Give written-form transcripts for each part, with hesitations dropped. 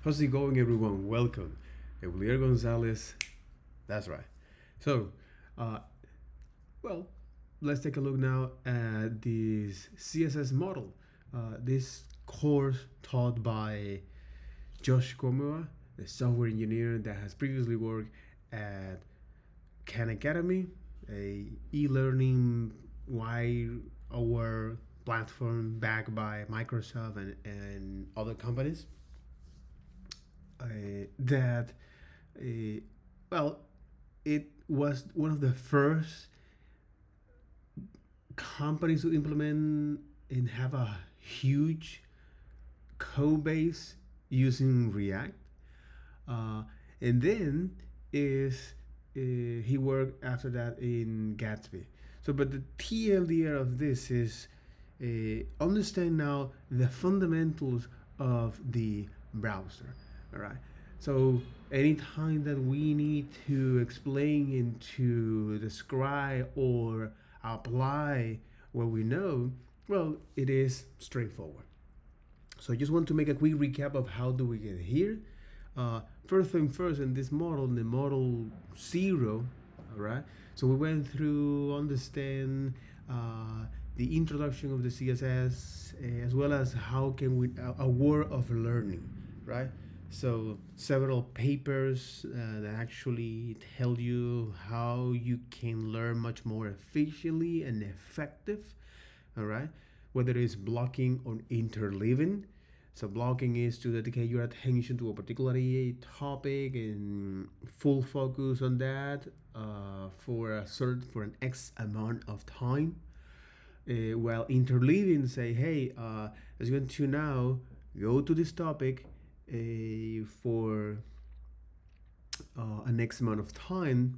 How's it going, everyone? Welcome. Eulier Gonzalez. That's right. So, uh, well, let's take a look now at this CSS model. This course taught by Josh Komua, a software engineer that has previously worked at Khan Academy, a e-learning wide-aware platform backed by Microsoft and other companies. That well, it was one of the first companies to implement and have a huge code base using React. Uh, and then is he worked after that in Gatsby. So, but the TLDR of this is understand now the fundamentals of the browser. All right. So anytime that we need to explain and to describe or apply what we know, well, it is straightforward. So I just want to make a quick recap of how do we get here. First thing first, in this model, the model 0, all right. So we went through understand the introduction of the CSS as well as how can we a word of learning, right? So several papers that actually tell you how you can learn much more efficiently and effective, all right? Whether it's blocking or interleaving. So blocking is to dedicate your attention to a particular topic and full focus on that for an X amount of time. While interleaving, say, hey, it's going to now go to this topic for an X amount of time,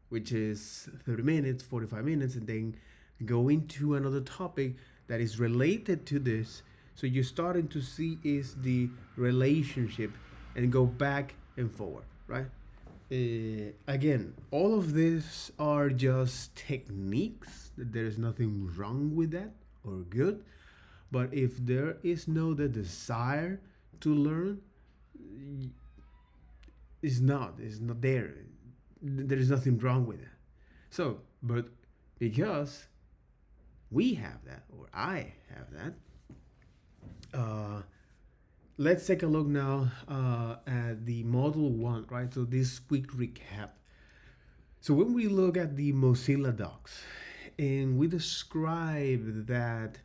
which is 30 minutes, 45 minutes, and then go into another topic that is related to this. So you're starting to see is the relationship and go back and forward, right? Again, all of this are just techniques. There is nothing wrong with that or good. But if there is no the desire to learn, it's not there. There is nothing wrong with it. So, but because we have that, or I have that, let's take a look now at the model 1, right? So this quick recap. So when we look at the Mozilla docs and we describe that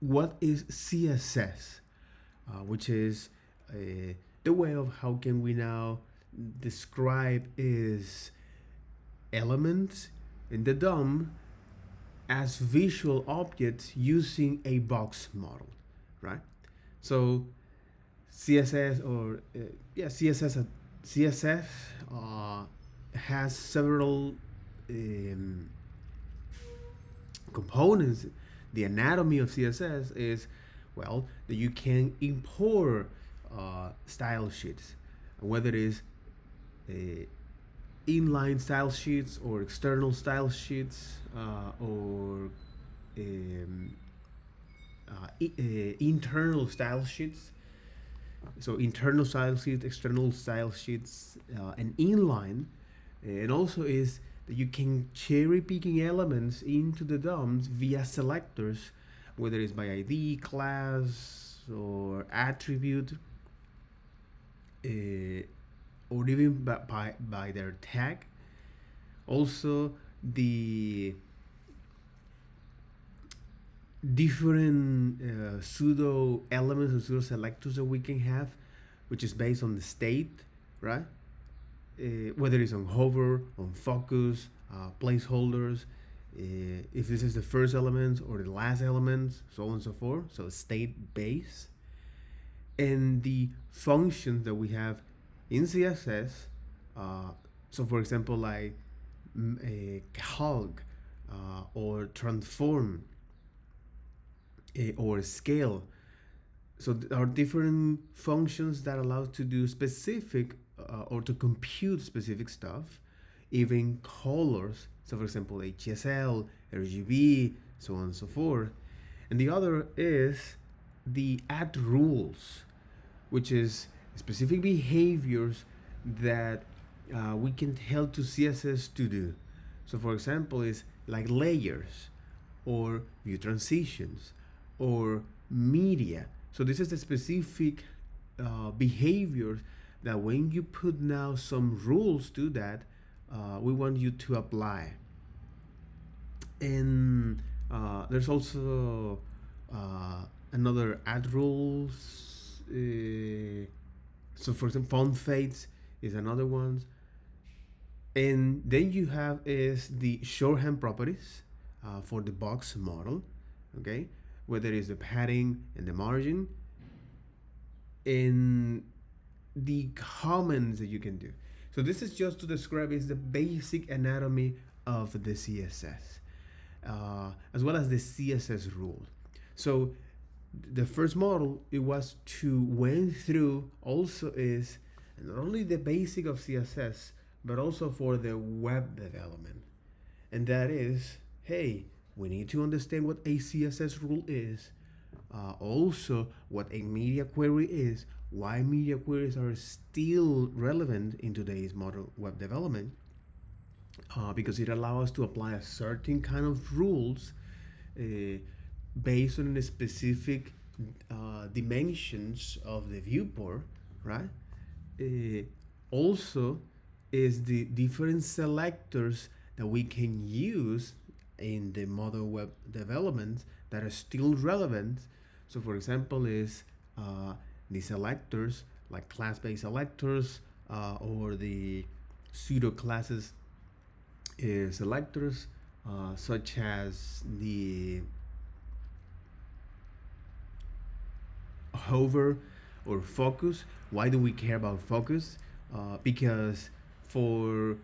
what is CSS, which is the way of how can we now describe is elements in the DOM as visual objects using a box model, right? So CSS or CSS has several components. The anatomy of CSS is, well, that you can import style sheets, whether it is inline style sheets or external style sheets or internal style sheets. So internal style sheets, external style sheets, and inline, and also is that you can cherry picking elements into the DOMs via selectors, whether it's by ID, class, or attribute, or even by their tag. Also, the different pseudo elements and pseudo selectors that we can have, which is based on the state, right? Whether it's on hover, on focus, placeholders, if this is the first element or the last element, so on and so forth. So state base. And the functions that we have in CSS. So for example, like a calc or transform or scale. So there are different functions that allow to do specific or to compute specific stuff, even colors. So for example, HSL, RGB, so on and so forth. And the other is the add rules, which is specific behaviors that we can tell to CSS to do. So for example, is like layers or view transitions or media. So this is the specific behaviors that when you put now some rules to that, we want you to apply. And there's also another add rules. So for example, font fades is another one. And then you have is the shorthand properties for the box model, okay? Whether it's the padding and the margin, and the comments that you can do. So this is just to describe is the basic anatomy of the CSS, as well as the CSS rule. So the first model it was to went through also is not only the basic of CSS but also for the web development, and that is, hey, we need to understand what a CSS rule is, also what a media query is, why media queries are still relevant in today's modern web development, because it allows us to apply a certain kind of rules based on the specific dimensions of the viewport, right? Also, is the different selectors that we can use in the modern web development that are still relevant. So, for example, is the selectors like class-based selectors or the pseudo classes selectors, such as the hover or focus. Why do we care about focus? Because for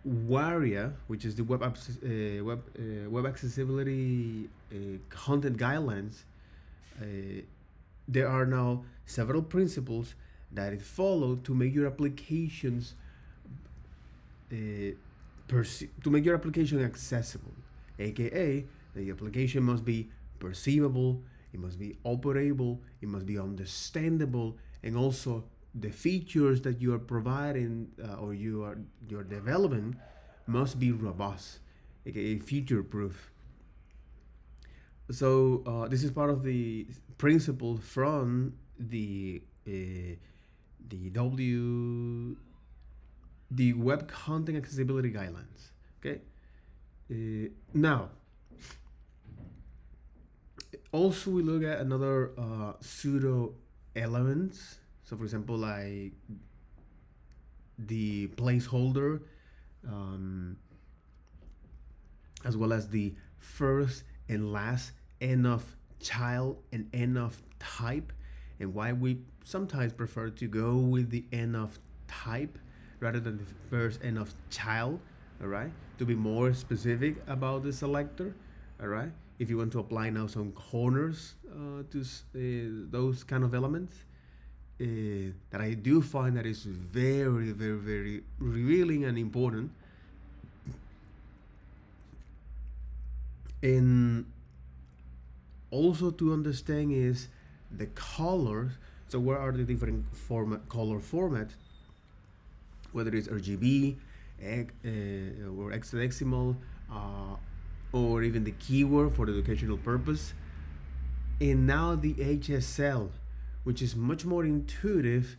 WARIA, which is the web accessibility content guidelines, there are now several principles that it follow to make your applications to make your application accessible, aka the application must be perceivable, it must be operable, it must be understandable, and also the features that you are providing or you're developing must be robust, aka future proof. So this is part of the principle from the the web content accessibility guidelines. Okay. Now, also we look at another pseudo elements. So, for example, like the placeholder, as well as the first and last end of child and end of type, and why we sometimes prefer to go with the end of type rather than the first end of child, all right, to be more specific about the selector, all right. If you want to apply now some corners to those kind of elements, that I do find that is very, very, very revealing and important. And also to understand is the colors. So where are the different color formats, whether it's RGB or hexadecimal, or even the keyword for the educational purpose. And now the HSL, which is much more intuitive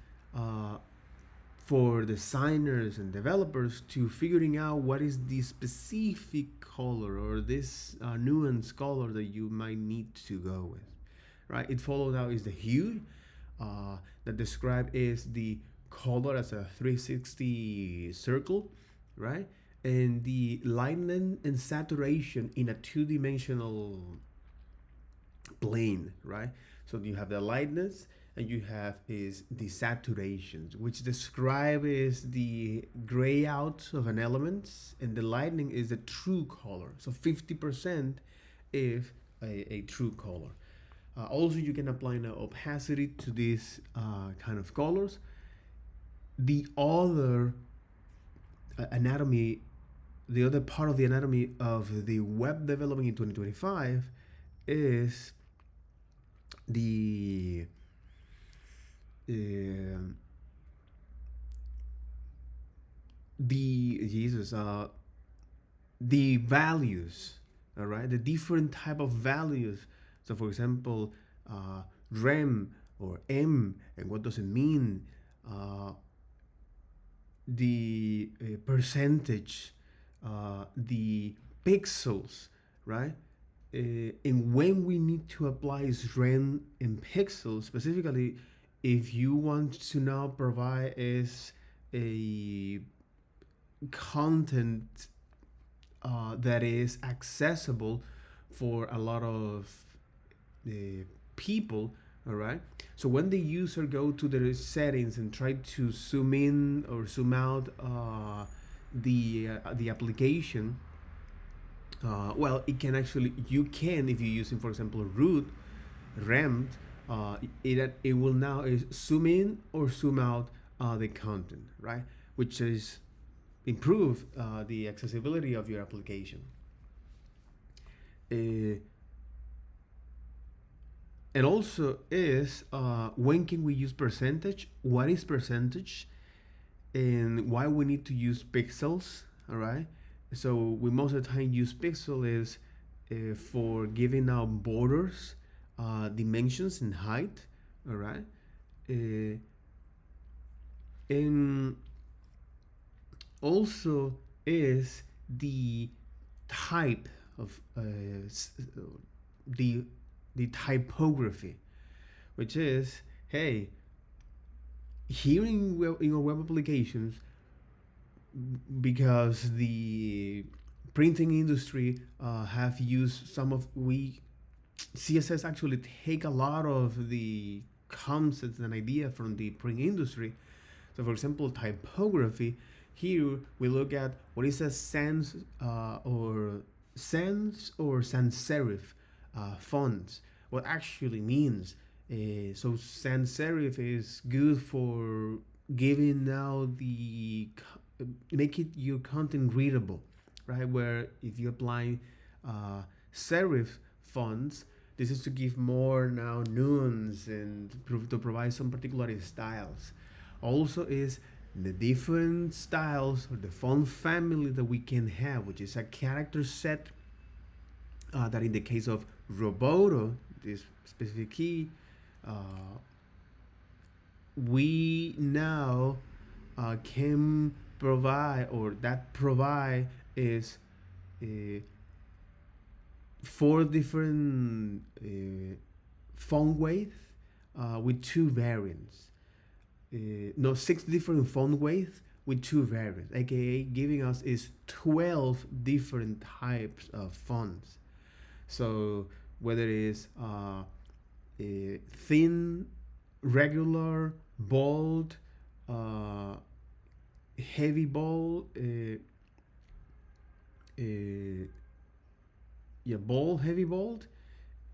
for designers and developers to figuring out what is the specific color or this nuance color that you might need to go with, right? It follows out is the hue that describe is the color as a 360 circle, right? And the lightning and saturation in a two-dimensional plane, right? So you have the lightness and you have is the saturations, which describe is the gray out of an element, and the lightning is the true color. So 50% is a true color. Also, you can apply now opacity to these kind of colors. The other anatomy, the other part of the anatomy of the web development in 2025 is the uh, Jesus the values, all right, the different type of values. So for example, rem or m, and what does it mean, uh, the percentage, the pixels, right? And when we need to apply is rem in pixels specifically, if you want to now provide is a content that is accessible for a lot of uh, people. All right. So when the user go to the settings and try to zoom in or zoom out the application, well, it can actually, you can, if you're using, for example, root rammed, it will now is zoom in or zoom out the content, right? Which is improve the accessibility of your application. Uh, and also is when can we use percentage? What is percentage? And why we need to use pixels? All right. So we most of the time use pixel is for giving out borders, dimensions, and height. All right. And also is the type of the the typography, which is, hey, here in our web applications, because the printing industry have used some of we CSS actually take a lot of the concepts and idea from the print industry. So for example, typography, here we look at what is a sans serif font, what actually means. So sans serif is good for giving now make it your content readable, right? Where if you apply serif fonts, this is to give more now nuance and to provide some particular styles. Also is the different styles or the font family that we can have, which is a character set that in the case of Roboto, this specific key, we now can provide, or that provide is uh, four different font weights with two variants. No, six different font weights with two variants, aka giving us is 12 different types of fonts. So whether it is thin, regular, bold, heavy bold, yeah, bold, heavy bold,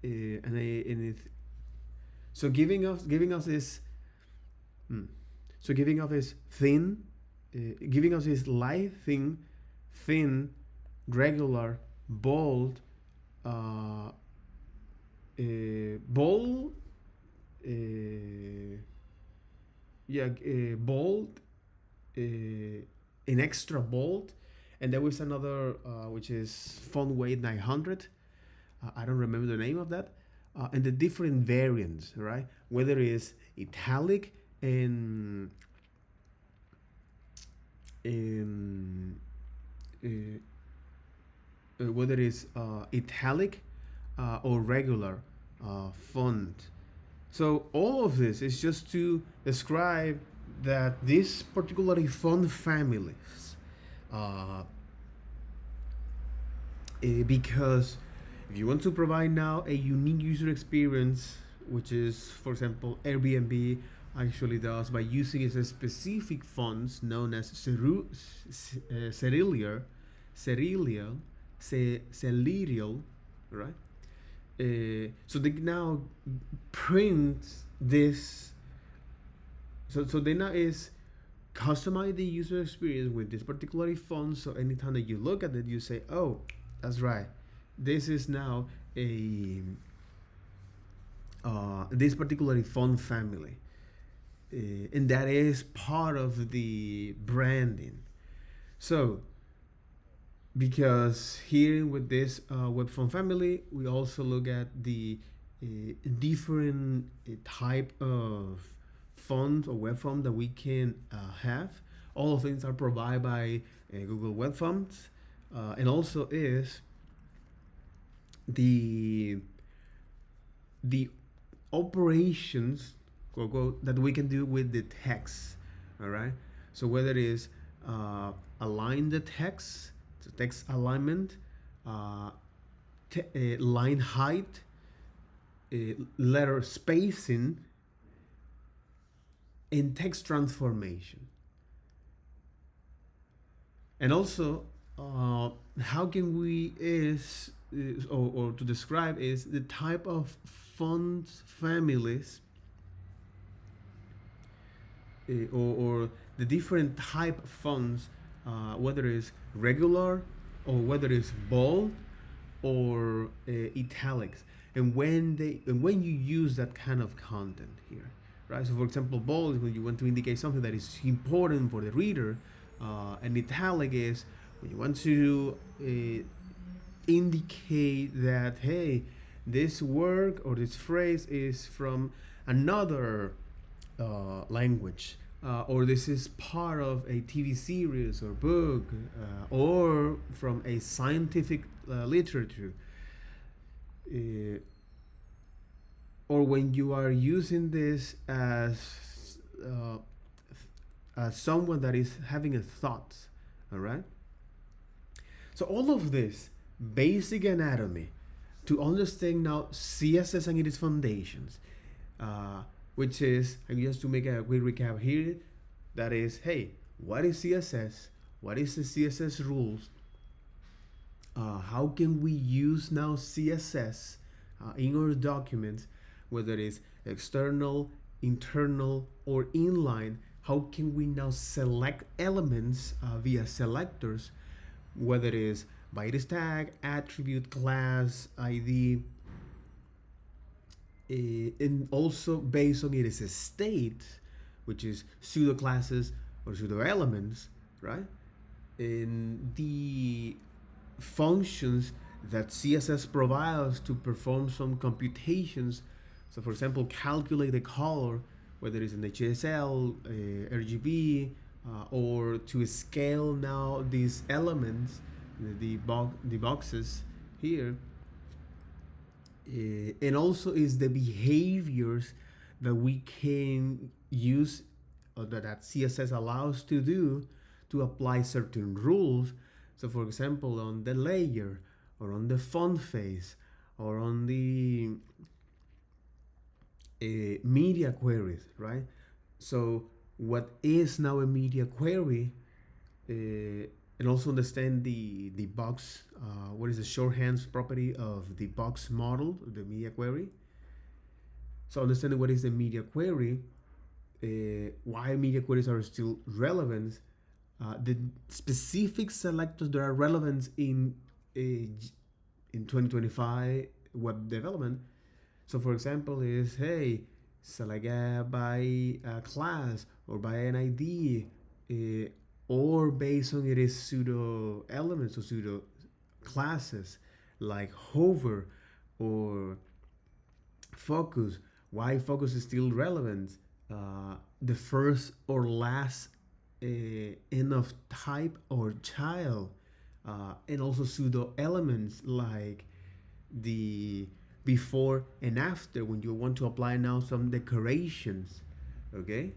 and it, so giving us is so giving us is thin, giving us is light, thin, regular, bold, bold, bold, an extra bold, and there was another which is font weight 900. I don't remember the name of that. And the different variants, right? Whether it's italic and whether it's italic or regular font. So all of this is just to describe that this particular font families, because if you want to provide now a unique user experience, which is, for example, Airbnb actually does by using a specific fonts known as Celerial, right? So they now print this. So they now is customize the user experience with this particular font. So anytime that you look at it, you say, "Oh, that's right. This is now this particular font family. And that is part of the branding. So, because here with this web font family, we also look at the different type of fonts or web fonts that we can have. All of things are provided by Google Web Fonts, and also is the the operations, quote, quote, that we can do with the text. All right. So whether it is align the text, the text alignment, uh, line height, letter spacing, and text transformation. And also, how can we is or to describe is the type of font families or the different type of fonts, whether it's regular or whether it's bold or italics, and when you use that kind of content here, right? So, for example, bold is when you want to indicate something that is important for the reader, and italic is when you want to indicate that hey, this word or this phrase is from another language, or this is part of a TV series or book, or from a scientific literature, uh, or when you are using this as someone that is having a thought, all right? So all of this basic anatomy to understand now CSS and its foundations, which is, and just to make a quick recap here, that is, hey, what is CSS? What is the CSS rules? How can we use now CSS in our documents, whether it's external, internal, or inline? How can we now select elements via selectors, whether it is by its tag, attribute, class, ID, and also based on its state, which is pseudo classes or pseudo elements, right? And the functions that CSS provides to perform some computations. So, for example, calculate the color, whether it's in HSL, RGB, or to scale now these elements, the boxes here, and also is the behaviors that we can use, or that CSS allows to do to apply certain rules. So, for example, on the layer, or on the font face, or on the media queries, right? So, what is now a media query? And also understand the box, what is the shorthand property of the box model, the media query. So understanding what is the media query, why media queries are still relevant, the specific selectors that are relevant in 2025 web development. So for example is, hey, select by a class or by an ID, or based on its pseudo elements or pseudo classes like hover or focus. Why focus is still relevant? The first or last end of type or child, and also pseudo elements like the before and after when you want to apply now some decorations, okay?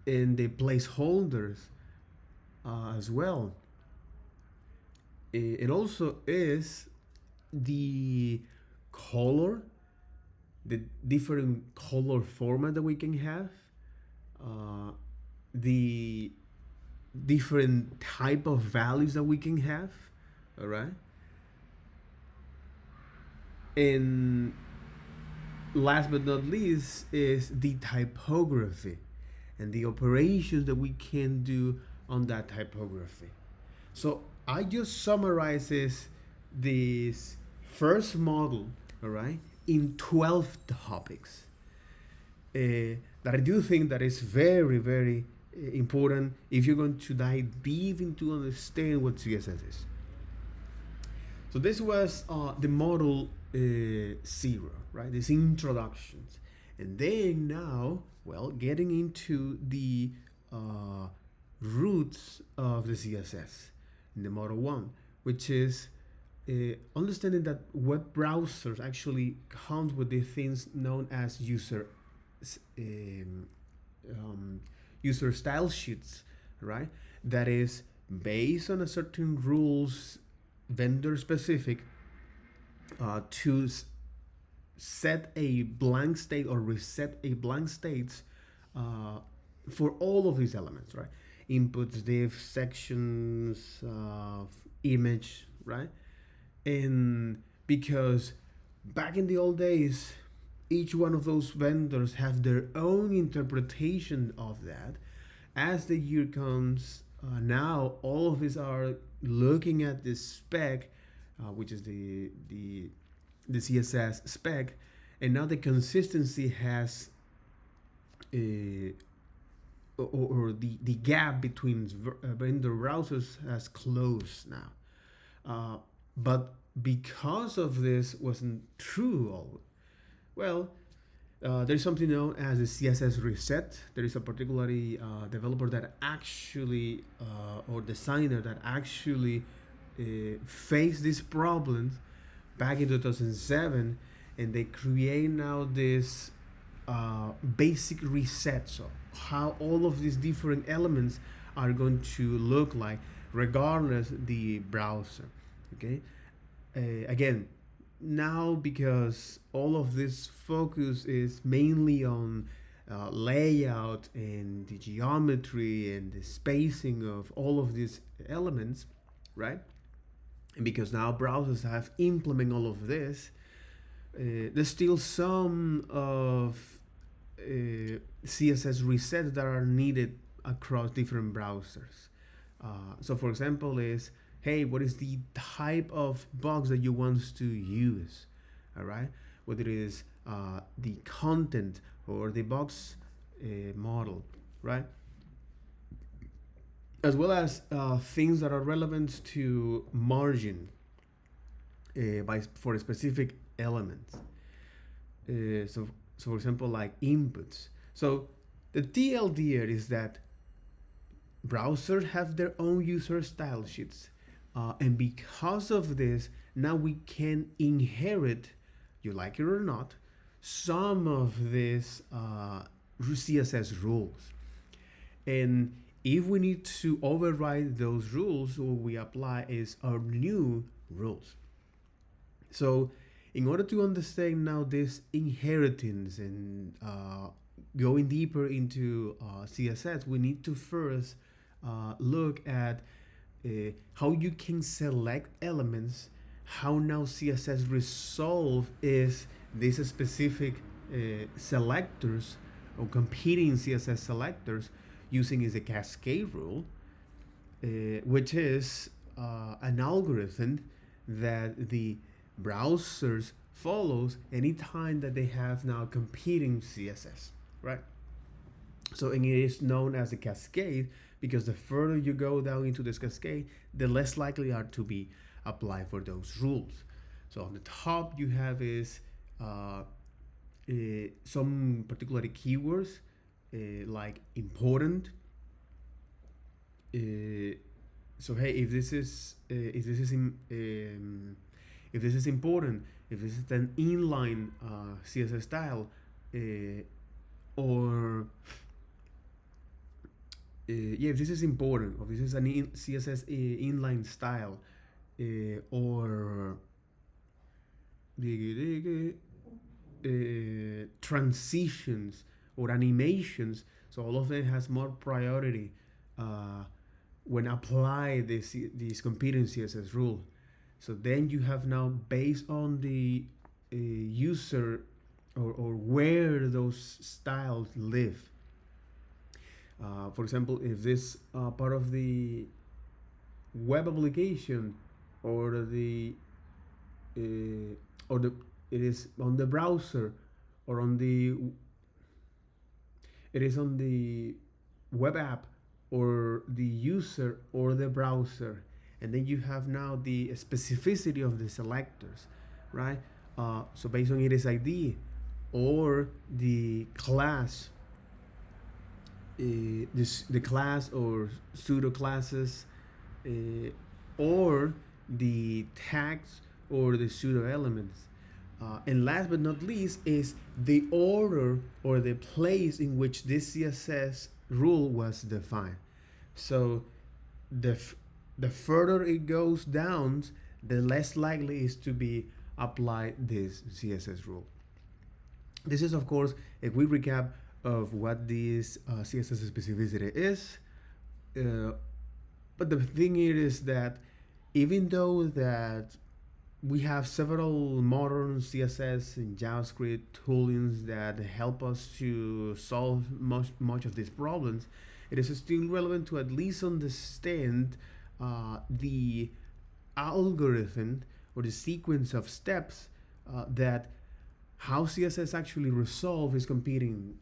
And the placeholders as well. It also is the color, the different color format that we can have, the different type of values that we can have, all right? And last but not least is the typography and the operations that we can do on that typography. So I just summarizes this first model, all right, in 12 topics that I do think that is very, very important if you're going to dive deep into understand what CSS is. So this was the model 0, right? These introductions. And then now, well, getting into the roots of the CSS in the model 1, which is understanding that web browsers actually count with the things known as user style sheets, right? That is based on a certain rules, vendor specific, to set a blank state or reset a blank state for all of these elements, right? Inputs, div, sections, image, right? And because back in the old days, each one of those vendors have their own interpretation of that. As the year comes, now all of these are looking at this spec, which is the CSS spec, and now the consistency has or the gap between vendor browsers has closed now. But because of this wasn't true all, well, there's something known as the CSS reset. There is a particularly developer that actually, or designer that actually faced these problems back in 2007, and they create now this basic reset. So how all of these different elements are going to look like, regardless the browser. Okay, again, now because all of this focus is mainly on layout and the geometry and the spacing of all of these elements, right? And because now browsers have implemented all of this, there's still some of CSS resets that are needed across different browsers. So for example is, hey, what is the type of box that you want to use? All right, whether it is the content or the box model, right? As well as things that are relevant to margin for specific elements. So for example, like inputs. So the TLDR is that browsers have their own user style sheets. And because of this, now we can inherit, you like it or not, some of these CSS rules. And if we need to override those rules, what we apply is our new rules. So in order to understand now this inheritance and going deeper into CSS, we need to first look at how you can select elements, how now CSS resolve is these specific selectors or competing CSS selectors using is a cascade rule, which is an algorithm that the browsers follows anytime that they have now competing CSS, right? So and it is known as a cascade because the further you go down into this cascade, the less likely are to be applied for those rules. So on the top you have is some particular keywords like important. So hey, if this is important, if this is an inline CSS style, or yeah, if this is important, or this is an CSS inline style, or transitions or animations, so all of them has more priority when apply this competing CSS rule. So then you have now, based on the user or where those styles live. For example, if this part of the web application or the it is on the browser, or on the it is on the web app, or the user, or the browser. And then you have now the specificity of the selectors, right? So based on its ID, or the class, the class or pseudo classes, or the tags or the pseudo elements. And last but not least is the order or the place in which this CSS rule was defined. So the, the further it goes down, the less likely is to be applied this CSS rule. This is, of course, a quick recap of what this CSS specificity is. But the thing here is that even though that we have several modern CSS and JavaScript toolings that help us to solve much of these problems, it is still relevant to at least understand the algorithm or the sequence of steps that how CSS actually resolve is competing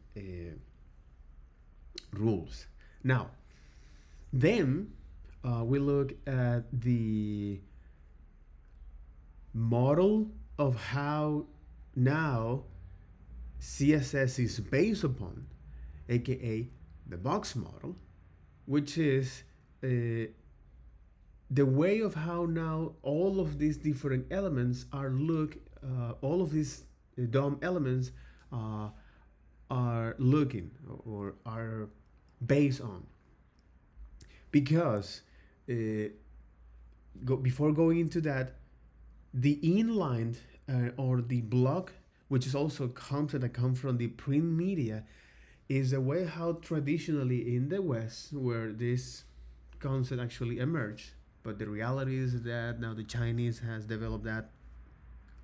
rules. Now, then we look at the model of how now CSS is based upon, aka the box model, which is the way of how now all of these different elements are all of these DOM elements are looking or are based on. Because before going into that, the inline or the block, which is also content that comes from the print media, is the way how traditionally in the West where this concept actually emerged. But the reality is that now the Chinese has developed that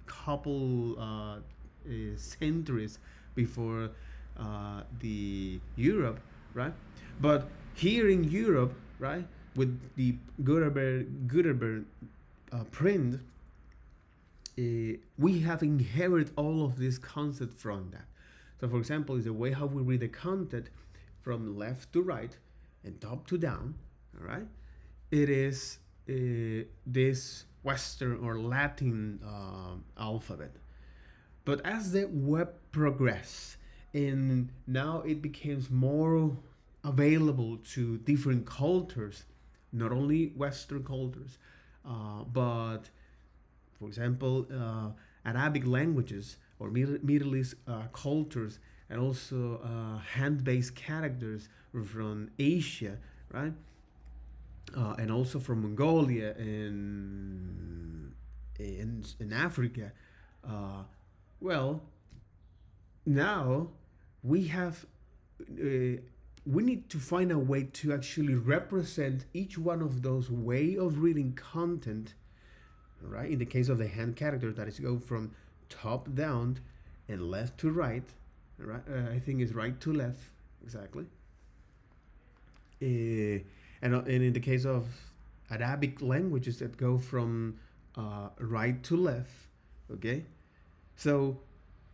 couple centuries before the Europe, right? But here in Europe, right, with the Gutenberg print, we have inherited all of this concept from that. So, for example, is the way how we read the content from left to right and top to down. All right, it is this Western or Latin alphabet. But as the web progressed, and now it becomes more available to different cultures, not only Western cultures, but for example, Arabic languages or Middle East cultures, and also hand-based characters from Asia, right? And also from Mongolia and in Africa. Well, now we have we need to find a way to actually represent each one of those way of reading content, right? In the case of the hand characters, that is go from top down and left to right, right? I think it's right to left, exactly. And in the case of Arabic languages, that go from right to left, okay? So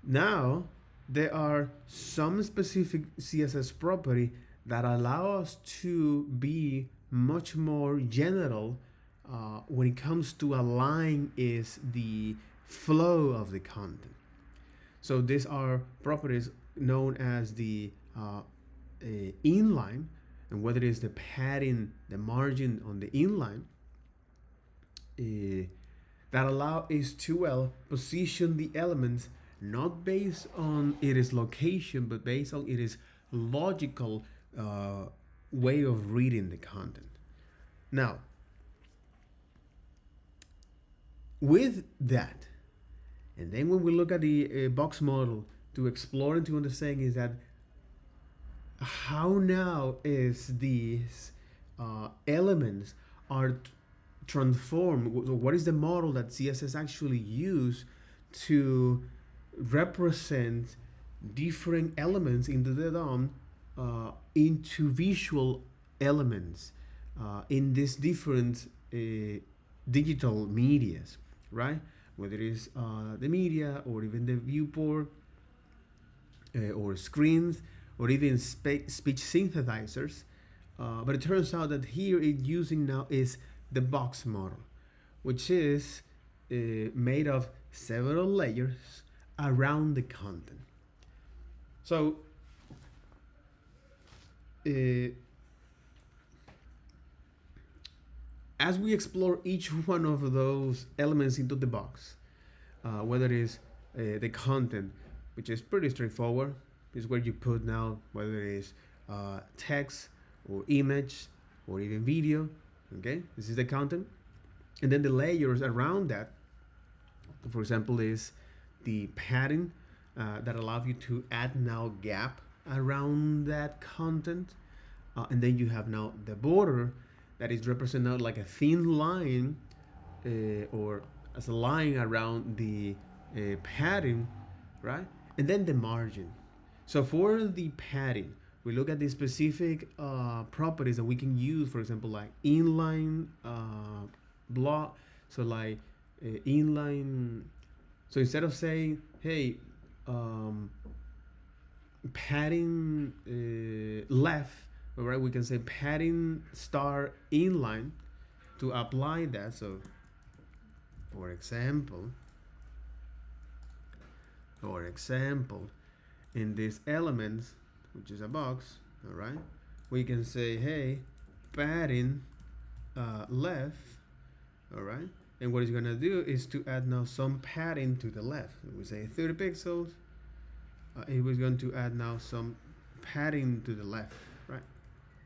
now there are some specific CSS property that allow us to be much more general when it comes to align is the flow of the content. So these are properties known as the inline, and whether it is the padding, the margin on the inline, that allow is to well position the elements not based on its location, but based on its logical way of reading the content. Now, with that, and then when we look at the box model to explore and to understand is that how now is these elements are transformed. So what is the model that CSS actually use to represent different elements into the DOM into visual elements in these different digital medias, right? whether it is the media or even the viewport or screens or even speech synthesizers. But it turns out that here it's using now is the box model, which is made of several layers around the content. So as we explore each one of those elements into the box, whether it is the content, which is pretty straightforward, is where you put now whether it is text or image or even video. Okay, this is the content, and then the layers around that, for example, is the padding that allows you to add now gap around that content, and then you have now the border that is represented like a thin line or as a line around the padding, right? And then the margin. So for the padding, we look at the specific properties that we can use, for example, like inline block. So like inline. So instead of saying, hey, padding left, all right, we can say padding star inline to apply that. So for example, in these elements, which is a box, all right, we can say, hey, padding left, all right, and what it's gonna do is to add now some padding to the left. We say 30 pixels. It was going to add now some padding to the left, right?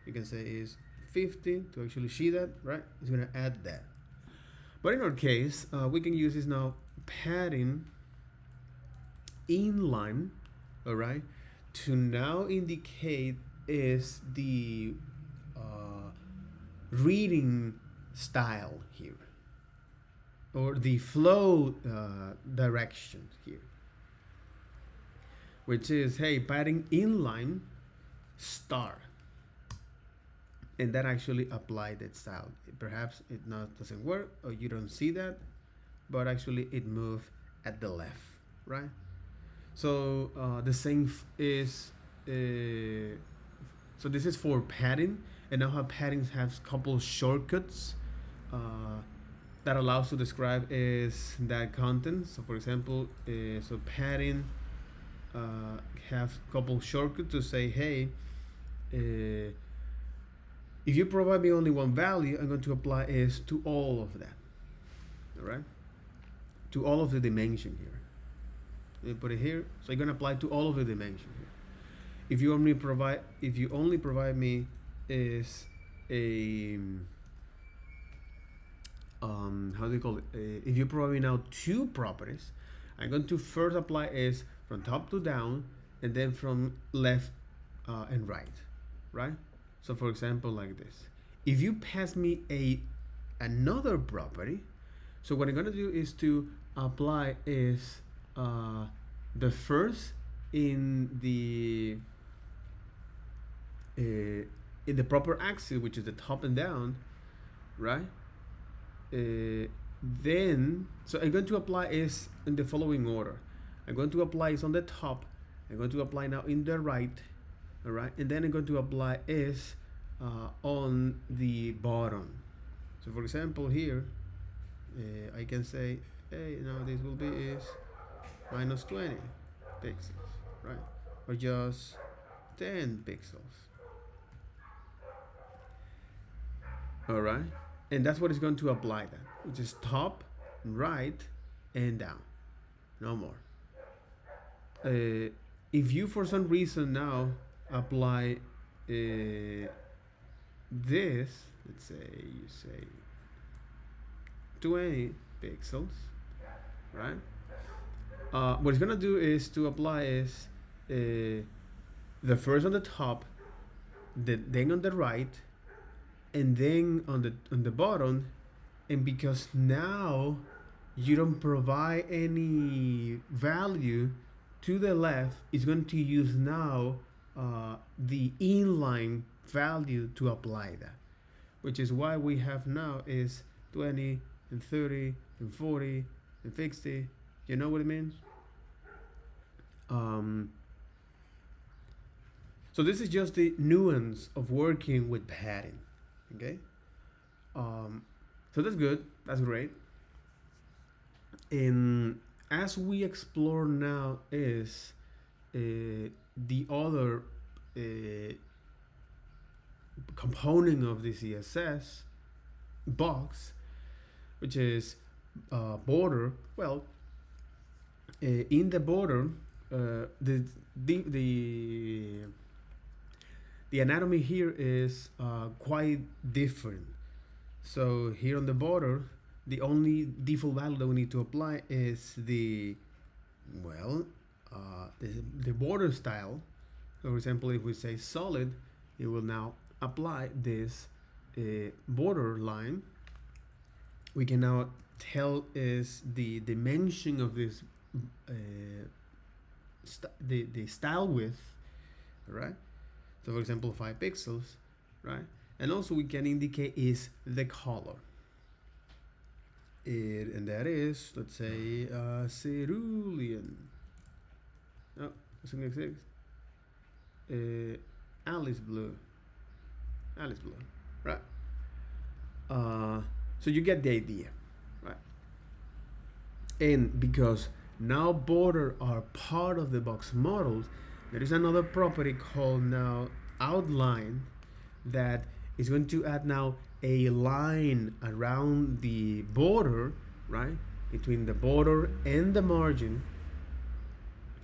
You can say is 50 to actually see that, right? It's gonna add that. But in our case, we can use this now padding inline, all right, to now indicate is the reading style here, or the flow direction here, which is, hey, padding inline star, and that actually applied that style. Perhaps it not doesn't work or you don't see that, but actually it moved at the left, right? So the same is so this is for padding, and now how padding has couple shortcuts that allows to describe is that content. So for example, so padding have couple shortcuts to say, hey, if you provide me only one value, I'm going to apply is to all of that, all right, to all of the dimension here. Let me put it here. So I'm going to apply to all of the dimension here. If you only provide me is a how do you call it? If you provide me now two properties, I'm going to first apply is from top to down, and then from left and right, right? So for example, like this. If you pass me another property, so what I'm gonna do is to apply is the first in the proper axis, which is the top and down, right? Then so I'm going to apply is in the following order. I'm going to apply is on the top. I'm going to apply now in the right, all right, and then I'm going to apply is on the bottom. So for example here, I can say, hey, now this will be is minus 20 pixels, right, or just 10 pixels, all right, and that's what is going to apply that, which is top, right, and down, no more. If you for some reason now apply this, let's say you say 20 pixels, right? What it's gonna do is to apply is the first on the top, then on the right, and then on the bottom, and because now you don't provide any value to the left, it's going to use now the inline value to apply that, which is why we have now is 20 and 30 and 40 and fixed it. You know what it means? So this is just the nuance of working with padding. Okay. So that's good. That's great. And as we explore now is the other component of the CSS box, which is border. Well, in the border, the the the the anatomy here is quite different. So here on the border, the only default value that we need to apply is the, well, the border style. So for example, if we say solid, it will now apply this border line. We can now tell is the dimension of this the style width, right? So for example, 5 pixels, right? And also we can indicate is the color. And that is, let's say, cerulean. Oh, something like this. Alice blue. Alice blue, right? So you get the idea, right? And because now border are part of the box models, there is another property called now outline that is going to add now a line around the border, right? Between the border and the margin,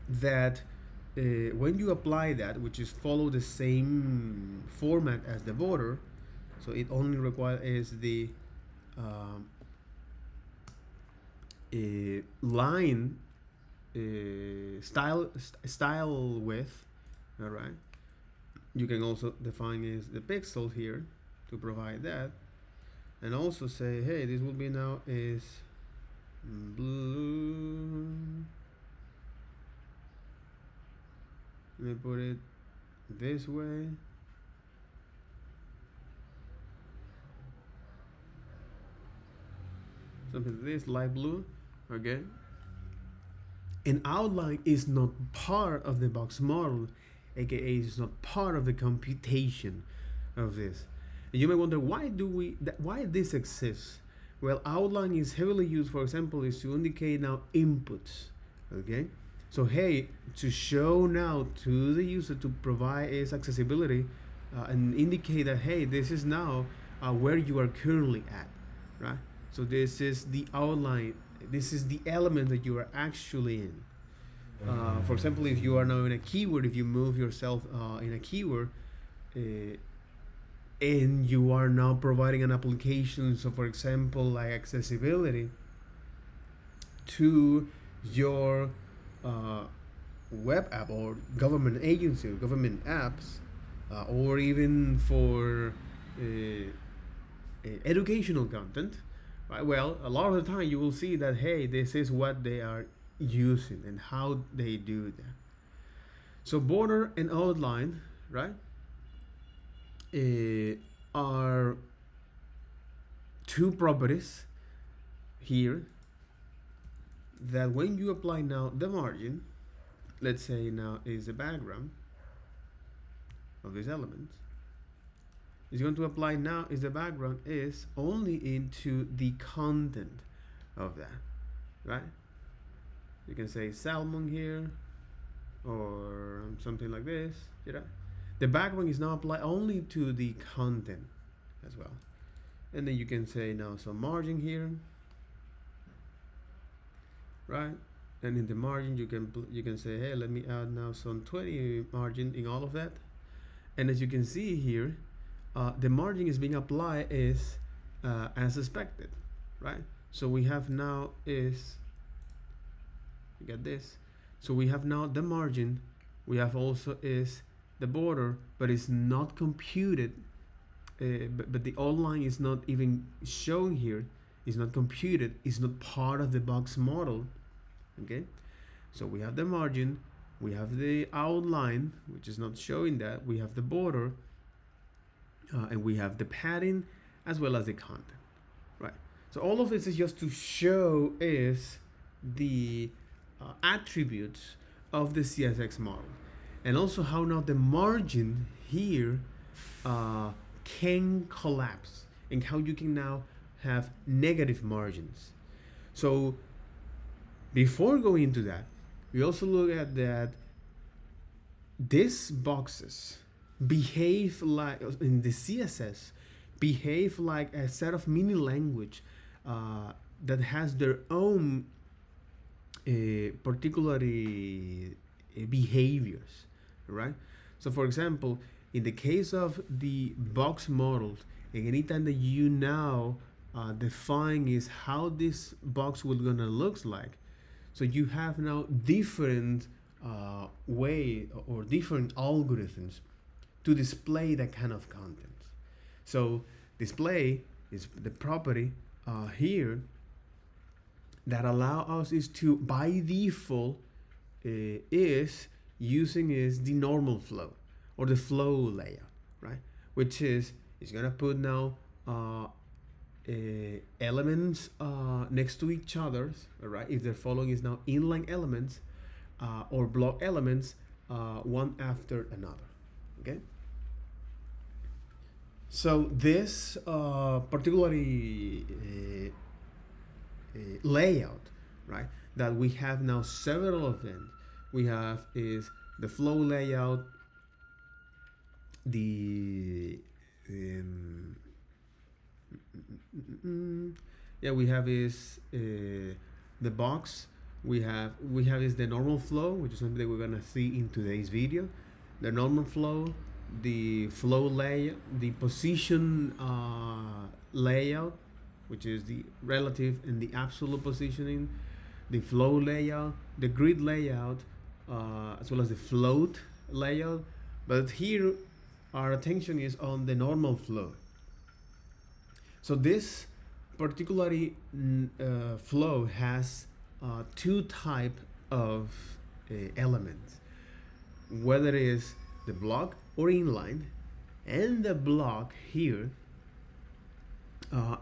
that when you apply that, which is follow the same format as the border, so it only requires the line style width, all right? You can also define is the pixel here to provide that, and also say, hey, this will be now is blue. Let me put it this way. Something like this, light blue, okay? An outline is not part of the box model, aka is not part of the computation of this. And you may wonder why this exists. Well, outline is heavily used, for example, is to indicate now inputs, okay? So hey, to show now to the user to provide is accessibility and indicate that hey, this is now where you are currently at, right? So this is the outline. This is the element that you are actually in. For example, if you are now in a keyword, if you move yourself in a keyword, and you are now providing an application, so for example, like accessibility to your web app or government agency or government apps, or even for educational content, right? Well, a lot of the time you will see that hey, this is what they are using and how they do that. So border and outline, right, are two properties here that when you apply now the margin, let's say now is the background of these elements, is going to apply now is the background is only into the content of that, right? You can say salmon here or something like this, you know? The background is now applied only to the content as well. And then you can say now some margin here, right? And in the margin you can say, hey, let me add now some 20 margin in all of that. And as you can see here, the margin is being applied is as expected, right? So we have now is, you get this. So we have now the margin, we have also is the border, but it's not computed, but the outline is not even shown here, it's not computed, it's not part of the box model, okay? So we have the margin, we have the outline, which is not showing that, we have the border, and we have the padding as well as the content, right? So all of this is just to show is the attributes of the CSX model, and also how now the margin here uh, can collapse, and how you can now have negative margins. So before going into that, we also look at that these boxes behave like in the CSS behave like a set of mini language that has their own particularly behaviors, right? So for example, in the case of the box models, and anytime that you now define is how this box will gonna looks like, so you have now different way or different algorithms to display that kind of content. So display is the property here that allow us is to by default is using is the normal flow or the flow layout, right? Which is it's gonna put now elements next to each other, right? If they're following is now inline elements or block elements one after another, okay? So this particularly layout, right? That we have now several of them. We have is the flow layout, the yeah, we have is the box. We have is the normal flow, which is something that we're gonna see in today's video. The normal flow, the flow layout, the position layout, which is the relative and the absolute positioning, the flow layout, the grid layout, as well as the float layout. But here, our attention is on the normal flow. So this particularly flow has two type of elements, whether it is the block or inline, and the block here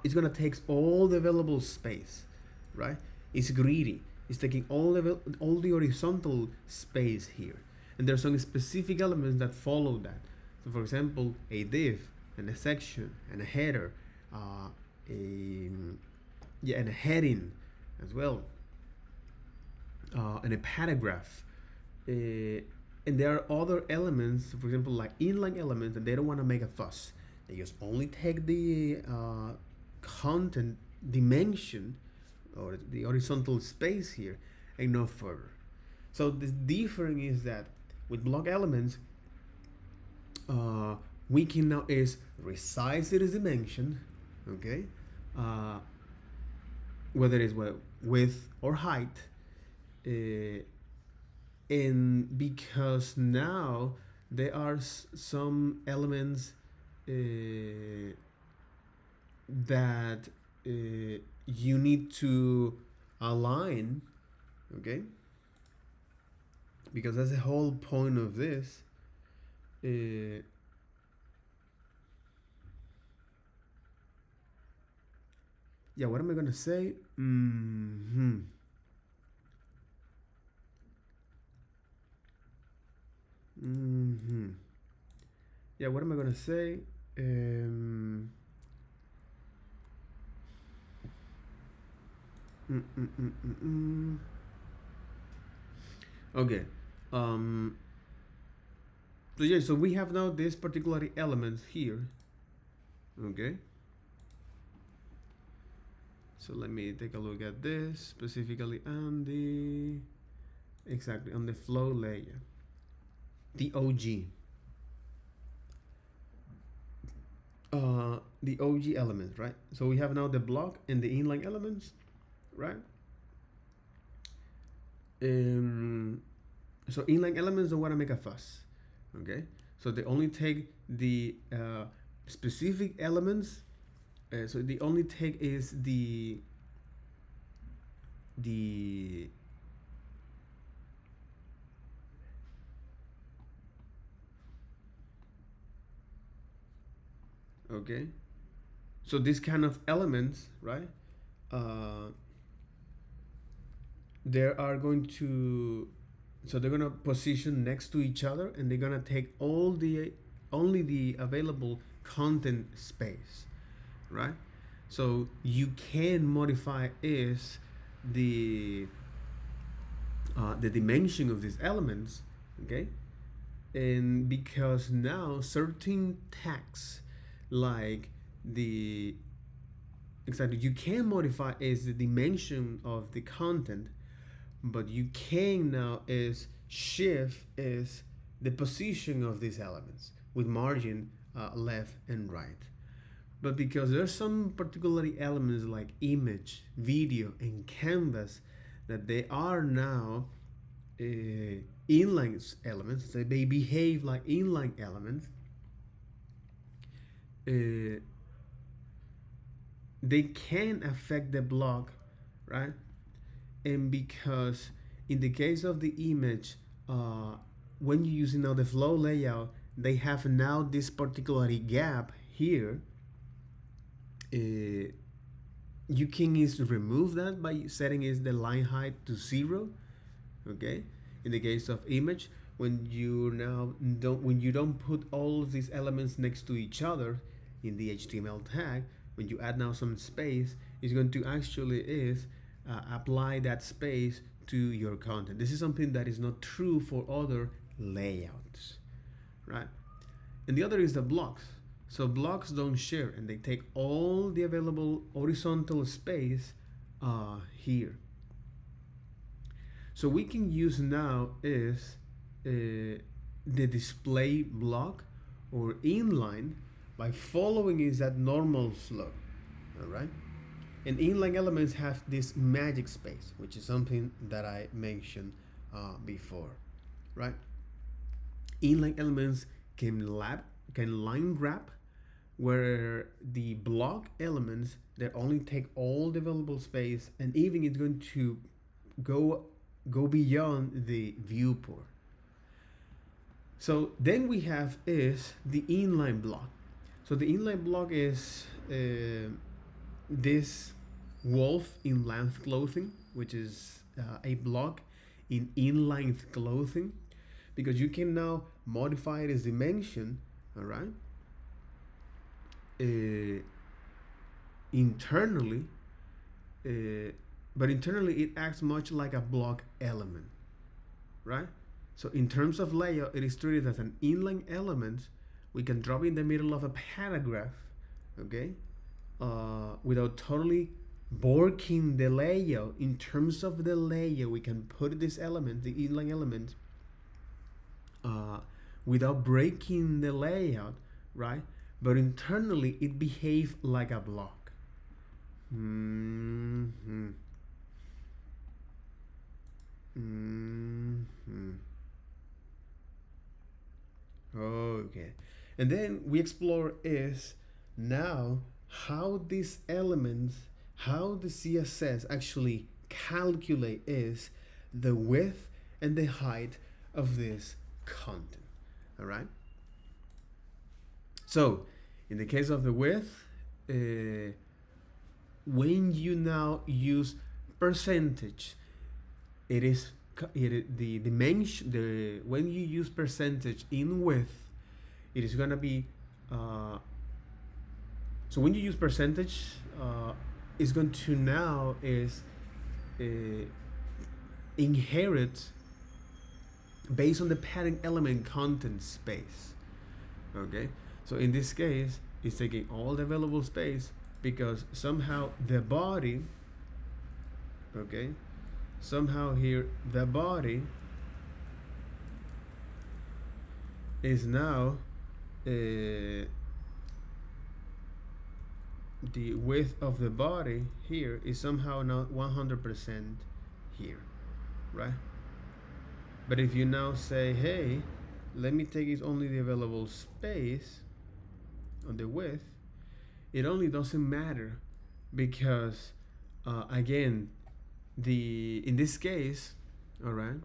it's gonna take all the available space, right? It's greedy. It's taking all the horizontal space here, and there are some specific elements that follow that. So, for example, a div and a section and a header, and a heading as well, and a paragraph. And there are other elements, for example, like inline elements, and they don't want to make a fuss. They just only take the content dimension or the horizontal space here and no further. So the difference is that with block elements, we can now is resize its dimension, okay, whether it's width or height, and because now there are some elements that you need to align, okay, because that's the whole point of this. Yeah, what am I gonna say? Yeah, what am I gonna say? Okay. So yeah, so we have now this particular element here. Okay. So let me take a look at this specifically on the on the flow layer, the OG. The OG elements, right? So we have now the block and the inline elements, right? So inline elements don't want to make a fuss, okay? So they only take the specific elements. So the only take is the okay. So this kind of elements, right? they are going to, so they're gonna position next to each other, and they're gonna take all the only the available content space, right? So you can modify is the dimension of these elements, okay? And because now certain tags like the exactly you can modify is the dimension of the content, but you can now is shift is the position of these elements with margin left and right. But because there's some particularly elements like image, video, and canvas that they are now inline elements, so they behave like inline elements, uh, they can affect the block, right? And because in the case of the image, when you're using now the flow layout, they have now this particular gap here. You can is remove that by setting is the line height to 0. Okay, in the case of image, when you don't put all of these elements next to each other in the HTML tag, when you add now some space, it's going to actually is apply that space to your content. This is something that is not true for other layouts, right? And the other is the blocks. So blocks don't share, and they take all the available horizontal space here. So we can use now is the display block or inline by following is that normal flow, all right? And inline elements have this magic space, which is something that I mentioned before, right? Inline elements can line wrap, where the block elements that only take all the available space, and even it's going to go beyond the viewport. So then we have is the inline block. So the inline block is this wolf in length clothing, which is a block in inline clothing, because you can now modify its dimension, all right, internally, but internally it acts much like a block element, right? So in terms of layout, it is treated as an inline element. We can drop in the middle of a paragraph, okay, without totally breaking the layout. In terms of the layout, we can put this element, the inline element, without breaking the layout, right? But internally, it behaves like a block. Okay. And then we explore is now how these elements, how the CSS actually calculate is the width and the height of this content. All right. So in the case of the width, when you now use percentage, it is the dimension, when you use percentage in width, it is gonna be so when you use percentage, it's going to now is inherit based on the padding element content space. Okay, so in this case, it's taking all the available space because somehow the body, okay, somehow here the body is now the width of the body here is somehow not 100% here, right? But if you now say, hey, let me take is only the available space on the width, it only doesn't matter because again, in this case, all right,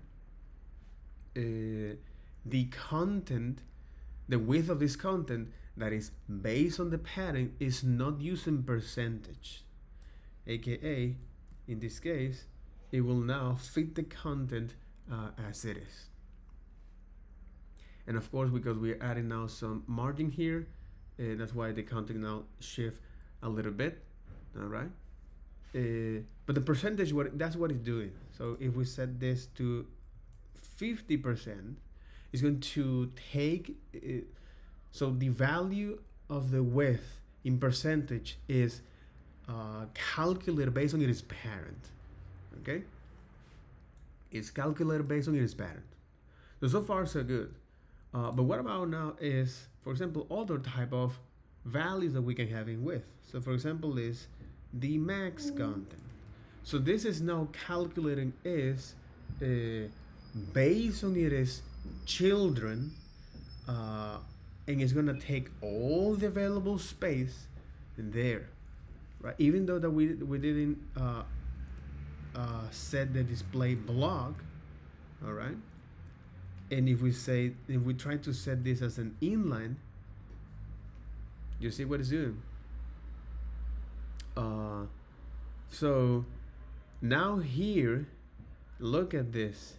the content, the width of this content that is based on the pattern is not using percentage, aka in this case it will now fit the content as it is. And of course, because we're adding now some margin here, that's why the content now shift a little bit. All right. But the percentage, that's what it's doing. So if we set this to 50%, it's going to take. So the value of the width in percentage is calculated based on its parent. Okay. It's calculated based on its parent. So far so good. But what about now is, for example, other type of values that we can have in width. So for example is the max content. So this is now calculating is based on its children, and it's gonna take all the available space there, right? Even though that we didn't set the display block, all right. And if we try to set this as an inline, you see what it's doing. So now here, look at this.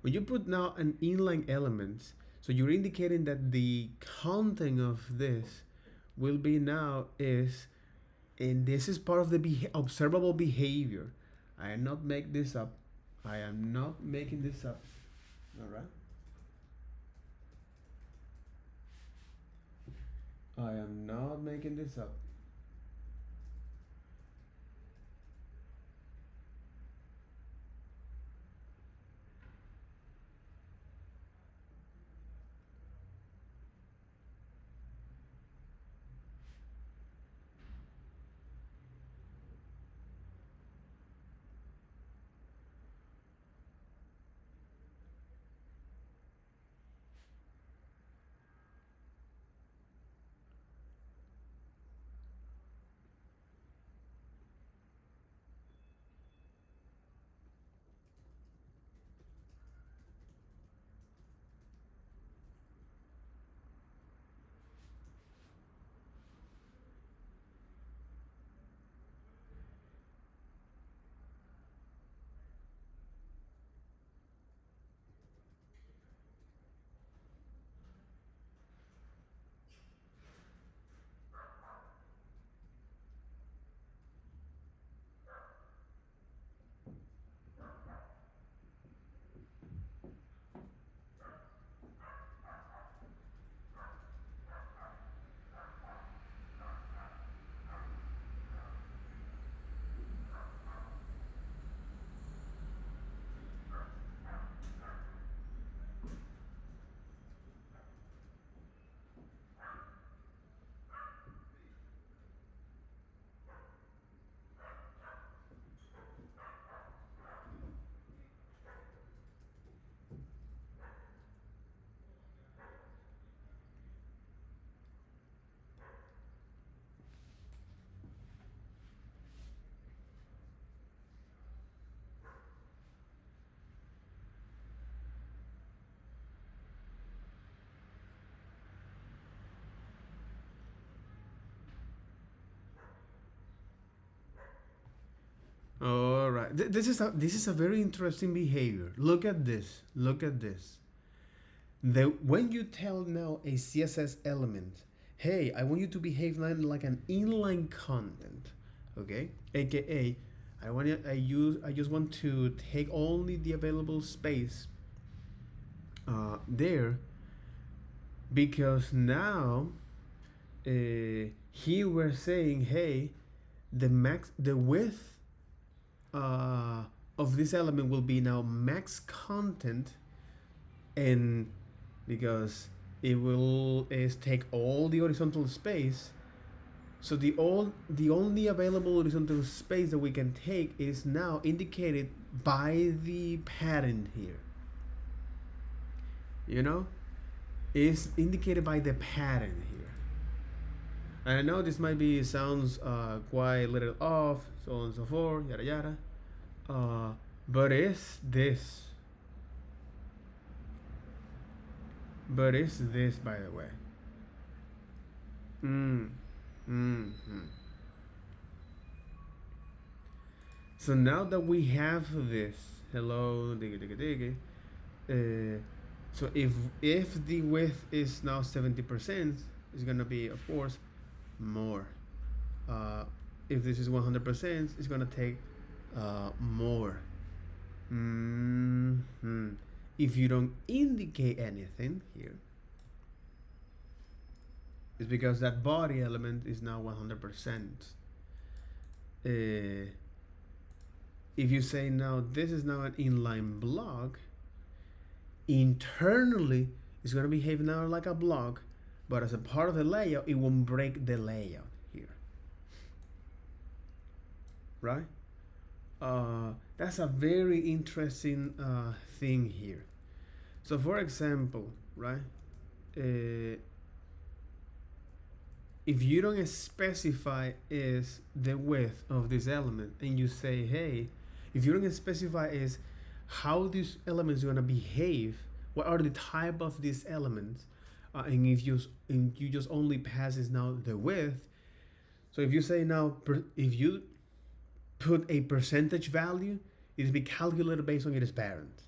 When you put now an inline element, so you're indicating that the content of this will be now is, and this is part of the observable behavior. I am not making this up. I am not making this up. All right. I am not making this up. All right. This is a very interesting behavior. Look at this. Look at this. When you tell now a CSS element, hey, I want you to behave like an inline content, okay? AKA, I just want to take only the available space there, because now here we're saying, hey, the width of this element will be now max content, and because it will take all the horizontal space, so the only available horizontal space that we can take is now indicated by the pattern here. You know, is indicated by the pattern here. And I know this might be sounds quite a little off, so on and so forth, yada yada. But it's this. But it's this, by the way. So now that we have this, hello, diggy, diggy, diggy, so if the width is now 70%, it's gonna be, of course, more. Uh, if this is 100%, it's gonna take more. If you don't indicate anything here, it's because that body element is now 100%. If you say now this is now an inline block, internally it's going to behave now like a block, but as a part of the layout, it won't break the layout here, right? That's a very interesting thing here. So for example, right, if you don't specify is the width of this element, and you say, hey, if you don't specify is how this element is going to behave, what are the type of these elements, and if you just only passes now the width. So if you say now, if you put a percentage value, it will be calculated based on its parent.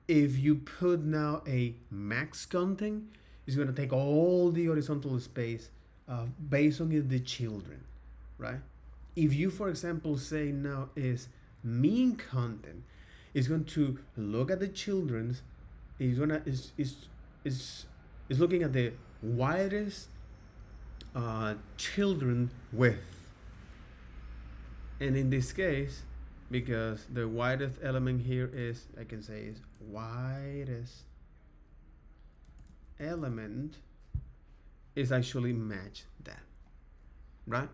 If you put now a max content, it's going to take all the horizontal space based on the children, right? If you, for example, say now is mean content, it's going to look at the children's, is looking at the widest children width. And in this case, because the widest element here is, I can say is widest element, is actually match that, right?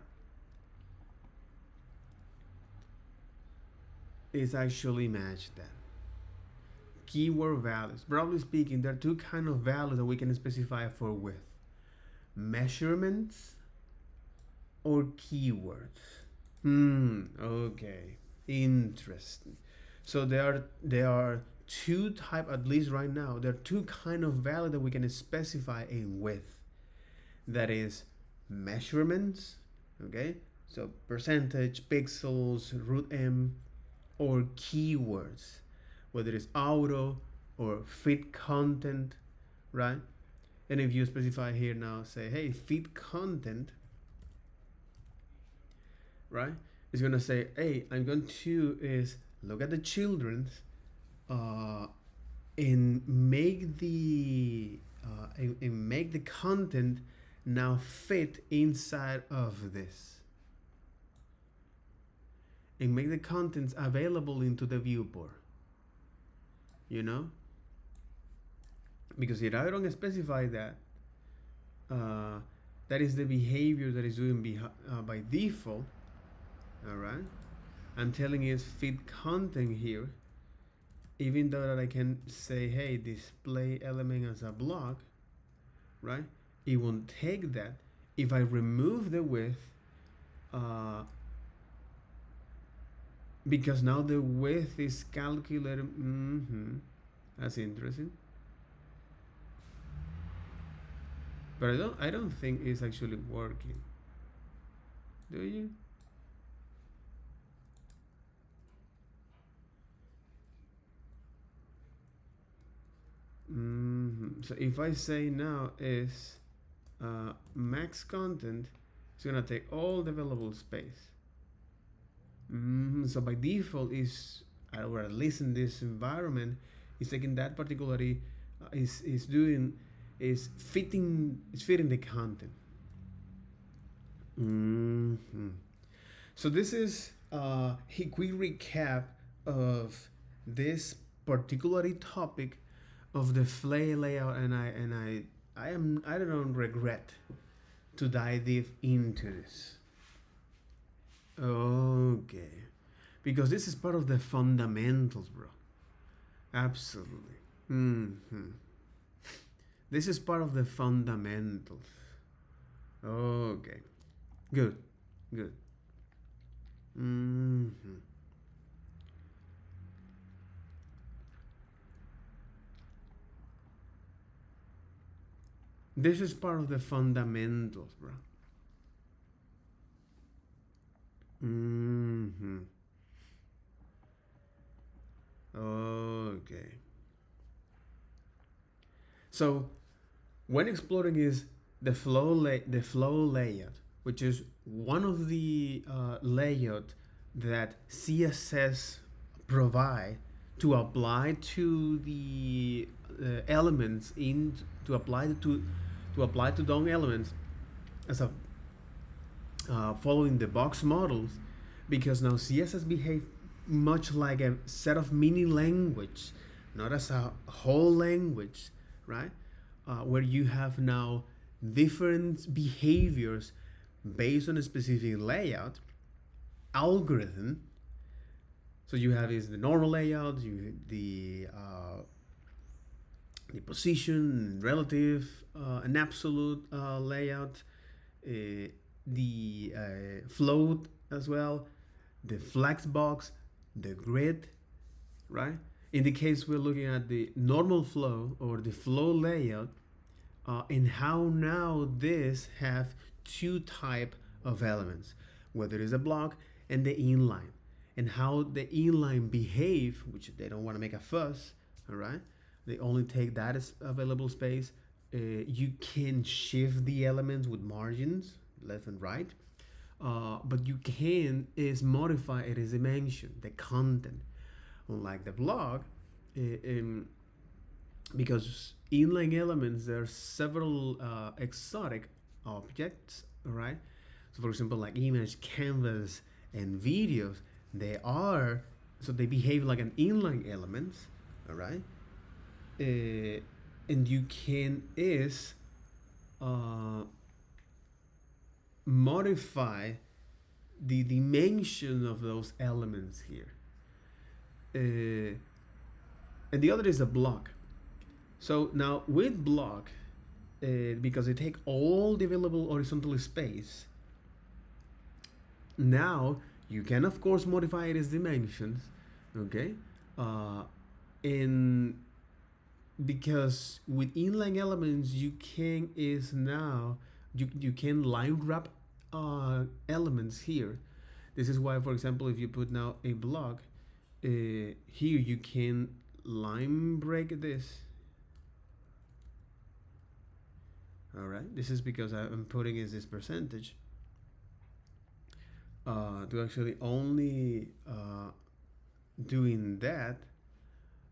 It's actually match that. Keyword values. Broadly speaking, there are two kind of values that we can specify for width: measurements or keywords. Okay, interesting. So there are two type, at least right now, there are two kind of value that we can specify in width. That is measurements, okay? So percentage, pixels, root m, or keywords, whether it's auto or fit content, right? And if you specify here now, say, hey, fit content, right? It's gonna say, hey, I'm going to is look at the children's and make the content now fit inside of this, and make the contents available into the viewport. You know, because if I don't specify that, that is the behavior that is doing by default. All right, I'm telling you it's fit content here, even though that I can say, hey, display element as a block, right? It won't take that. If I remove the width, because now the width is calculated. That's interesting. But I don't think it's actually working. Do you? So if I say now is max content, it's gonna take all the available space. So by default is, or at least in this environment, is taking that particularly is fitting the content. So this is a quick recap of this particularly topic of the flay layout, and I don't regret to dive deep into this. Okay, because this is part of the fundamentals, bro. Absolutely. This is part of the fundamentals. Okay, good. This is part of the fundamentals, bro. Mm-hmm. Okay. So when exploring is the flow layout, which is one of the layout that CSS provide to apply to the elements in to apply to DOM elements as a following the box models, because now CSS behave much like a set of mini language, not as a whole language, right? Where you have now different behaviors based on a specific layout algorithm. So you have is the normal layout, the position, relative, and absolute layout, the float as well, the flex box, the grid, right? In the case we're looking at the normal flow or the flow layout, and how now this have two type of elements, whether it's a block and the inline, and how the inline behave, which they don't want to make a fuss, all right? They only take that as available space. You can shift the elements with margins left and right, but you can is modify it as dimension, the content. Unlike the block, because inline elements, there are several exotic objects, right? So for example, like image, canvas, and videos, they are, so they behave like an inline elements, all right? And you can is modify the dimension of those elements here. And the other is a block. So now with block, because they take all the available horizontal space, now you can of course modify its dimensions, okay? And because with inline elements you can is now you can line wrap elements here. This is why, for example, if you put now a block here, you can line break this. All right, this is because I'm putting is this percentage to actually only doing that.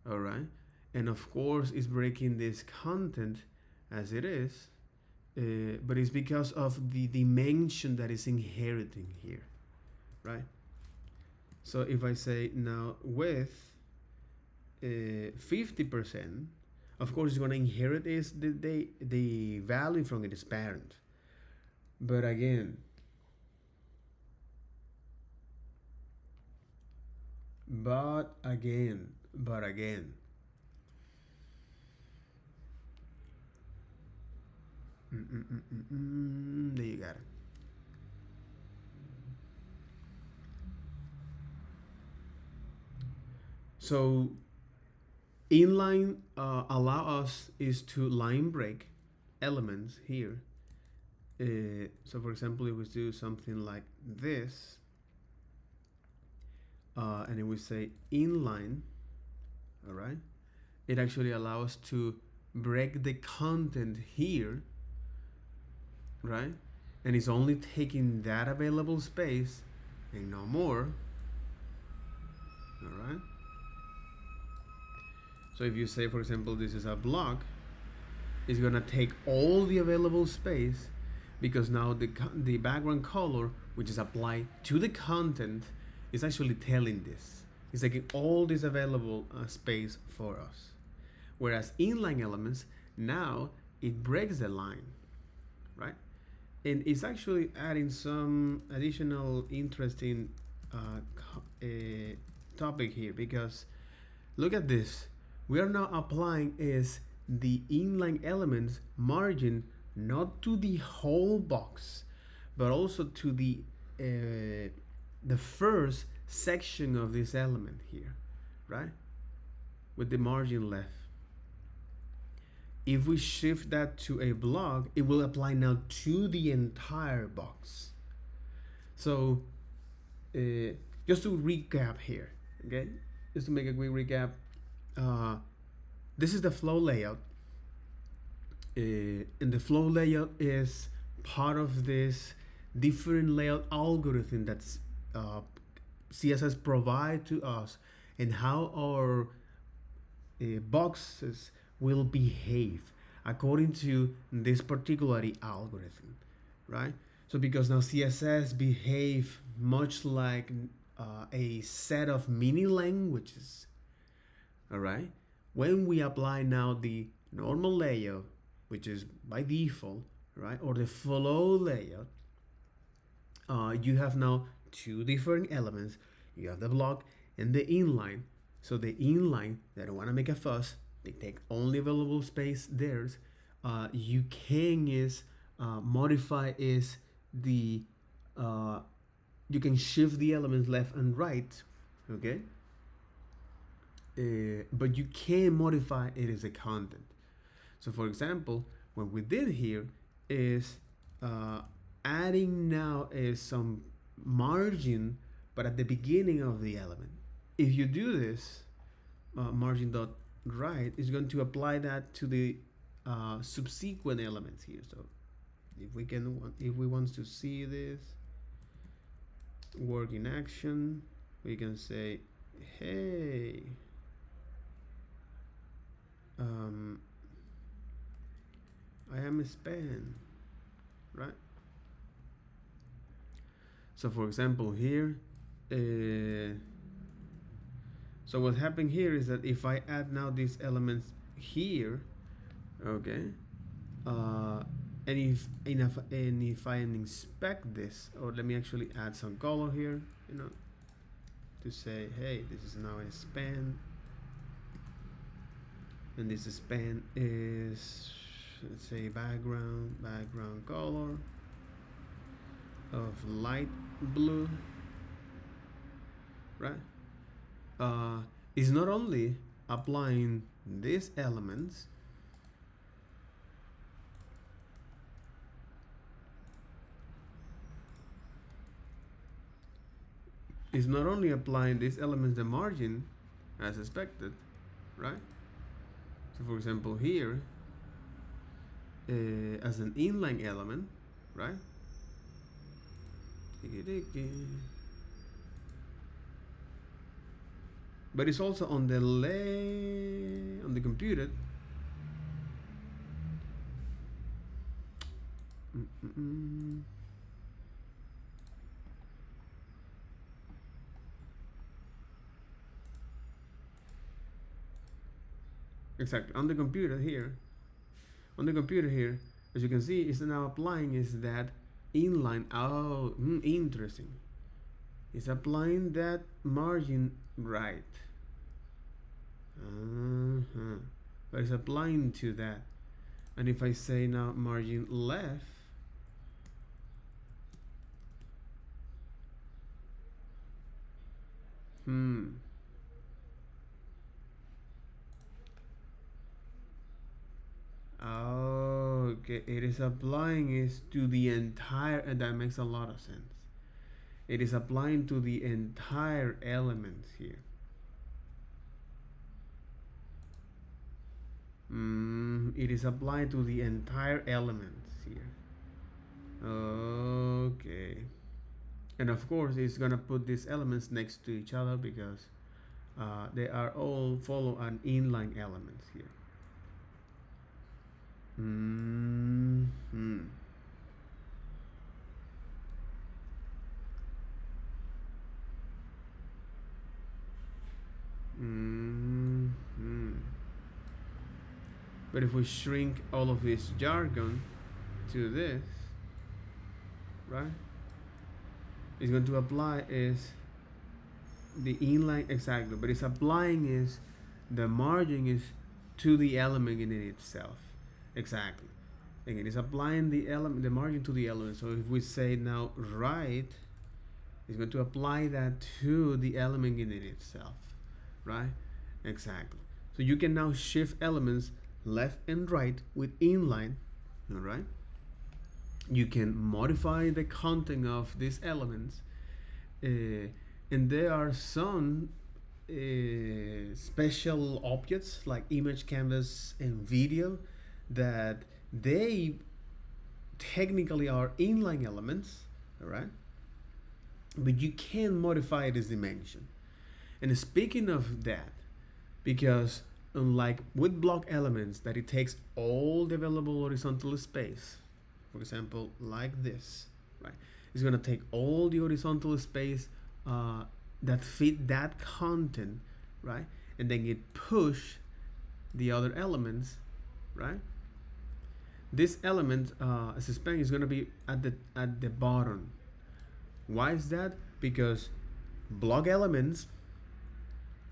All right, and of course it's breaking this content as it is, but it's because of the dimension that is inheriting here, right? So if I say now with 50%, of course it's going to inherit is the value from its parent. But again, but again, there you got it. So inline allow us is to line break elements here. So for example, if we do something like this, and if we say inline, all right, it actually allows us to break the content here, right? And it's only taking that available space and no more, all right? So if you say, for example, this is a block, it's gonna take all the available space, because now the background color, which is applied to the content, is actually telling this. It's taking all this available space for us. Whereas inline elements, now it breaks the line, right? And it's actually adding some additional interesting topic here, because look at this. We are now applying is the inline elements margin not to the whole box, but also to the first section of this element here, right? With the margin left. If we shift that to a block, it will apply now to the entire box. So just to recap here, okay? Just to make a quick recap, this is the flow layout. And the flow layout is part of this different layout algorithm that's CSS provide to us, and how our boxes will behave according to this particular algorithm, right? So because now CSS behave much like a set of mini languages, all right? When we apply now the normal layout, which is by default, right, or the flow layout, you have now two different elements. You have the block and the inline. So the inline, they don't want to make a fuss. They take only available space theirs. You can is modify is the you can shift the elements left and right, okay? But you can modify it as a content. So for example, what we did here is adding now is some margin, but at the beginning of the element. If you do this, margin dot right is going to apply that to the subsequent elements here. So if we want to see this work in action, we can say, hey, I am a span, right? So for example here, so what's happening here is that if I add now these elements here, okay, and if I inspect this, or let me actually add some color here, you know, to say, hey, this is now a span, and this span is, let's say, background color of light blue, right? Is not only applying these elements, is not only applying these elements the margin as expected, right? So for example here, as an inline element, right? But it's also on the computer. Exactly, on the computer here, as you can see, it's now applying is that inline. Oh, interesting. It's applying that margin right. But it's applying to that. And if I say now margin left, okay, it is applying is to the entire, and that makes a lot of sense. It is applying to the entire elements here. It is applied to the entire elements here. Okay. And of course, it's gonna put these elements next to each other because they are all follow an inline elements here. But if we shrink all of this jargon to this, right, it's going to apply is the inline, exactly, but it's applying is the margin is to the element in itself, exactly. Again, it's applying the element, the margin to the element. So if we say now right, it's going to apply that to the element in itself, right? Exactly. So you can now shift elements left and right with inline, all right? You can modify the content of these elements. And there are some special objects like image, canvas, and video that they technically are inline elements, all right? But you can modify this dimension. And speaking of that, because unlike with block elements that it takes all the available horizontal space, for example, like this, right? It's gonna take all the horizontal space that fit that content, right? And then it push the other elements, right? This element suspension is gonna be at the bottom. Why is that? Because block elements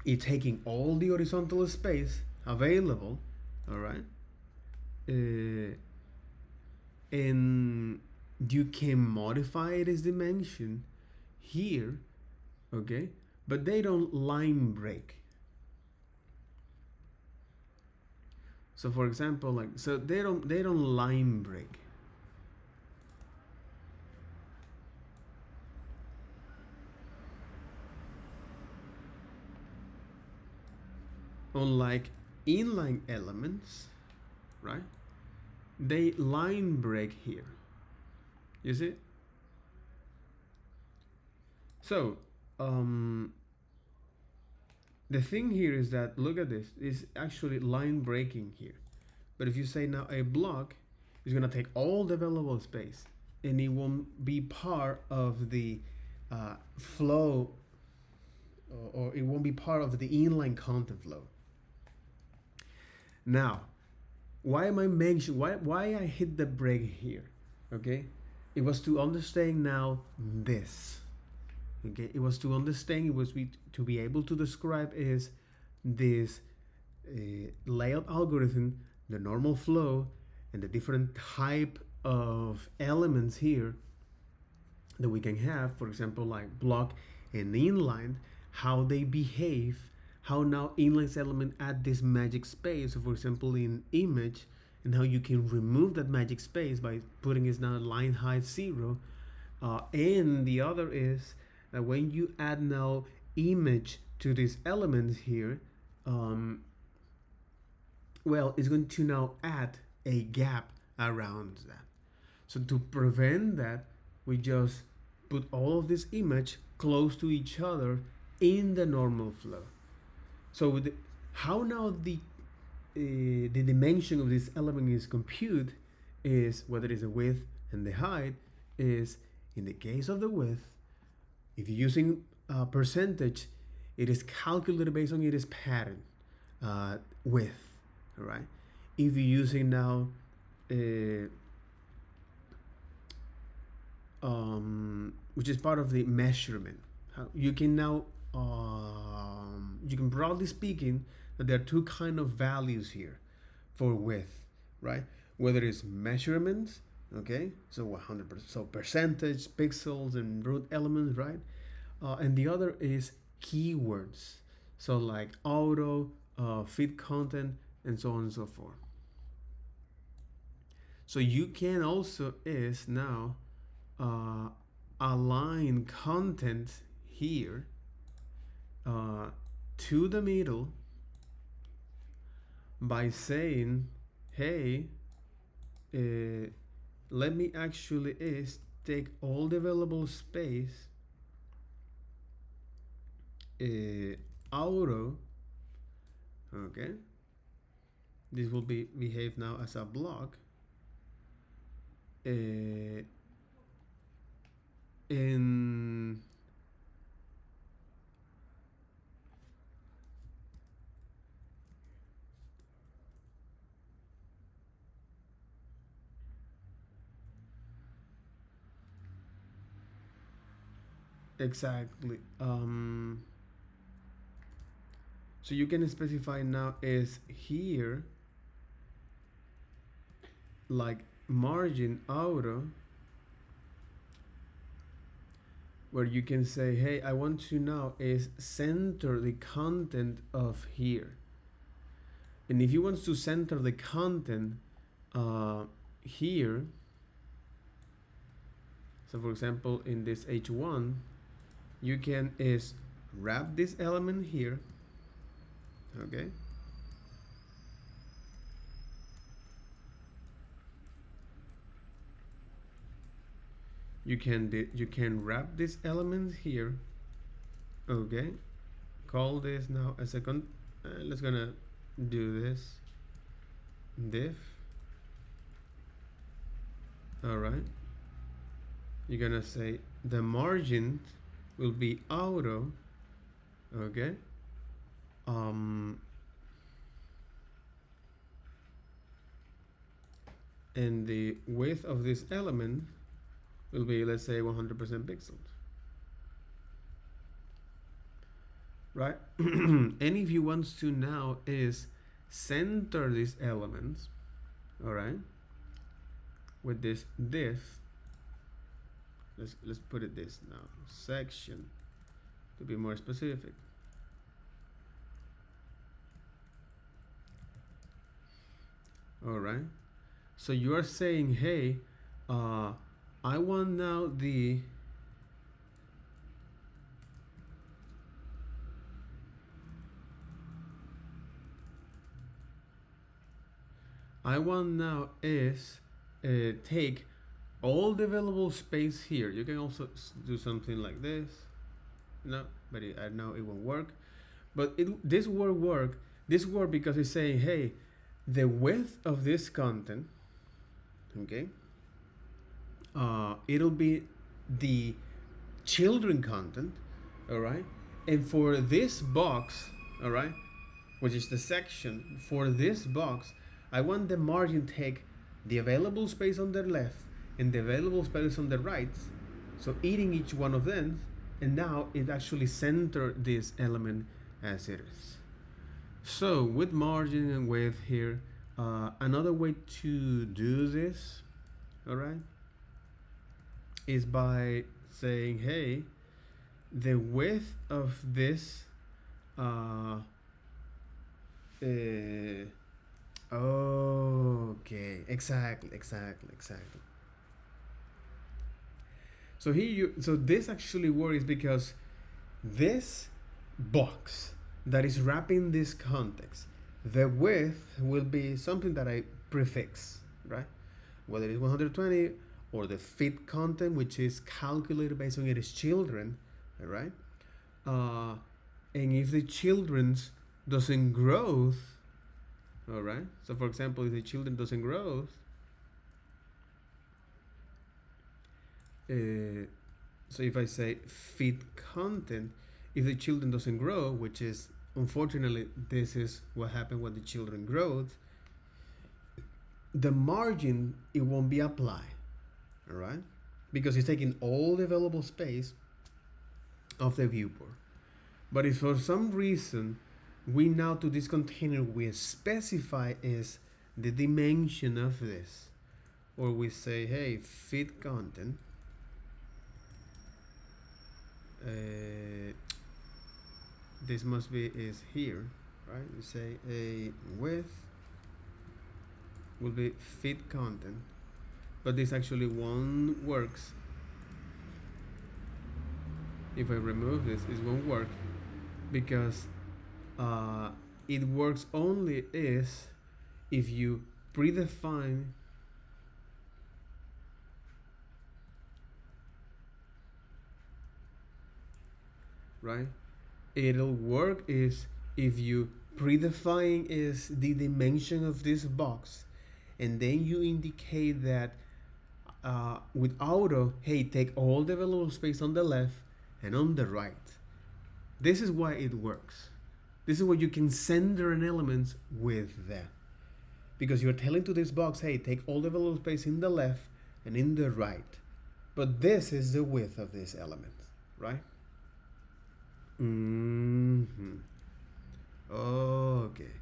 is taking all the horizontal space available, all right? And you can modify this dimension here, okay? But they don't line break. So for example, like, so they don't line break. Unlike inline elements, right? They line break here. You see? So, the thing here is that, look at this, is actually line breaking here. But if you say now a block is gonna take all the available space and it won't be part of the flow, or it won't be part of the inline content flow. Now, why am I mentioning, why I hit the break here? Okay, it was to understand now this. Okay, it was to understand, it was to be able to describe is this layout algorithm, the normal flow, and the different type of elements here that we can have, for example, like block and inline, how they behave, how now inline element add this magic space, so for example in image, and how you can remove that magic space by putting it now line height 0. And the other is that when you add now image to these elements here, well, it's going to now add a gap around that. So to prevent that, we just put all of this image close to each other in the normal flow. So with how now the dimension of this element is computed is, whether it's the width and the height, is in the case of the width, if you're using a percentage, it is calculated based on its pattern width, right? If you're using now which is part of the measurement, you can now you can, broadly speaking, that there are two kind of values here for width, right? Whether it's measurements, okay, so 100%, so percentage, pixels, and root elements, right? And the other is keywords, so like auto, fit content, and so on and so forth. So you can also is now align content here to the middle by saying, hey, let me actually is take all the available space, auto, okay, this will be behave now as a block, in exactly. So you can specify now is here like margin auto, where you can say, hey, I want to now is center the content of here. And if you want to center the content here, so for example in this H1, you can is wrap this element here, okay? You can wrap this element here, okay? Call this now a second. Let's gonna do this div. All right. You're gonna say the margin will be auto, okay? And the width of this element will be, let's say, 100% pixels, right? And if you want to now is center these elements, all right, with this div, let's put it this now, section, to be more specific. All right, so you are saying, hey, I want now the is take all the available space here. You can also do something like this. No, but I know it won't work. But this will work. This work because it's saying, hey, the width of this content, okay, it'll be the children content, all right, and for this box, all right, which is the section for this box, I want the margin take the available space on the left and the available space on the right, so eating each one of them, and now it actually center this element as it is. So with margin and width here, another way to do this, all right, is by saying, hey, the width of this okay, exactly. So here so this actually works because this box that is wrapping this context, the width will be something that I prefix, right? Whether it's 120 or the fit content, which is calculated based on its children, all right? And if the children's doesn't grow, all right? So for example, if the children doesn't grow, so if I say fit content, if the children doesn't grow, which is unfortunately this is what happened when the children grow, the margin, it won't be applied, all right, because it's taking all the available space of the viewport. But if for some reason we now to this container we specify is the dimension of this, or we say, hey, fit content, this must be is here, right? We say a width will be fit content, but this actually won't works. If I remove this, it won't work because it works only is if you predefine right. It'll work is if you predefine is the dimension of this box, and then you indicate that with auto, hey, take all the available space on the left and on the right. This is why it works. This is where you can center an element with that, because you're telling to this box, hey, take all the available space in the left and in the right, but this is the width of this element, right? Okay,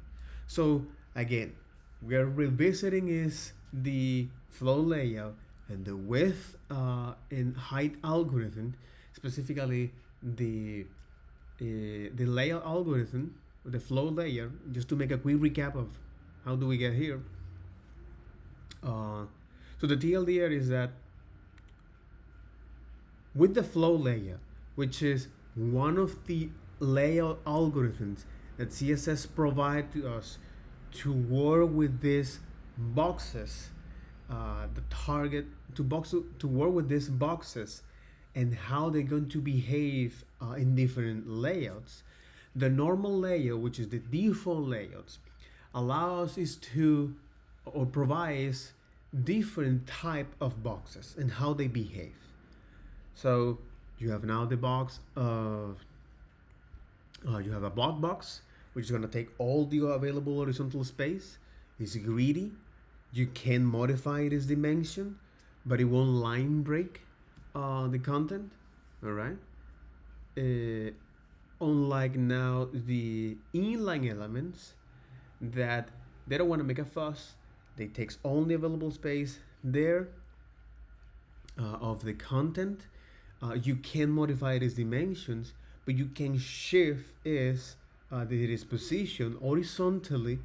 so again, we are revisiting is the flow layout and the width and height algorithm, specifically the layout algorithm, the flow layer, just to make a quick recap of how do we get here. So the TLDR is that with the flow layer, which is one of the layout algorithms that CSS provide to us to work with these boxes, the target to work with these boxes and how they're going to behave in different layouts. The normal layout, which is the default layouts, allows us to or provides different type of boxes and how they behave. So you have now the box of you have a block box, which is going to take all the available horizontal space. It's greedy. You can modify its dimension, but it won't line break the content. All right. Unlike now the inline elements that they don't want to make a fuss. They takes only available space there of the content. You can modify its dimensions, but you can shift its position horizontally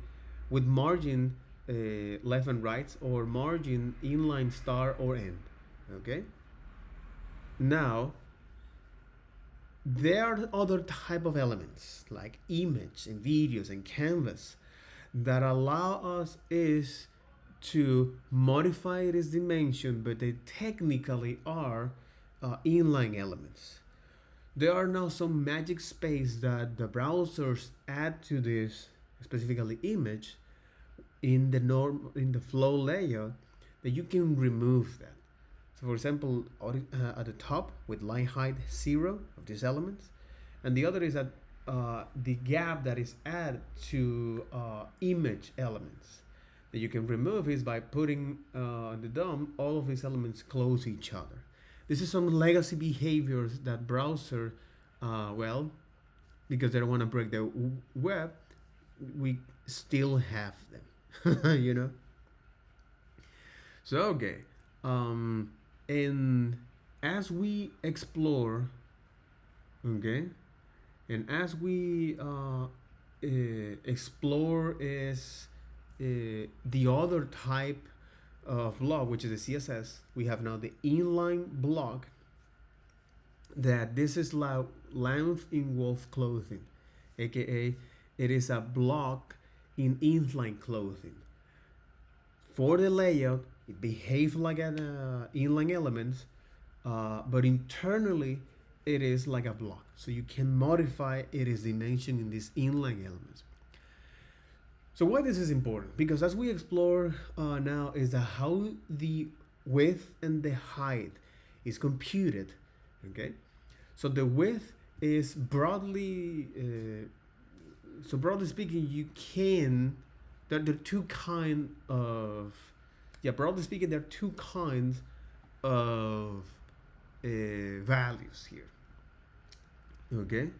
with margin left and right, or margin inline star or end. Okay. Now there are other type of elements like image and videos and canvas that allow us is to modify its dimension, but they technically are inline elements. There are now some magic space that the browsers add to this, specifically image, in the flow layout, that you can remove that. So for example, at the top with line height 0 of these elements, and the other is that the gap that is added to image elements that you can remove is by putting the DOM all of these elements close each other. This is some legacy behaviors that browser, because they don't want to break the web, we still have them, you know. So okay, and as we explore, okay, and as we explore is the other type of block, which is the CSS. We have now the inline block, that this is length in wolf clothing, aka it is a block in inline clothing. For the layout, it behaves like an inline element, but internally it is like a block. So you can modify its dimension in these inline elements. So why this is important? Because as we explore now is how the width and the height is computed. Okay, so the width is broadly, so broadly speaking, you can. There are two kinds of, broadly speaking, there are two kinds of values here. Okay,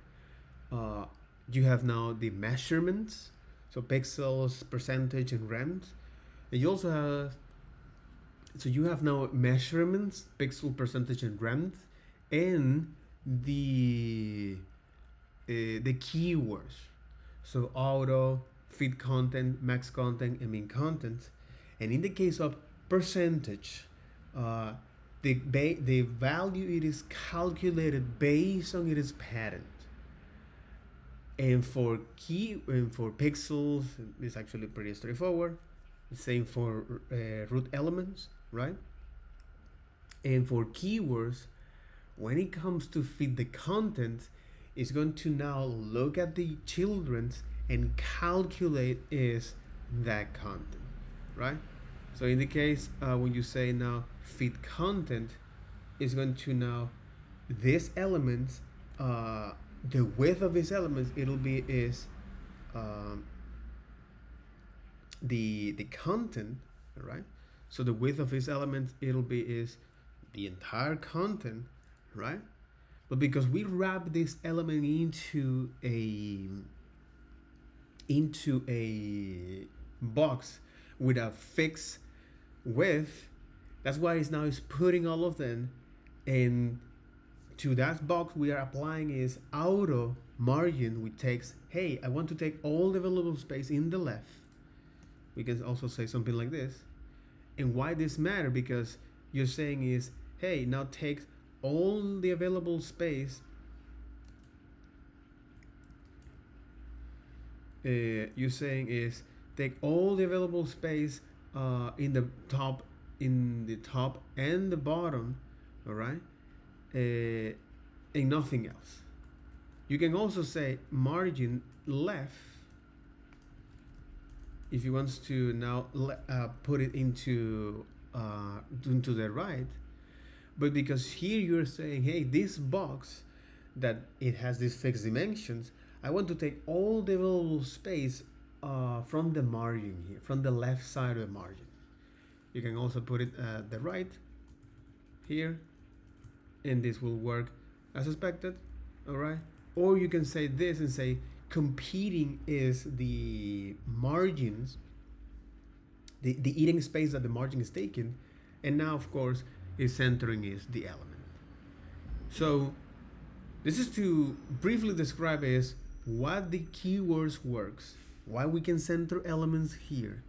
you have now the measurements. So pixels, percentage, and rand. And you also have, so you have now measurements, pixel, percentage, and rand, and the keywords. So auto, fit content, max content, and min content. And in the case of percentage, the value it is calculated based on its pattern. And for pixels, it's actually pretty straightforward. The same for root elements, right? And for keywords, when it comes to fit the content, it's going to now look at the children's and calculate is that content, right? So in the case when you say now fit content, it's going to now this element, the width of these elements, it'll be is the content, right? So the width of these elements, it'll be is the entire content, right? But because we wrap this element into a box with a fixed width, that's why it's now is putting all of them, and to that box we are applying is auto margin, which takes, hey, I want to take all the available space in the left. We can also say something like this. And why this matter? Because you're saying is, hey, now take all the available space you're saying is take all the available space in the top, and the bottom, all right, and nothing else. You can also say margin left if you want to now put it into the right. But because here you're saying, hey, this box that it has these fixed dimensions, I want to take all the available space from the margin here, from the left side of the margin. You can also put it at the right here, and this will work as expected, all right? Or you can say this and say competing is the margins, the eating space that the margin is taking, and now of course is centering is the element. So this is to briefly describe is what the keywords works, why we can center elements here,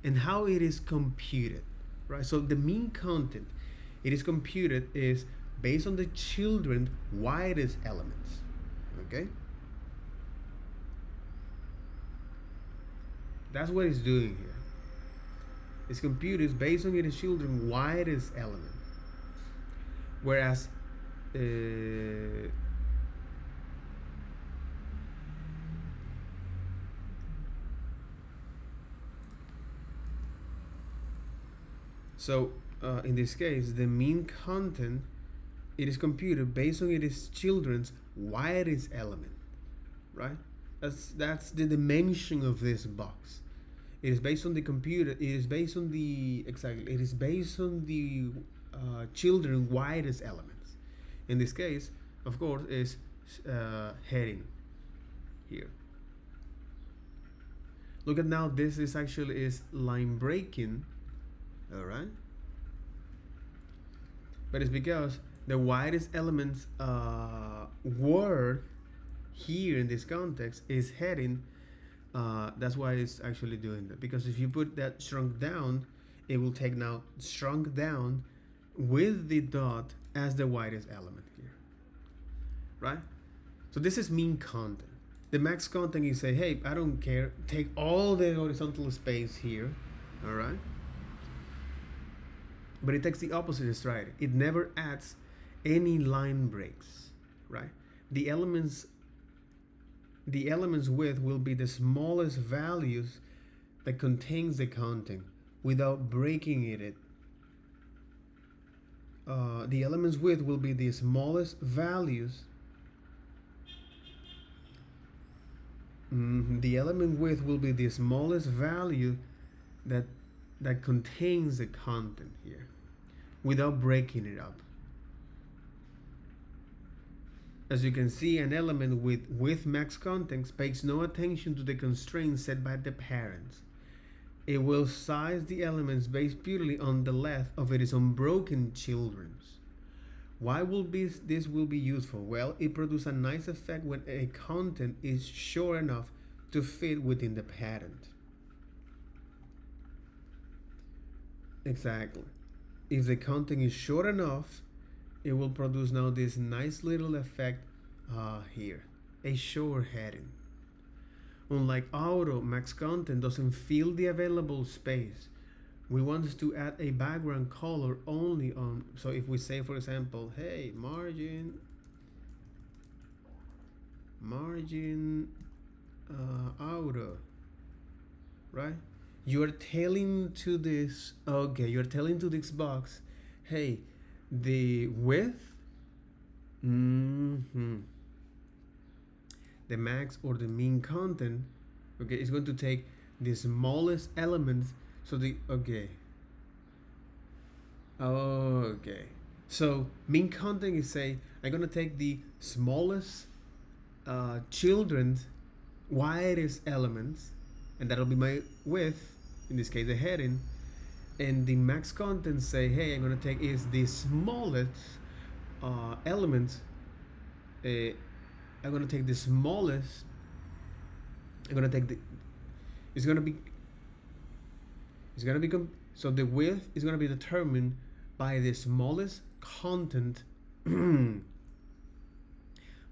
and how it is computed, right? So the mean content, it is computed is based on the children widest elements, okay? That's what it's doing here. It's computed based on its children widest element. Whereas in this case, the mean content, it is computed based on its children's widest element, right? That's the dimension of this box. It is based on the computer. It is based on the exactly. It is based on the children widest elements. In this case, of course, is heading here. Look at now. This is actually is line breaking. All right. But it's because the widest elements word here in this context is heading. That's why it's actually doing that, because if you put that shrunk down, it will take now shrunk down with the dot as the widest element here, right? So this is mean content. The max content is say, hey, I don't care, take all the horizontal space here, all right? But it takes the opposite stride. It never adds any line breaks, right? The elements width will be the smallest values that contains the content without breaking it. The elements width will be the smallest values. The element width will be the smallest value that contains the content here without breaking it up. As you can see, an element with max context pays no attention to the constraints set by the parents. It will size the elements based purely on the length of its unbroken children's. Why will this will be useful? Well, it produces a nice effect when a content is short enough to fit within the pattern. Exactly. If the content is short enough, it will produce now this nice little effect here, a short heading. Unlike auto, max content doesn't fill the available space. We want to add a background color only on, so if we say, for example, hey, margin auto, right? You're telling to this, okay, you're telling to this box, hey, the width, the max or the mean content, okay, is going to take the smallest elements. So okay, so mean content is say I'm gonna take the smallest children's widest elements, and that'll be my width, in this case the heading, and the max content say, hey, I'm gonna take is the smallest element. I'm gonna take the smallest. I'm gonna take the. It's gonna be. So the width is gonna be determined by the smallest content,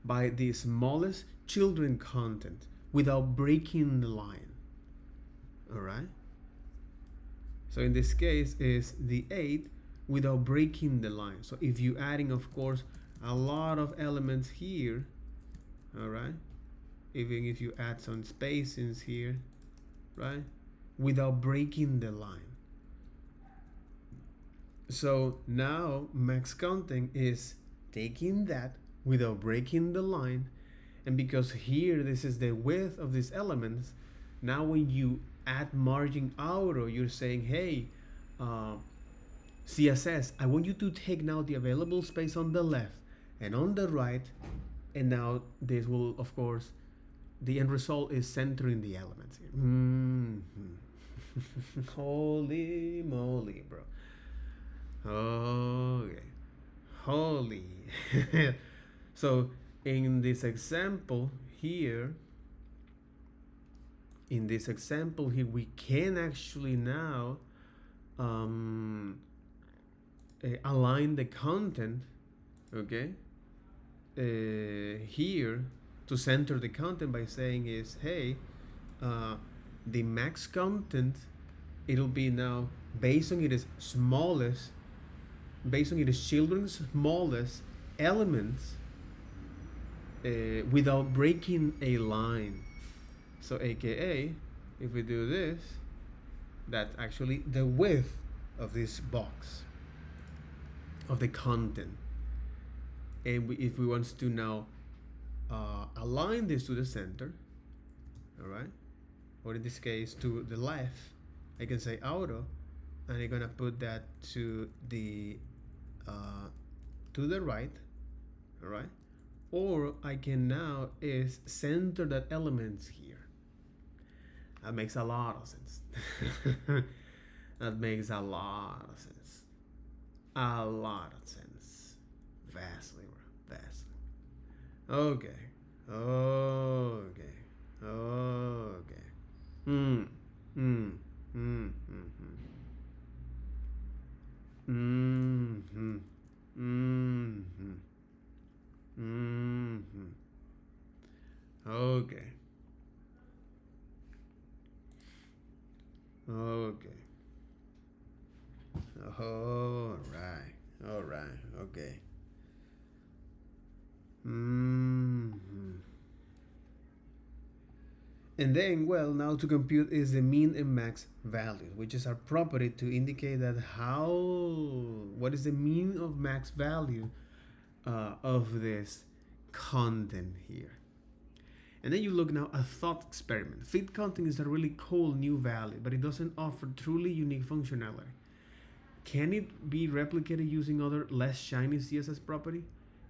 by the smallest children content, without breaking the line. All right. So in this case is the 8 without breaking the line. So if you're adding, of course, a lot of elements here, all right, even if you add some spacings here, right, without breaking the line. So now max content is taking that without breaking the line, and because here this is the width of these elements, now when you add margin auto, you're saying, hey, CSS, I want you to take now the available space on the left and on the right, and now this will, of course, the end result is centering the elements here. Holy moly, bro. Okay. Holy. So in this example here, we can actually now align the content, okay, here to center the content by saying is, hey, the max content, it'll be now based on its smallest, based on its children's smallest elements, without breaking a line. So AKA, if we do this, that's actually the width of this box, of the content. And if we want to now align this to the center, all right, or in this case to the left, I can say auto, and I'm gonna put that to the right, all right, or I can now is center that element here. That makes a lot of sense. That makes a lot of sense. A lot of sense. Vastly, bro. Vastly. Okay. Okay. Okay. Hmm. Hmm. Hmm. Hmm. Hmm. Hmm. Hmm. Hmm. Hmm. Okay. Okay. All right. All right. Okay. Hmm. And then, well, now to compute is the mean and max value, which is our property to indicate that what is the mean of max value of this content here. And then you look now at thought experiment. Fit content is a really cool new value, but it doesn't offer truly unique functionality. Can it be replicated using other less shiny CSS property?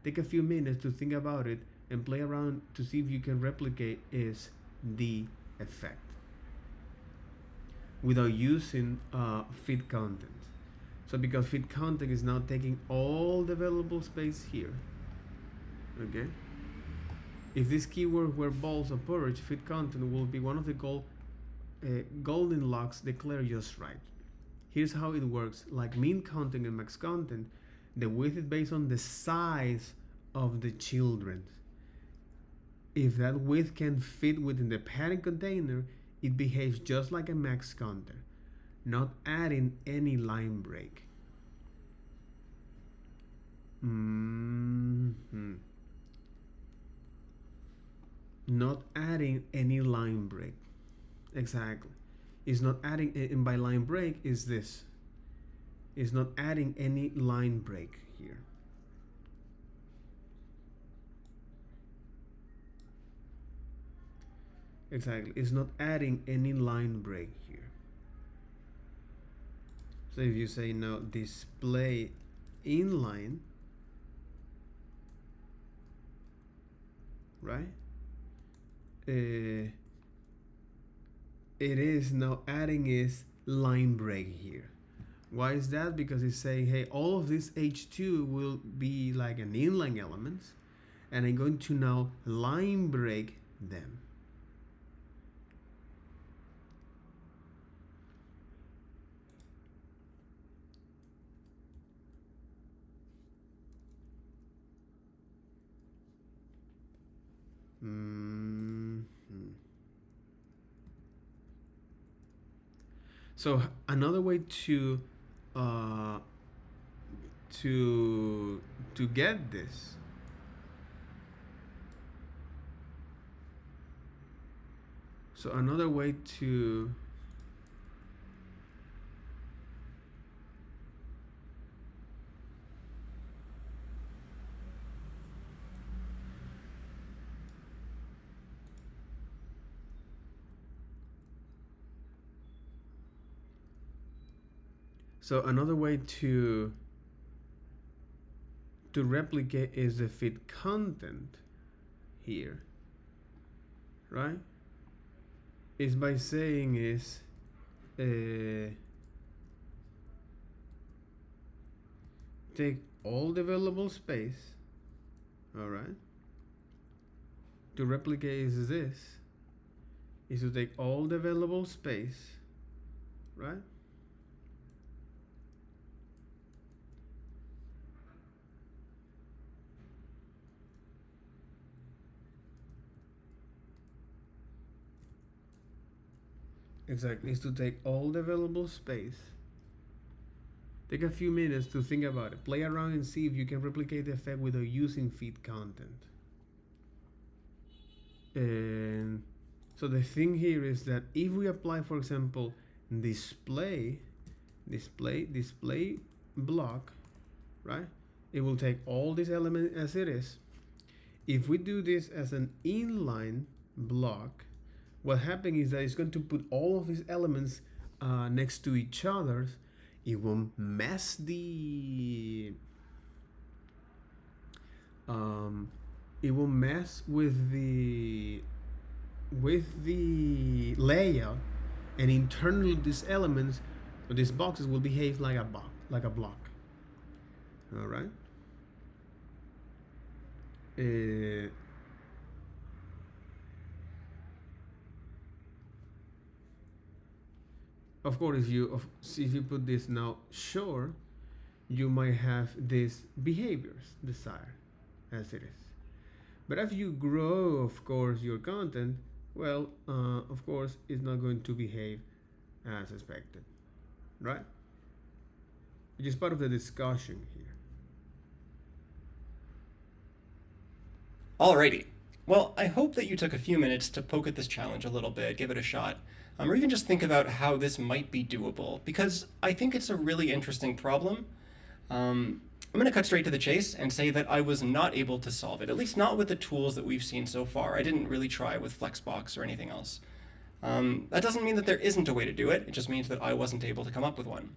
Take a few minutes to think about it and play around to see if you can replicate is the effect without using fit content. So because fit content is now taking all the available space here, okay? If this keyword were balls or porridge, fit content will be one of the golden locks declared just right. Here's how it works. Like mean content and max content, the width is based on the size of the children. If that width can fit within the parent container, it behaves just like a max content, not adding any line break. Not adding any line break. Exactly. It's not adding, and by line break is this. It's not adding any line break here. Exactly. It's not adding any line break here. So if you say now display inline, right? It is now adding is line break here. Why is that? Because it's saying, hey, all of this H2 will be like an inline elements, and I'm going to now line break them. So another way uh, to get this, so another way to replicate is the fit content here, right? Is by saying is take all the available space, all right? To replicate is this, is to take all the available space, right? Exactly, is to take all the available space. Take a few minutes to think about it. Play around and see if you can replicate the effect without using feed content. And so the thing here is that if we apply, for example, display block, right? It will take all these elements as it is. If we do this as an inline block, what happens is that it's going to put all of these elements next to each other. It will mess the it will mess with the layout, and internally these elements or these boxes will behave like a block. All right. Of course, if you put this now, sure, you might have these behaviors desired as it is. But as you grow, of course, your content, well, of course, it's not going to behave as expected, right? Which is part of the discussion here. Alrighty. Well, I hope that you took a few minutes to poke at this challenge a little bit, give it a shot, or even just think about how this might be doable, because I think it's a really interesting problem. I'm going to cut straight to the chase and say that I was not able to solve it, at least not with the tools that we've seen so far. I didn't really try with Flexbox or anything else. That doesn't mean that there isn't a way to do it, it just means that I wasn't able to come up with one.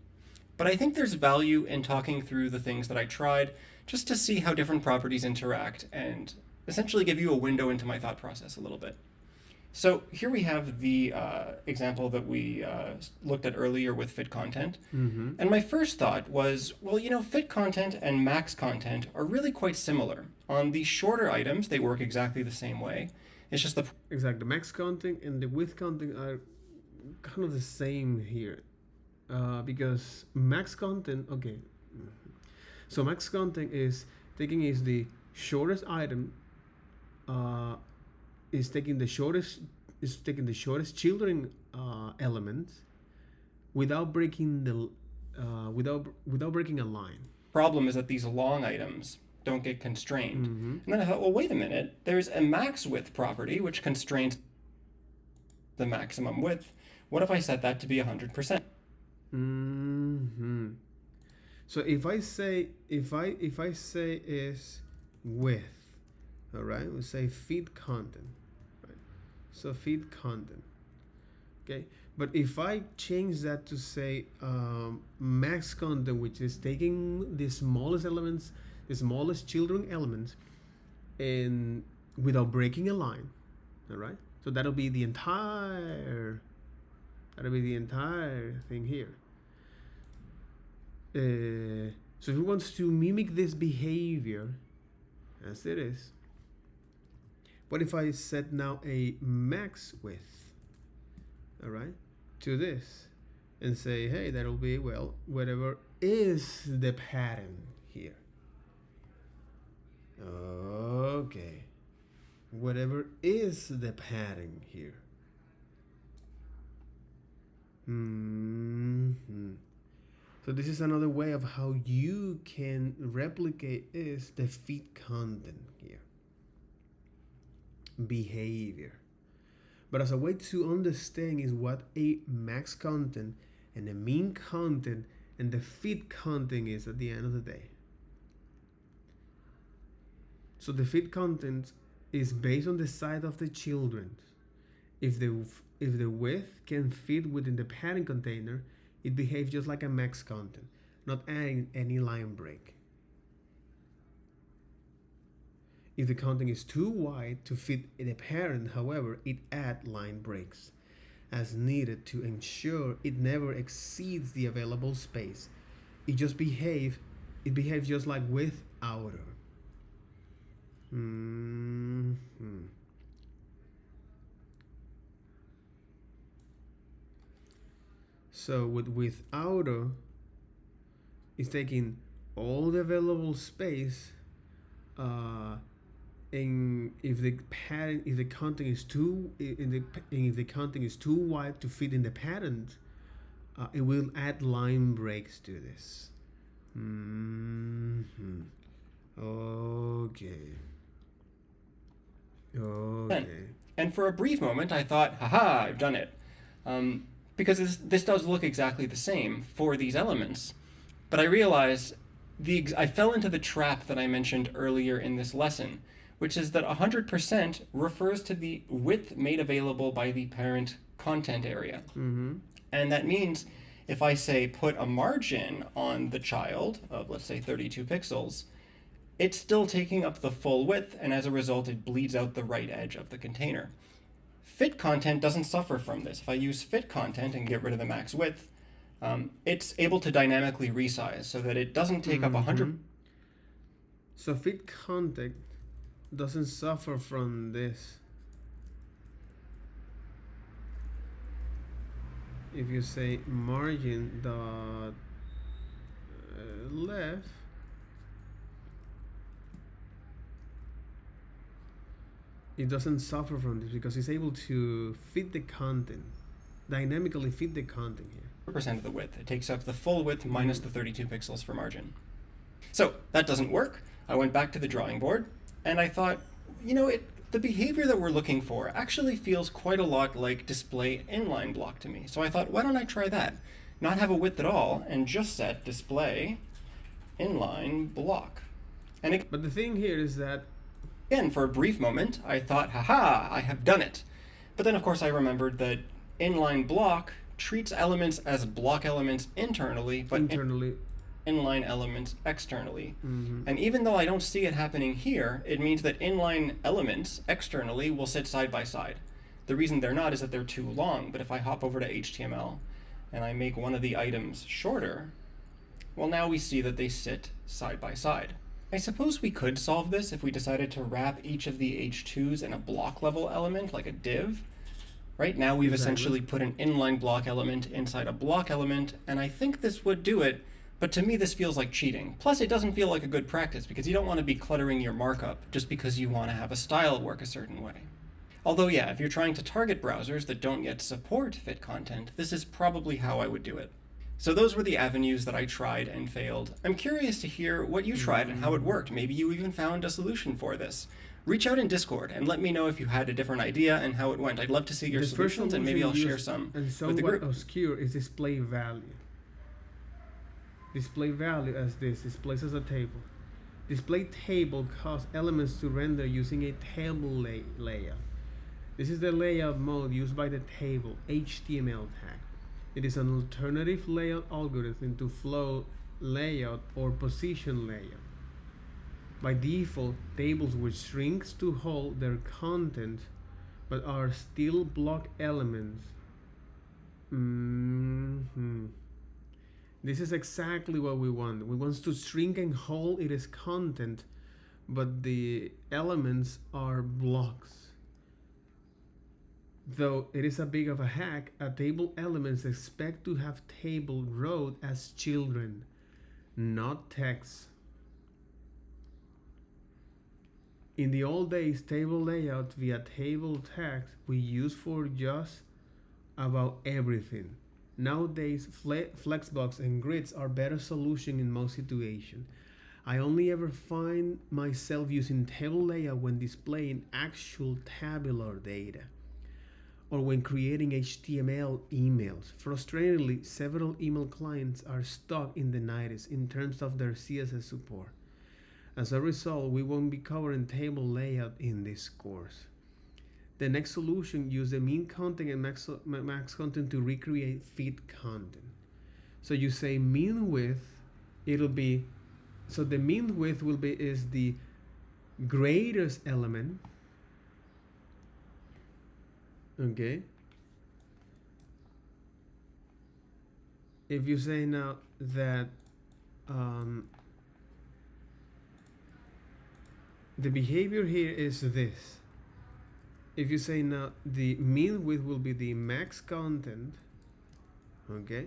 But I think there's value in talking through the things that I tried just to see how different properties interact and essentially give you a window into my thought process a little bit. So here we have the example that we looked at earlier with fit content. Mm-hmm. And my first thought was, well, fit content and max content are really quite similar. On the shorter items, they work exactly the same way. It's just the... Exactly. The max content and the width content are kind of the same here. Because max content, okay. So max content is the shortest item, is taking the shortest children element without breaking the without breaking a line. problem is that these long items don't get constrained. Mm-hmm. And then I thought, well, wait a minute. There's a max width property which constrains the maximum width. What if I set that to be 100%? Mm-hmm. So if I say is width, all right, we'll say feed content, right? So feed content, okay. But if I change that to say max content, which is taking the smallest elements, the smallest children elements, and without breaking a line, all right. So that'll be the entire thing here. So if we want to mimic this behavior as it is, what if I set now a max width, all right, to this, and say, hey, that'll be, well, whatever is the pattern here. Okay, whatever is the pattern here. Mhm. So this is another way of how you can replicate is the feed content here. Behavior. But as a way to understand is what a max content and the mean content and the feed content is at the end of the day. So the feed content is based on the size of the children. If the width can fit within the padding container, it behaves just like a max content, not adding any line break. If the content is too wide to fit the parent, however, it adds line breaks as needed to ensure it never exceeds the available space. It behaves just like with outer. Mm-hmm. So with outer, it's taking all the available space, and if the pattern, if the content is too, if the content is too wide to fit in the pattern, it will add line breaks to this. Mm-hmm. Okay. Okay. And for a brief moment, I thought, haha, I've done it. Because this does look exactly the same for these elements. But I realized I fell into the trap that I mentioned earlier in this lesson, which is that 100% refers to the width made available by the parent content area. Mm-hmm. And that means if I say put a margin on the child of, let's say, 32 pixels, it's still taking up the full width, and as a result, it bleeds out the right edge of the container. Fit content doesn't suffer from this. If I use fit content and get rid of the max width, it's able to dynamically resize so that it doesn't take up 100. So fit content doesn't suffer from this. If you say margin dot left, it doesn't suffer from this because it's able to fit the content, dynamically fit the content here. Percent of the width. It takes up the full width minus the 32 pixels for margin. So that doesn't work. I went back to the drawing board and I thought, the behavior that we're looking for actually feels quite a lot like display inline block to me. So I thought, why don't I try that? Not have a width at all and just set display inline block. But the thing here is that, again, for a brief moment, I thought, haha, I have done it. But then, of course, I remembered that inline block treats elements as block elements internally, but inline elements externally. Mm-hmm. And even though I don't see it happening here, it means that inline elements externally will sit side by side. The reason they're not is that they're too long, but if I hop over to HTML and I make one of the items shorter, well, now we see that they sit side by side. I suppose we could solve this if we decided to wrap each of the H2s in a block level element, like a div. Right now we've essentially put an inline block element inside a block element, and I think this would do it, but to me this feels like cheating. Plus it doesn't feel like a good practice, because you don't want to be cluttering your markup just because you want to have a style work a certain way. Although yeah, if you're trying to target browsers that don't yet support fit content, this is probably how I would do it. So those were the avenues that I tried and failed. I'm curious to hear what you tried and how it worked. Maybe you even found a solution for this. Reach out in Discord and let me know if you had a different idea and how it went. I'd love to see your solutions, and maybe I'll share some with the group. And obscure is display value. Display value as this displays as a table. Display table causes elements to render using a table layout. This is the layout mode used by the table HTML tag. It is an alternative layout algorithm to flow layout or position layout. By default, tables with strings to hold their content but are still block elements. This is exactly what we want. We want to shrink and hold its content, but the elements are blocks. Though it is a bit of a hack, a table elements expect to have table row as children, not text. In the old days, table layout via table tags we used for just about everything. Nowadays, flexbox and grids are better solution in most situations. I only ever find myself using table layout when displaying actual tabular data or when creating HTML emails. Frustratingly, several email clients are stuck in the 90s in terms of their CSS support. As a result, we won't be covering table layout in this course. The next solution use the min content and max content to recreate feed content. So you say min width, it'll be, so the min width will be is the greatest element, okay? If you say now that the behavior here is this, if you say now the min width will be the max content, okay?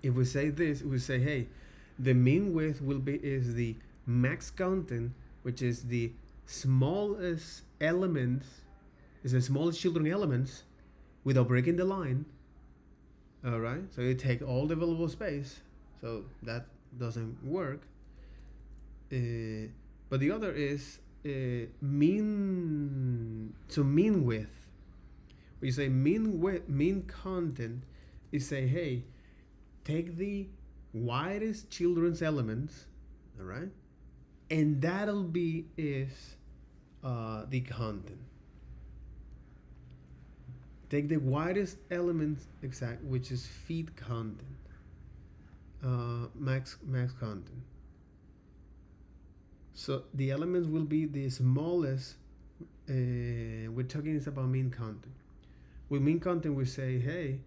If we say this, we say, hey, the min width will be is the max content, which is the smallest elements, is the smallest children elements without breaking the line. All right, so you take all the available space, so that doesn't work. But the other is mean. So mean width. We say mean width, mean content. Is say, hey, take the widest children's elements, all right, and that'll be is the content. Take the widest elements exact, which is feed content, max content. So the elements will be the smallest. We're talking is about mean content. With mean content, we say, hey,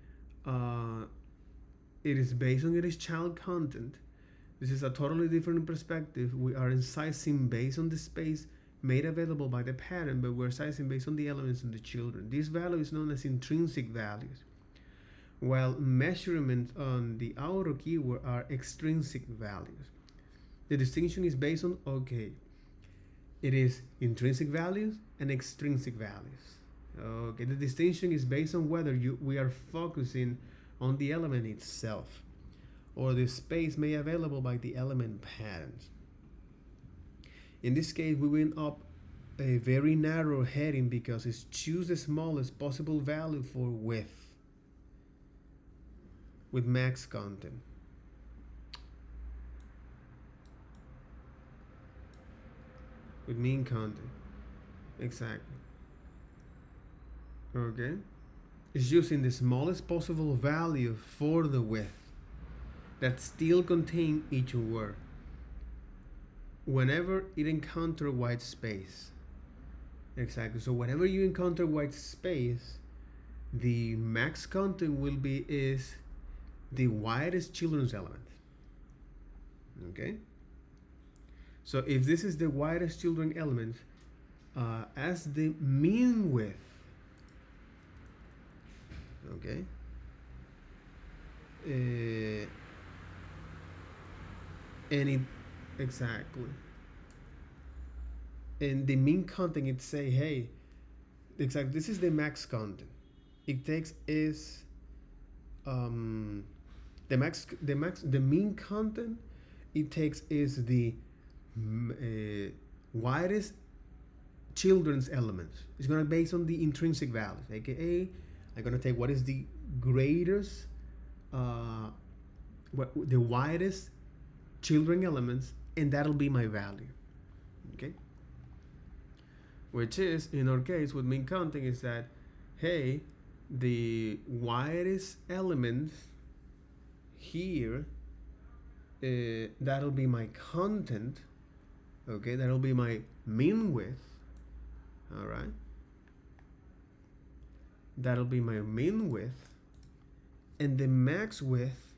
it is based on its child content. This is a totally different perspective. We are sizing based on the space made available by the parent, but we're sizing based on the elements in the children. This value is known as intrinsic values, while measurements on the outer keyword are extrinsic values. The distinction is based on, okay, it is intrinsic values and extrinsic values. Okay, the distinction is based on whether we are focusing on the element itself or the space made available by the element parent. In this case, we went up a very narrow heading because it's choose the smallest possible value for width with max content. With mean content. Exactly. Okay. It's using the smallest possible value for the width that still contain each word whenever it encounters white space. Exactly. So whenever you encounter white space, the max content will be is the widest children's element. Okay. So if this is the widest children element, as the mean width, okay, and it exactly, and the mean content it say, hey, exactly, this is the max content. It takes is the mean content it takes is the widest children's elements. It's gonna based on the intrinsic values, aka I'm gonna take what is the greatest the widest children elements, and that'll be my value. Okay, which is in our case with mean content is that, hey, the widest element here, that'll be my content. Okay, that'll be my mean width. All right, that'll be my mean width, and the max width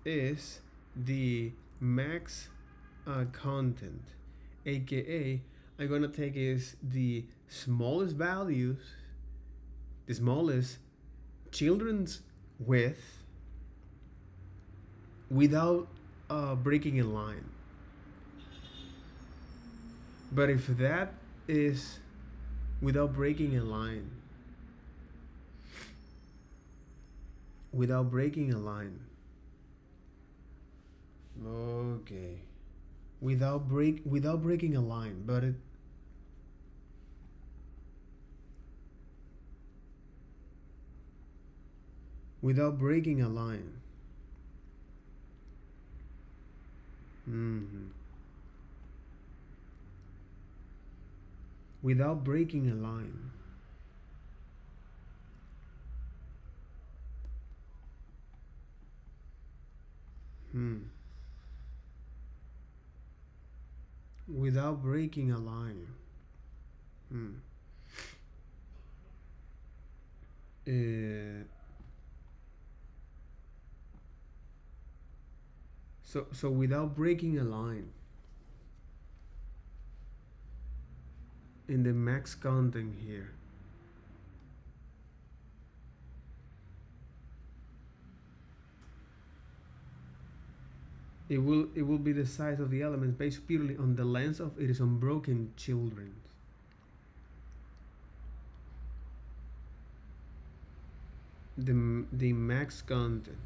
is the max content, aka I'm gonna take is the smallest values, the smallest children's width without breaking a line. But if that is without breaking a line, without breaking a line. Okay. Without breaking a line, but it without breaking a line. Mm-hmm. Without breaking a line. Without breaking a line. Uh, so without breaking a line in the max content here. It will be the size of the elements based purely on the length of its unbroken children. The max content.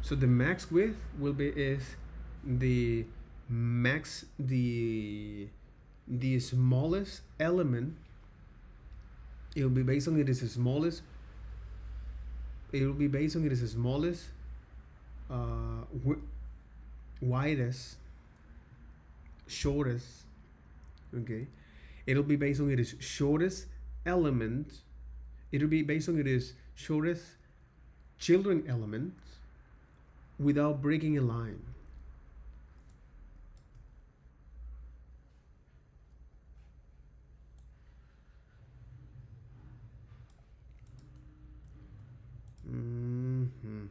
So the max width will be is the max the smallest element. It will be based on its smallest. It will be based on its smallest, widest, shortest. Okay, it'll be based on its shortest element. It'll be based on its shortest children element without breaking a line. Mm-hmm.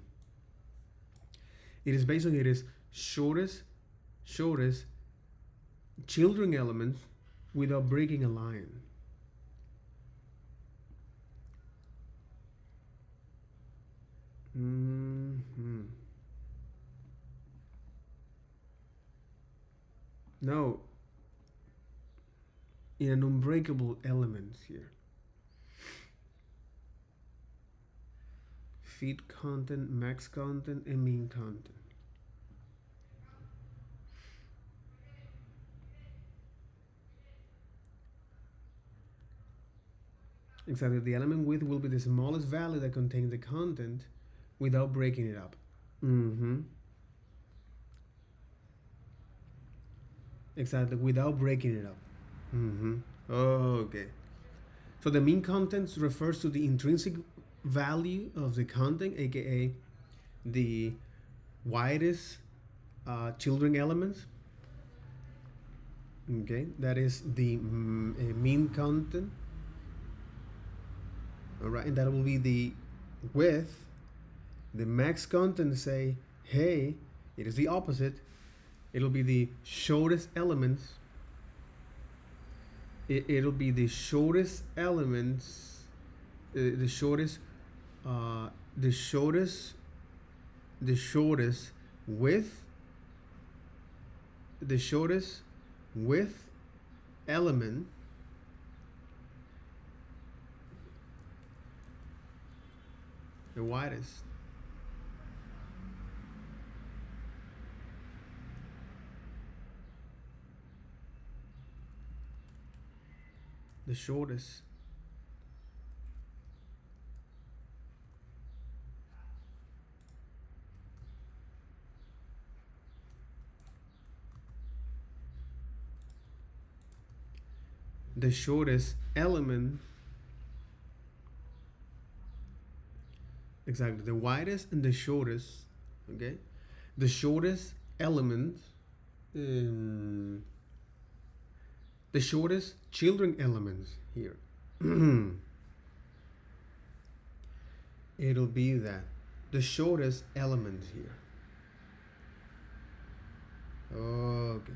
It is based on its shortest children element without breaking a line. Mm-hmm. No, in an unbreakable element here. Feed content, max content, and mean content. Exactly, the element width will be the smallest value that contains the content without breaking it up. Mm-hmm. Exactly, without breaking it up. Mm-hmm. Okay. So the mean content refers to the intrinsic value of the content, aka the widest children elements. Okay, that is the mean content. All right, and that will be the width. The max content say, hey, it is the opposite. It'll be the shortest elements. It'll be the shortest elements, the shortest, uh, the shortest, the shortest width, the shortest width element the widest. The shortest. The shortest element. Exactly. The widest and the shortest. Okay. The shortest element. Um, the shortest children elements here. It'll be that. The shortest element here. Okay.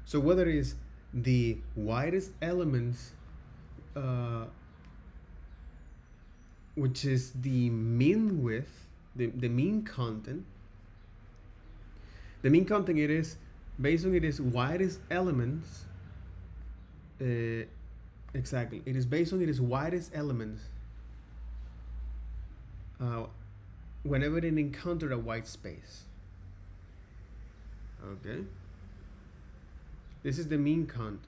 So whether it is the widest elements, which is the mean width, the mean content. The mean content it is based on its widest elements, exactly. It is based on its widest elements. Uh, Whenever it encountered a white space. Okay. This is the mean content.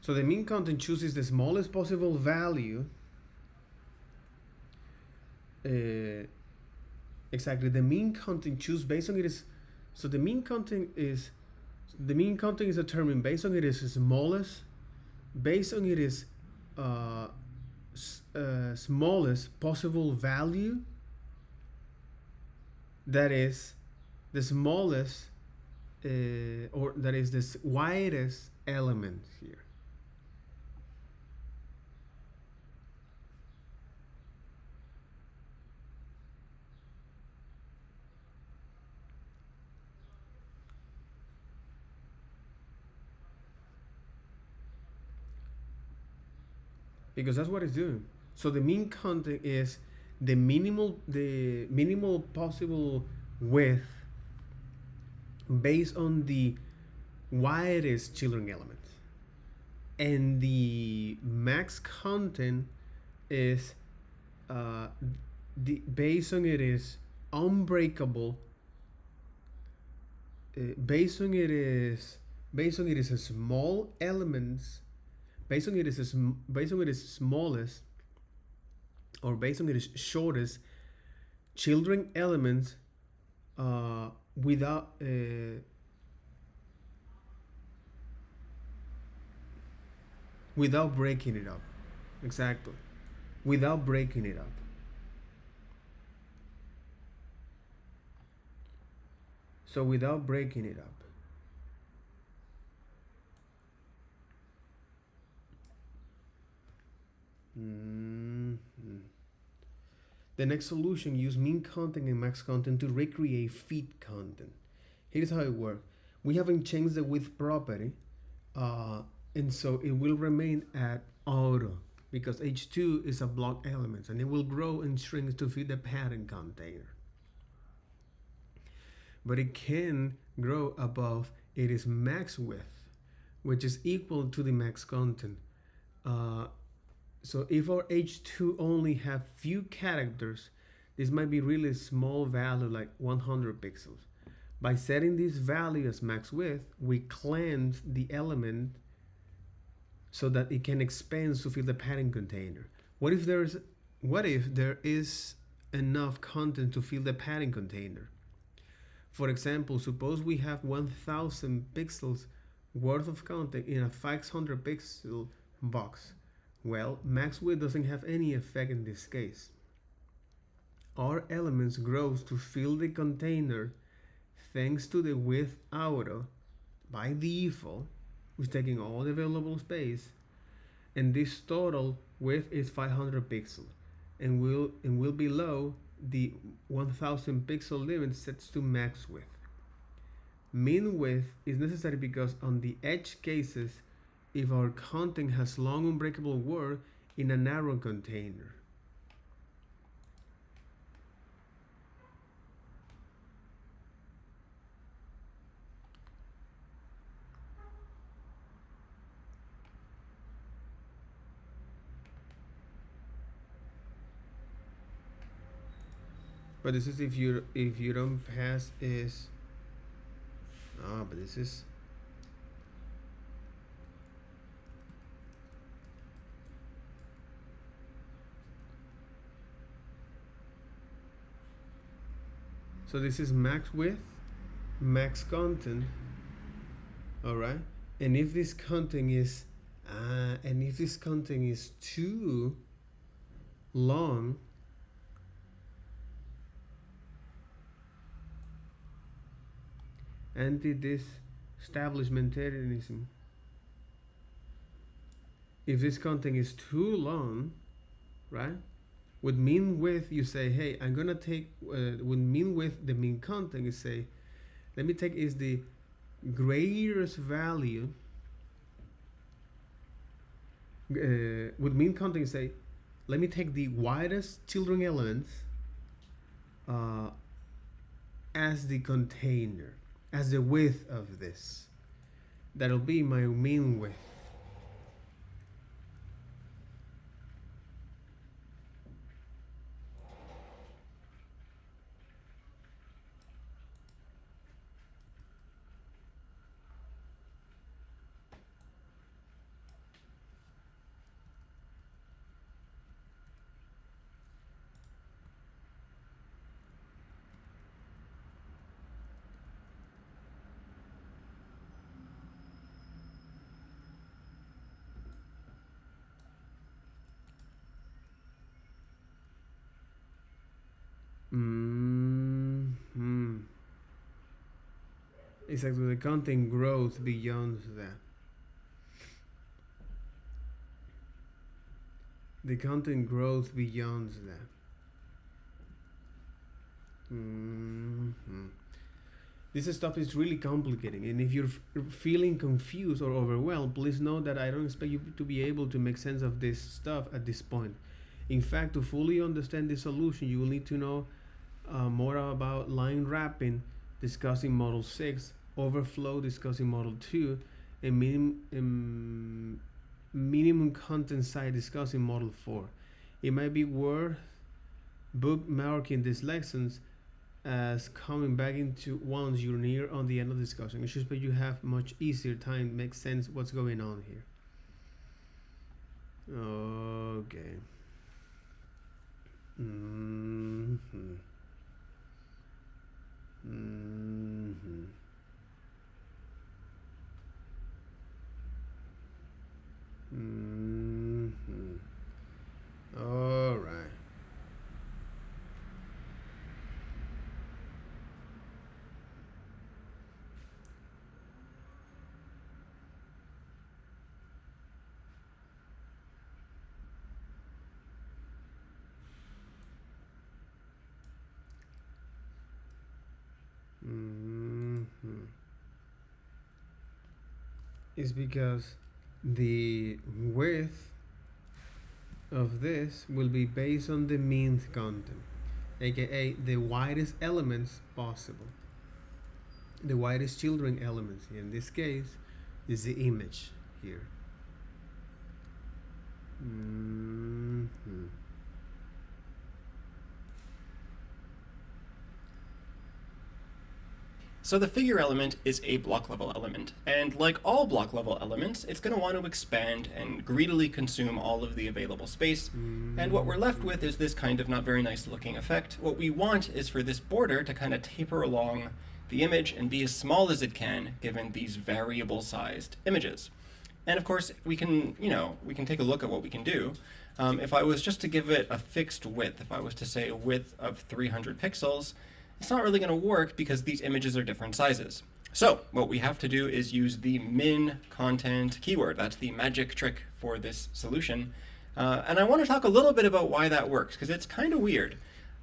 So the mean content chooses the smallest possible value. Uh, exactly. The mean content choose based on it is. So the mean content is determined based on it is smallest, based on it is smallest possible value. That is the smallest, or that is the widest element here. Because that's what it's doing. So the mean content is the minimal possible width based on the widest children element, and the max content is the based on it is unbreakable. Based on it is a small elements. Based on it is smallest, or based on it is shortest children elements, uh, without without breaking it up. Exactly. Without breaking it up. So without breaking it up. Mm-hmm. The next solution use mean content and max content to recreate feed content. Here's how it works. We haven't changed the width property, uh, and so it will remain at auto because h2 is a block element, and it will grow and shrink to fit the pattern container. But it can grow above it is max width, which is equal to the max content. Uh, so if our h2 only have few characters, this might be really small value like 100 pixels. By setting this value as max width, we cleanse the element so that it can expand to fill the padding container. What if there is enough content to fill the padding container? For example, suppose we have 1000 pixels worth of content in a 500 pixel box. Well, max width doesn't have any effect in this case. Our elements grows to fill the container thanks to the width auto by default, is taking all the available space, and this total width is 500 pixels, and will below the 1000 pixel limit sets to max width. Mean width is necessary because on the edge cases, if our content has long unbreakable word in a narrow container. But this is if you don't pass is but this is so this is max width, max content, all right. And if this content is too long, anti-disestablishmentarianism. If this content is too long, right? With mean width, you say, hey, I'm gonna take with mean width, the mean content is say, let me take is the greatest value with min content, say, let me take the widest children elements uh, as the container, as the width of this. That'll be my min width. Mm-hmm. Exactly, the content growth beyond that. The content growth beyond that. Mm-hmm. This stuff is really complicating, and if you're feeling confused or overwhelmed, please know that I don't expect you to be able to make sense of this stuff at this point. In fact, to fully understand the solution, you will need to know more about line wrapping, discussing Model 6, overflow, discussing Model 2, and minimum content size, discussing Model 4. It might be worth bookmarking these lessons as coming back into once you're near on the end of the discussion. It's just that you have much easier time make sense what's going on here. Okay. Mm-hmm. Mm-hmm. Mm-hmm. All right. Mm-hmm. It's because the width of this will be based on the mean content, aka the widest elements possible. The widest children elements in this case is the image here. Mm-hmm. So the figure element is a block level element, and like all block level elements, it's going to want to expand and greedily consume all of the available space, and what we're left with is this kind of not very nice looking effect. What we want is for this border to kind of taper along the image and be as small as it can given these variable sized images. And of course, we can take a look at what we can do. If I was just to give it a fixed width, if I was to say a width of 300 pixels, it's not really going to work because these images are different sizes. So what we have to do is use the min content keyword. That's the magic trick for this solution. And I want to talk a little bit about why that works, because it's kind of weird.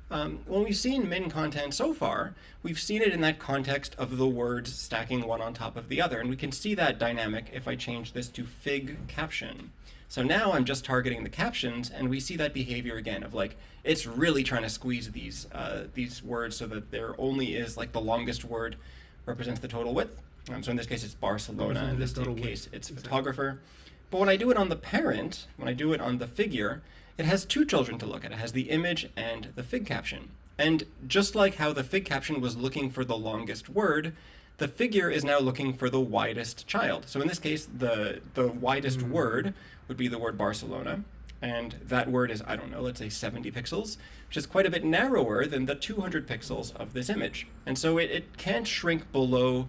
When we've seen min content so far, we've seen it in that context of the words stacking one on top of the other. And we can see that dynamic if I change this to fig caption. So now I'm just targeting the captions, and we see that behavior again of like, it's really trying to squeeze these words so that there only is like the longest word represents the total width. So in this case, it's Barcelona. In this case, it's photographer. But when I do it on the parent, when I do it on the figure, it has two children to look at. It has the image and the fig caption. And just like how the fig caption was looking for the longest word, the figure is now looking for the widest child. So in this case, the widest word would be the word Barcelona. And that word is, I don't know, let's say 70 pixels, which is quite a bit narrower than the 200 pixels of this image. And so it can't shrink below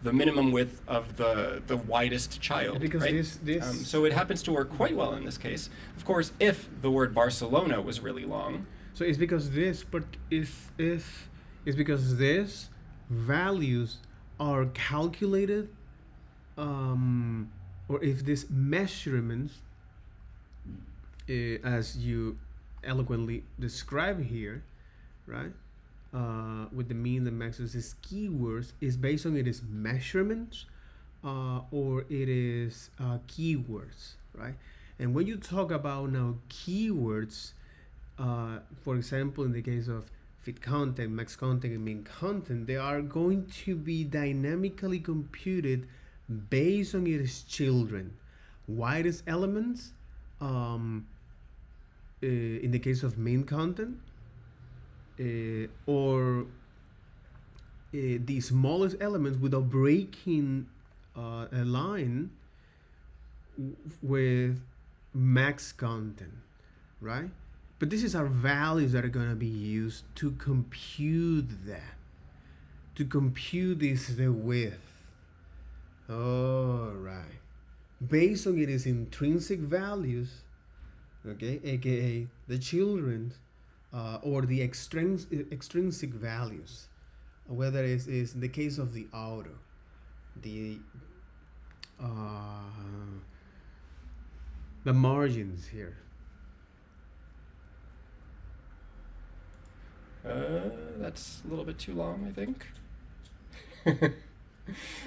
the minimum width of the widest child, because right? So it happens to work quite well in this case. Of course, if the word Barcelona was really long. So it's because this, but if it's because this values are calculated, or if these measurements, as you eloquently describe here, right? With the mean, the maxes, is keywords is based on it is measurements, or it is keywords, right? And when you talk about now keywords, for example, in the case of fit content, max content, and min content, they are going to be dynamically computed based on its children. Widest elements, in the case of main content, or the smallest elements without breaking a line with max content, right? But this is our values that are going to be used to compute that. To compute this the width. All right. Based on its intrinsic values, okay, aka the children's, or the extrinsic values, whether it's in the case of the auto, the uh, the margins here. That's a little bit too long, I think.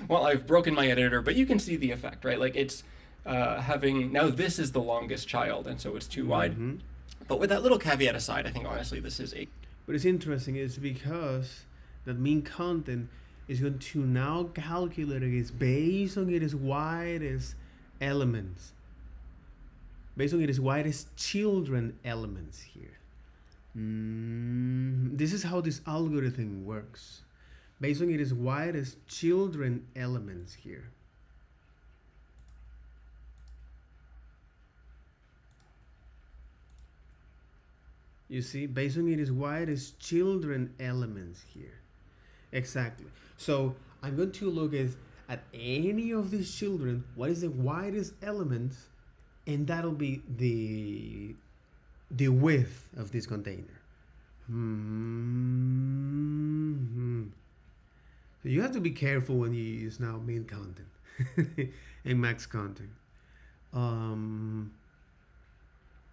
Well, I've broken my editor, but you can see the effect, right? Like it's having, now this is the longest child, and so it's too wide. Mm-hmm. But with that little caveat aside, I think honestly this is a... But it's interesting is because that mean content is going to now calculate it based on its widest elements, based on its widest children elements here. This is how this algorithm works, based on its widest children elements here. You see, based on its widest children elements here. Exactly. So I'm going to look at any of these children, what is the widest element, and that'll be the width of this container. So you have to be careful when you use now main content and max content.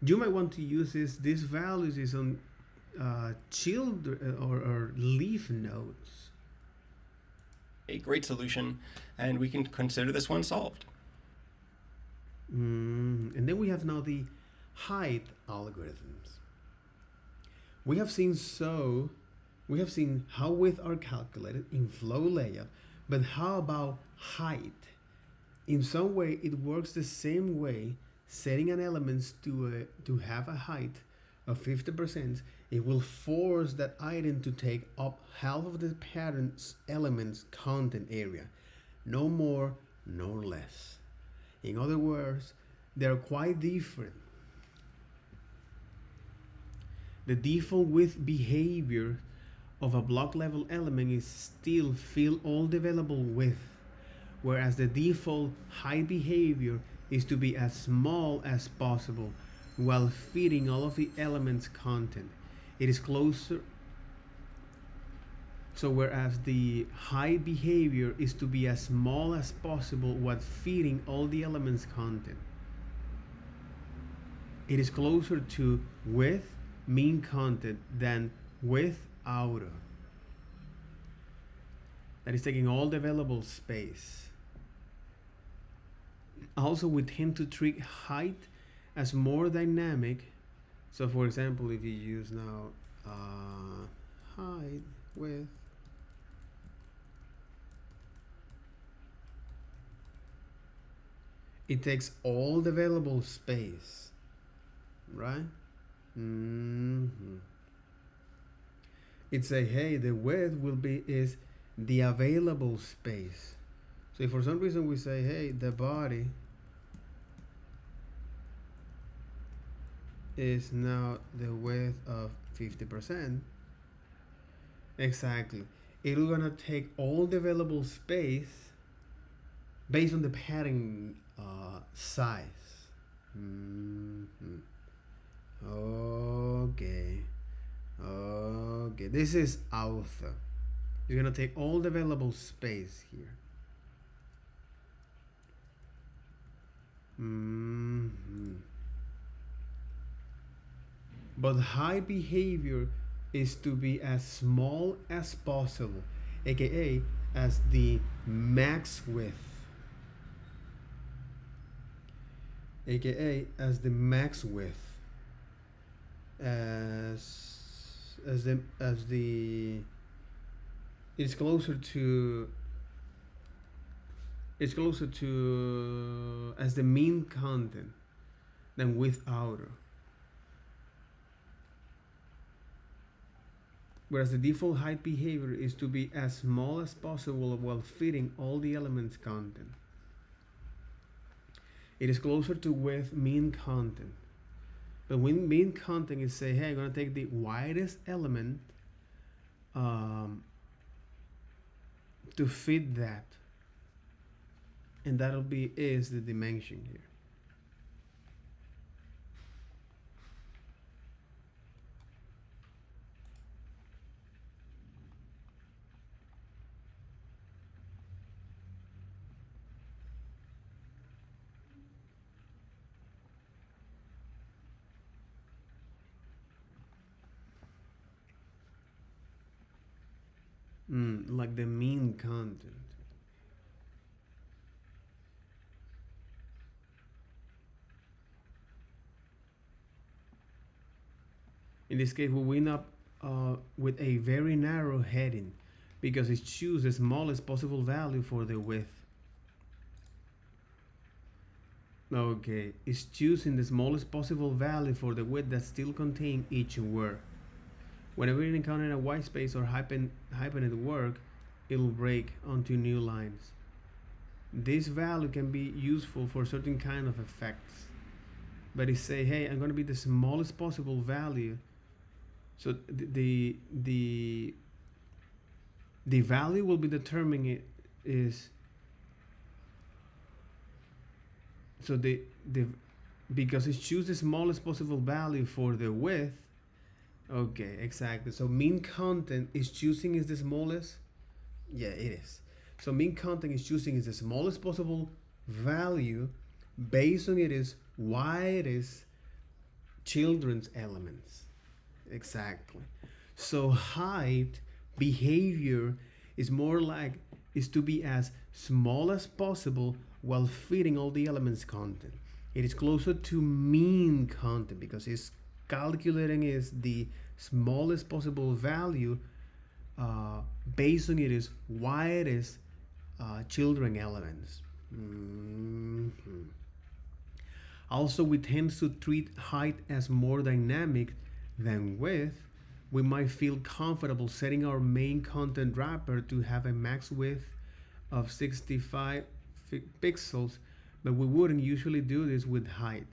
You might want to use these values is on children or leaf nodes. A great solution, and we can consider this one solved. And then we have now the height algorithms. We have seen how width are calculated in flow layout, but how about height? In some way, it works the same way. Setting an element to have a height of 50%, it will force that item to take up half of the pattern's element's content area, no more nor less. In other words, they're quite different. The default width behavior of a block level element is still fill all the available width, whereas the default height behavior is to be as small as possible while fitting all of the elements content. It is closer. So whereas the height behavior is to be as small as possible while fitting all the elements content. It is closer to width mean content than width outer. That is taking all the available space. Also, we tend to treat height as more dynamic. So for example, if you use now height, width, it takes all the available space, right? It say, hey, the width is the available space. So if for some reason we say, hey, the body is now the width of 50%, exactly, it's gonna take all the available space based on the pattern size. Okay, this is author. You're gonna take all the available space here. But high behavior is to be as small as possible, aka as the max width. aka as the max width, as the it's closer to as the mean content than with outer. Whereas the default height behavior is to be as small as possible while fitting all the elements content. It is closer to with mean content. But when mean content is say, hey, I'm gonna take the widest element to fit that, and that'll be is the dimension here. Like the mean content. In this case, we win up with a very narrow heading because it chooses the smallest possible value for the width. Okay, it's choosing the smallest possible value for the width that still contain each word. Whenever you encounter a white space or hyphenate word, it'll break onto new lines. This value can be useful for certain kind of effects. But it say, hey, I'm gonna be the smallest possible value. So the value will be determining it is so the because it chooses the smallest possible value for the width. Okay, exactly. So mean content is choosing is the smallest. Yeah, it is. So mean content is choosing is the smallest possible value based on it is widest children's elements. Exactly. So height behavior is more like is to be as small as possible while fitting all the elements content. It is closer to mean content because it's calculating is the smallest possible value based on it is widest children elements. Also, we tend to treat height as more dynamic than width. We might feel comfortable setting our main content wrapper to have a max width of 65 pixels, but we wouldn't usually do this with height.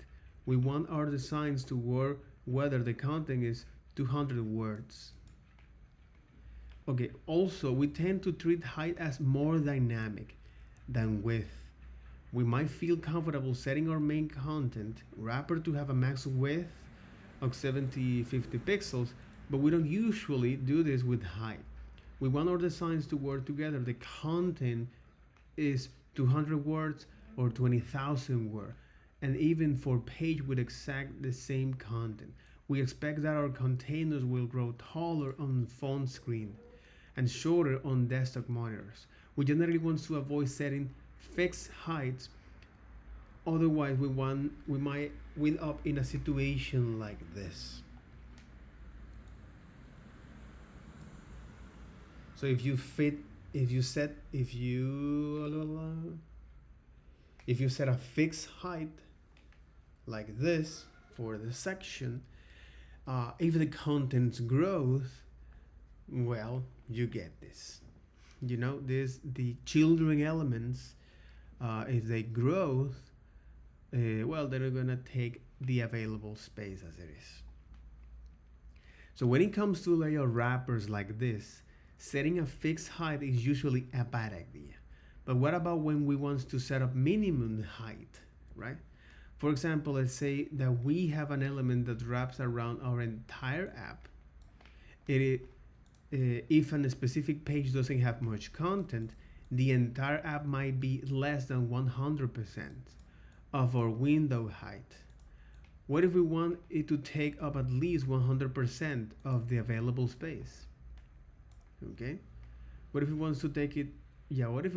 We want our designs to work whether the content is 200 words. Okay, also we tend to treat height as more dynamic than width. We might feel comfortable setting our main content wrapper to have a max width of 50 pixels, but we don't usually do this with height. We want our designs to work together. The content is 200 words or 20,000 words, and even for page with exact the same content. We expect that our containers will grow taller on phone screen and shorter on desktop monitors. We generally want to avoid setting fixed heights, otherwise we might end up in a situation like this. So if you set a fixed height like this for the section, if the contents growth, well, you get this. You know, the children elements, if they growth, well, they're gonna take the available space as it is. So when it comes to layer wrappers like this, setting a fixed height is usually a bad idea. But what about when we want to set up minimum height, right? For example, let's say that we have an element that wraps around our entire app. If a specific page doesn't have much content, the entire app might be less than 100% of our window height. What if we want it to take up at least 100% of the available space? Okay. What if we want to take it? Yeah. What if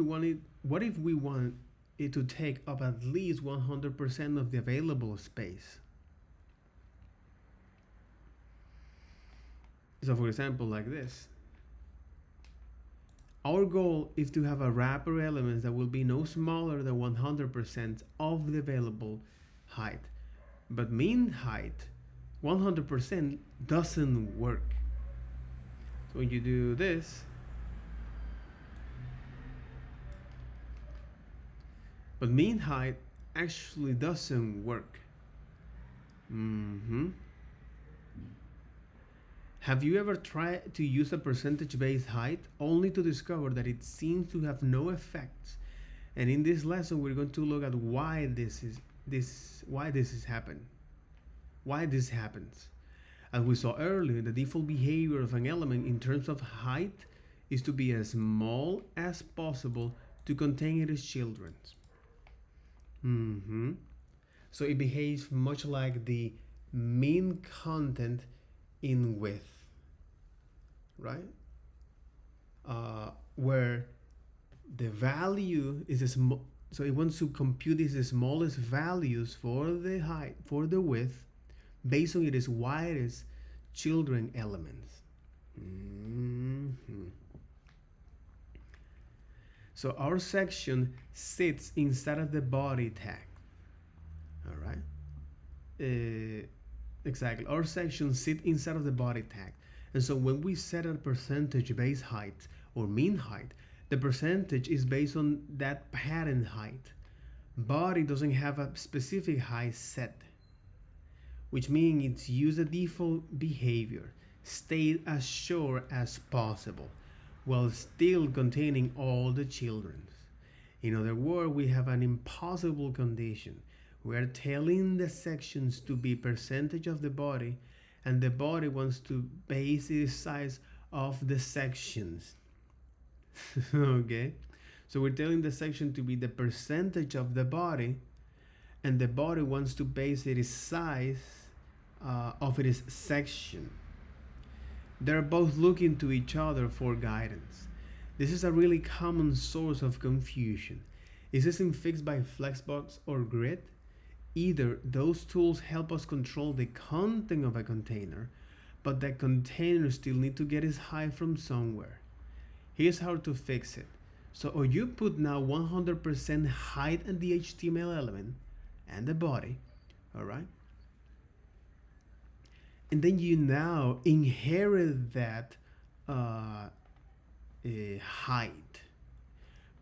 we want it to take up at least 100% of the available space. So for example, like this. Our goal is to have a wrapper elements that will be no smaller than 100% of the available height. But mean height, 100% doesn't work. So when you do this, but mean height actually doesn't work. Have you ever tried to use a percentage based height only to discover that it seems to have no effects? And in this lesson, we're going to look at why this happens. As we saw earlier, the default behavior of an element in terms of height is to be as small as possible to contain its children. So it behaves much like the mean content in width, right? Where the value is so it wants to compute the smallest values for the height, for the width, based on its widest children elements. So our section sits inside of the body tag. All right. Exactly. Our sections sit inside of the body tag. And so when we set a percentage base height or mean height, the percentage is based on that pattern height. Body doesn't have a specific height set, which means it's use the default behavior, stay as short as possible, while still containing all the children. In other words, we have an impossible condition. We are telling the sections to be percentage of the body, and the body wants to base the size of the sections. Okay? So we're telling the section to be the percentage of the body, and the body wants to base its size of its section. They're both looking to each other for guidance. This is a really common source of confusion. Is this fixed by Flexbox or Grid? Either those tools help us control the content of a container, but that container still need to get its height from somewhere. Here's how to fix it. So you put now 100% height in the HTML element and the body, all right? And then you now inherit that height.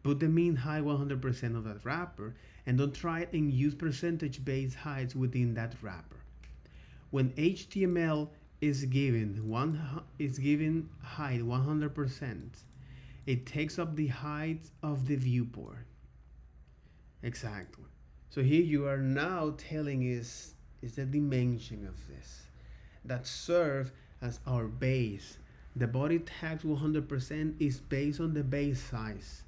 Put the mean height 100% of that wrapper, and don't try and use percentage based heights within that wrapper. When HTML is given height 100%, it takes up the height of the viewport. Exactly. So here you are now telling is the dimension of this that serve as our base. The body tags 100% is based on the base size.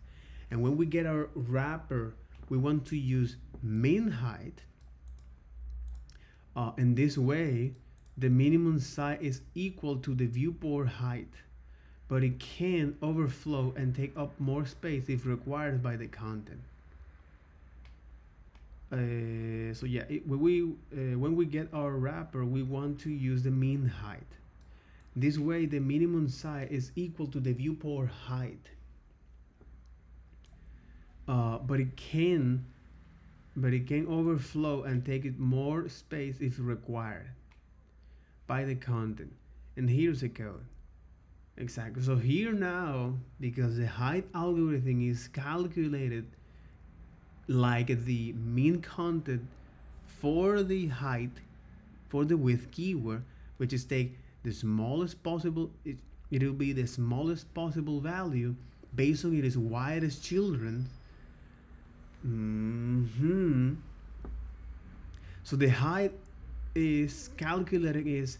And when we get our wrapper, we want to use mean height. In this way, the minimum size is equal to the viewport height, but it can overflow and take up more space if required by the content. So yeah, when we get our wrapper, we want to use the mean height. This way, the minimum size is equal to the viewport height. But it can overflow and take it more space if required by the content. And here's the code. Exactly. So here now, because the height algorithm is calculated like the mean content for the height, for the width keyword, which is take the smallest possible, it'll be the smallest possible value based on its widest children. So the height is calculated as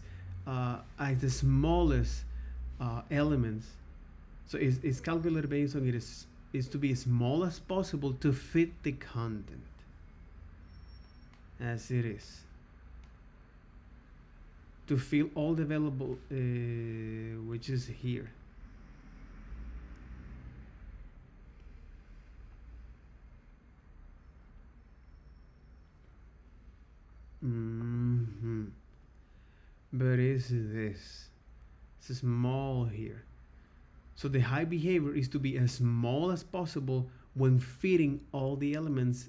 the smallest elements. So it's calculated based on is to be as small as possible to fit the content as it is, to fill all the available which is here. is this. It's small here. So the height behavior is to be as small as possible when fitting all the elements,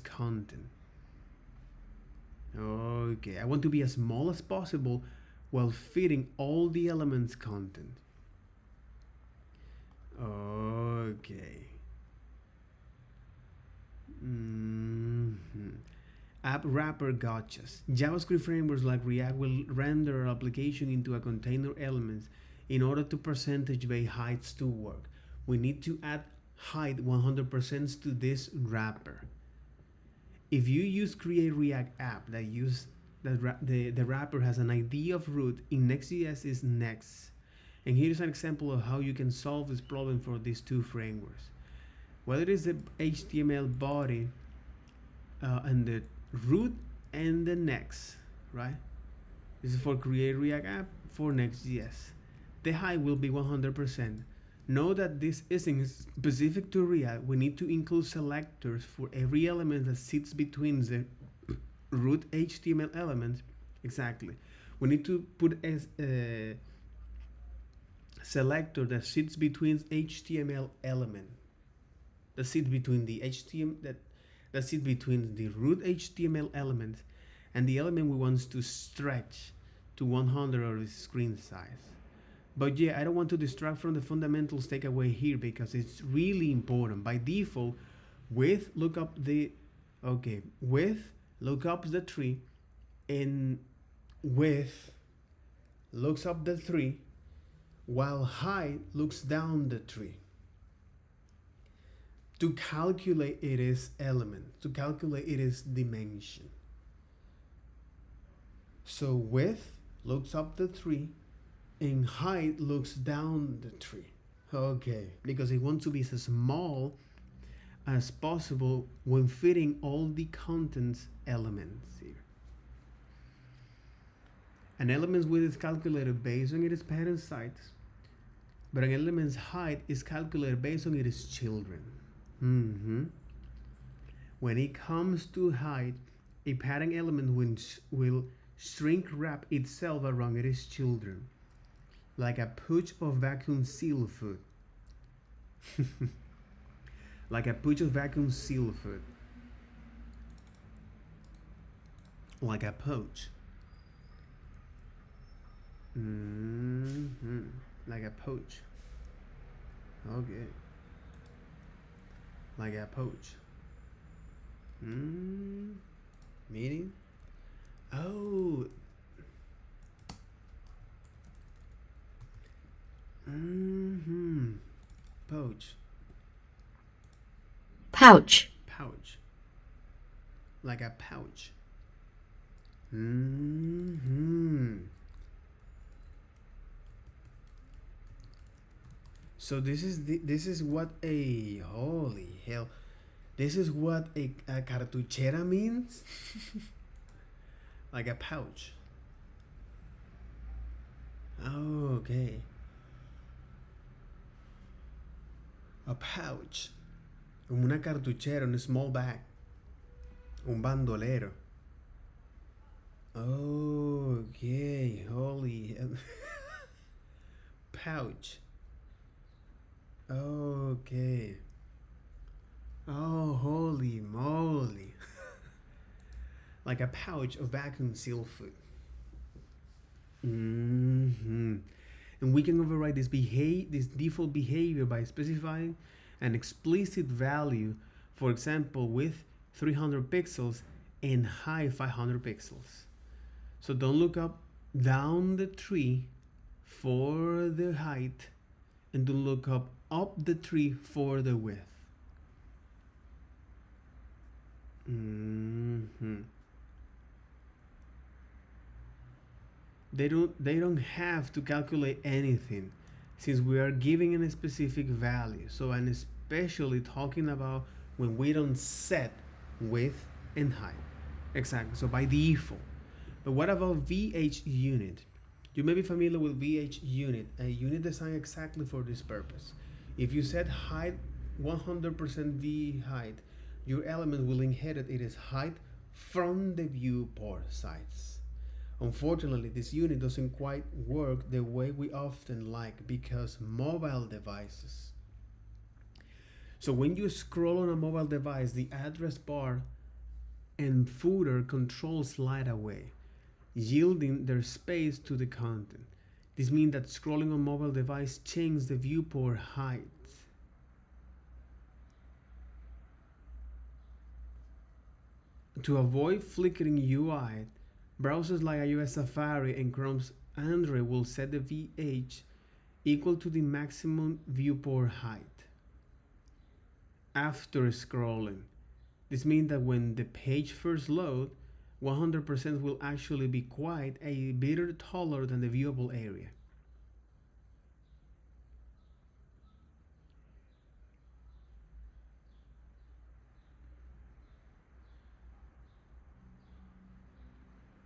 content. Okay, I want to be as small as possible while fitting all the elements content. Okay. App wrapper gotchas. JavaScript frameworks like React will render an application into a container elements in order to percentage-based heights to work. We need to add height 100% to this wrapper. If you use create React app that use the wrapper has an ID of root in Next.js is next. And here's an example of how you can solve this problem for these two frameworks. Whether it is the HTML body and the root and the next, right? This is for create React app for Next.js. The height will be 100%. Know that this isn't specific to React. We need to include selectors for every element that sits between the root HTML element. Exactly. We need to put a selector that sits between HTML element. That sits between the HTML that sits between the root HTML element and the element we want to stretch to 100 of the screen size. But yeah, I don't want to distract from the fundamentals takeaway here because it's really important. By default, width lookups the tree, and width looks up the tree, while height looks down the tree. To calculate its element, to calculate its dimension. So width looks up the tree, and height looks down the tree. Okay, because it wants to be as small as possible when fitting all the contents elements here. An element's width is calculated based on its parent size, but an element's height is calculated based on its children. When it comes to height, a parent element will shrink wrap itself around its children, like a pouch of vacuum seal food. Like a pouch of vacuum seal food. Like a pouch. Like a pouch. Okay. Like a pouch. Meaning? Oh. Pouch. Pouch. Pouch. Like a pouch. So this is what a holy hell. This is what a cartuchera means. Like a pouch. Oh, okay. A pouch. Una cartuchera, un small bag. Un bandolero. Okay, holy hell. Pouch. Okay. Oh, holy moly. Like a pouch of vacuum seal food. And we can override this default behavior by specifying an explicit value, for example, width 300 pixels and height 500 pixels. So don't look up down the tree for the height, and don't look up the tree for the width. They don't have to calculate anything since we are giving a specific value. So I'm especially talking about when we don't set width and height. Exactly. So by default. But what about VH unit? You may be familiar with VH unit, a unit designed exactly for this purpose. If you set height 100% V height, your element will inherit its height from the viewport sides. Unfortunately, this unit doesn't quite work the way we often like because mobile devices. So when you scroll on a mobile device, the address bar and footer controls slide away, yielding their space to the content. This means that scrolling on mobile device changes the viewport height. To avoid flickering UI, browsers like iOS Safari and Chrome's Android will set the VH equal to the maximum viewport height after scrolling. This means that when the page first loads, 100% will actually be quite a bit taller than the viewable area.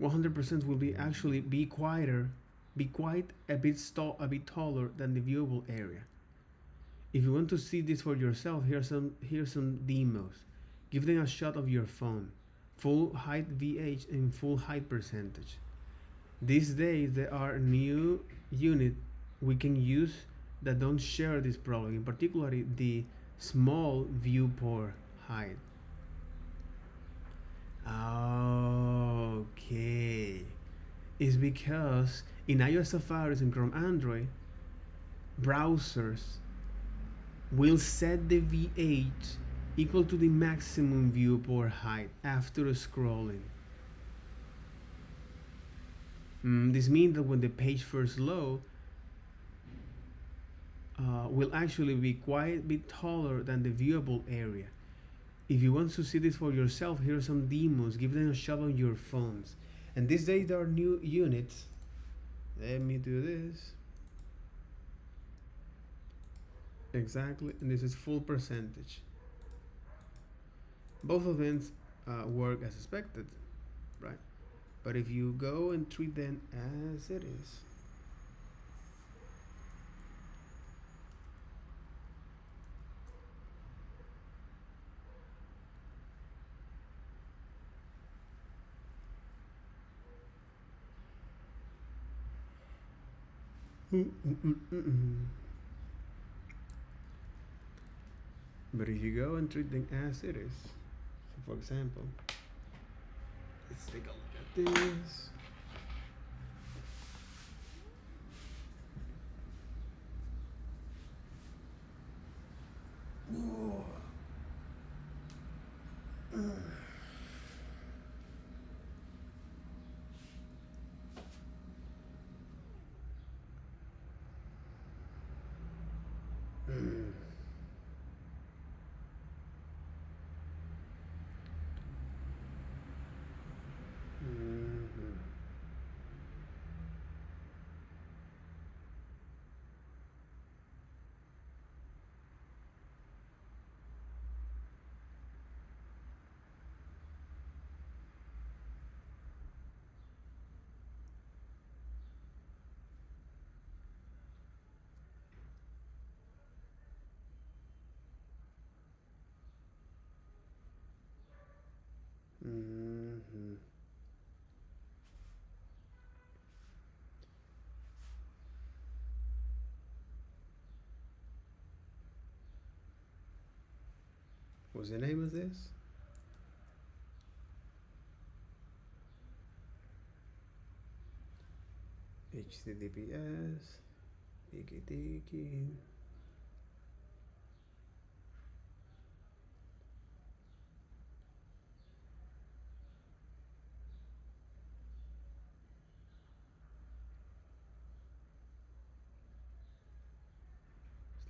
100% will be actually be quieter, be quite a bit taller than the viewable area. If you want to see this for yourself, here's some demos. Give them a shot of your phone, full height VH and full height percentage. These days there are new units we can use that don't share this problem, in particular the small viewport height. Okay. Is because in iOS Safari and Chrome Android, browsers will set the VH equal to the maximum viewport height after scrolling. This means that when the page first loads, will actually be quite a bit taller than the viewable area. If you want to see this for yourself, here are some demos. Give them a shot on your phones. And these days there are new units. Let me do this. Exactly, and this is full percentage. Both of them work as expected, right? But if you go and treat them as it is, but if you go and treat them as it is, so for example, let's take a look at this. Whoa. What's the name of this? HTTPS tiki tiki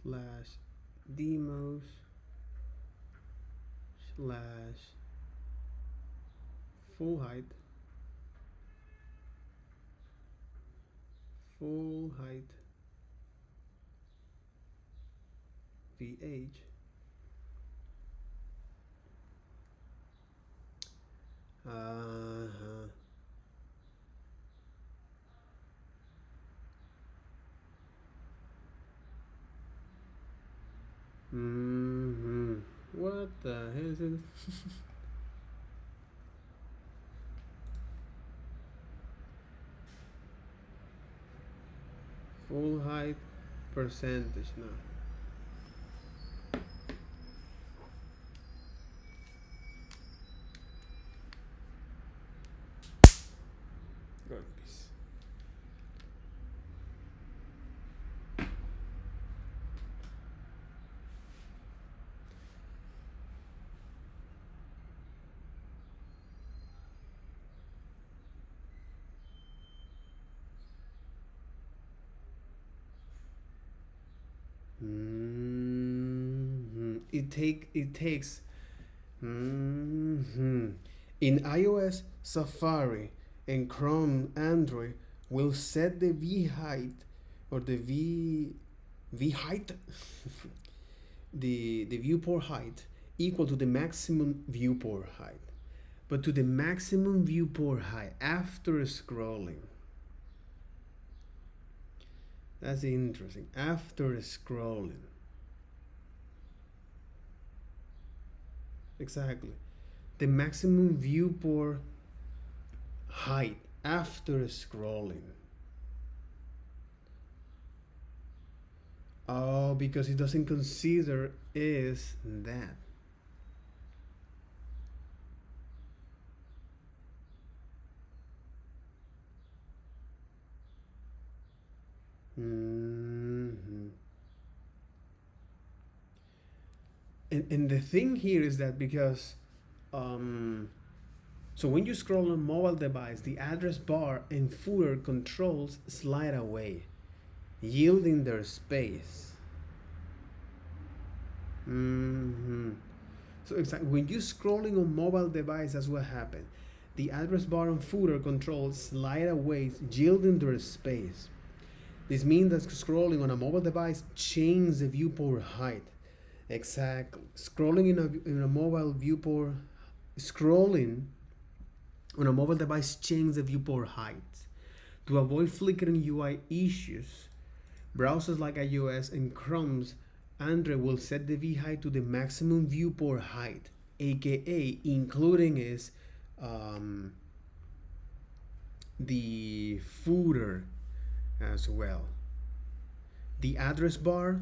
slash demos slash full height VH. Uh-huh. What the hell is it? Full height percentage now. Go in peace. It takes in iOS, Safari, and Chrome, Android will set the v height or the v height the viewport height equal to the maximum viewport height, but to the maximum viewport height after scrolling. That's interesting. After scrolling. Exactly. The maximum viewport height after scrolling. Oh, because it doesn't consider is that. Mm-hmm. And the thing here is that because so when you scroll on mobile device, the address bar and footer controls slide away, yielding their space. Mm-hmm. So exactly when you're scrolling on mobile device, that's what happened. The address bar and footer controls slide away, yielding their space. This means that scrolling on a mobile device changes the viewport height. Exactly. In a mobile viewport, scrolling on a mobile device changes the viewport height. To avoid flickering UI issues, browsers like iOS and Chrome's Android will set the V height to the maximum viewport height, aka including is the footer as well. The address bar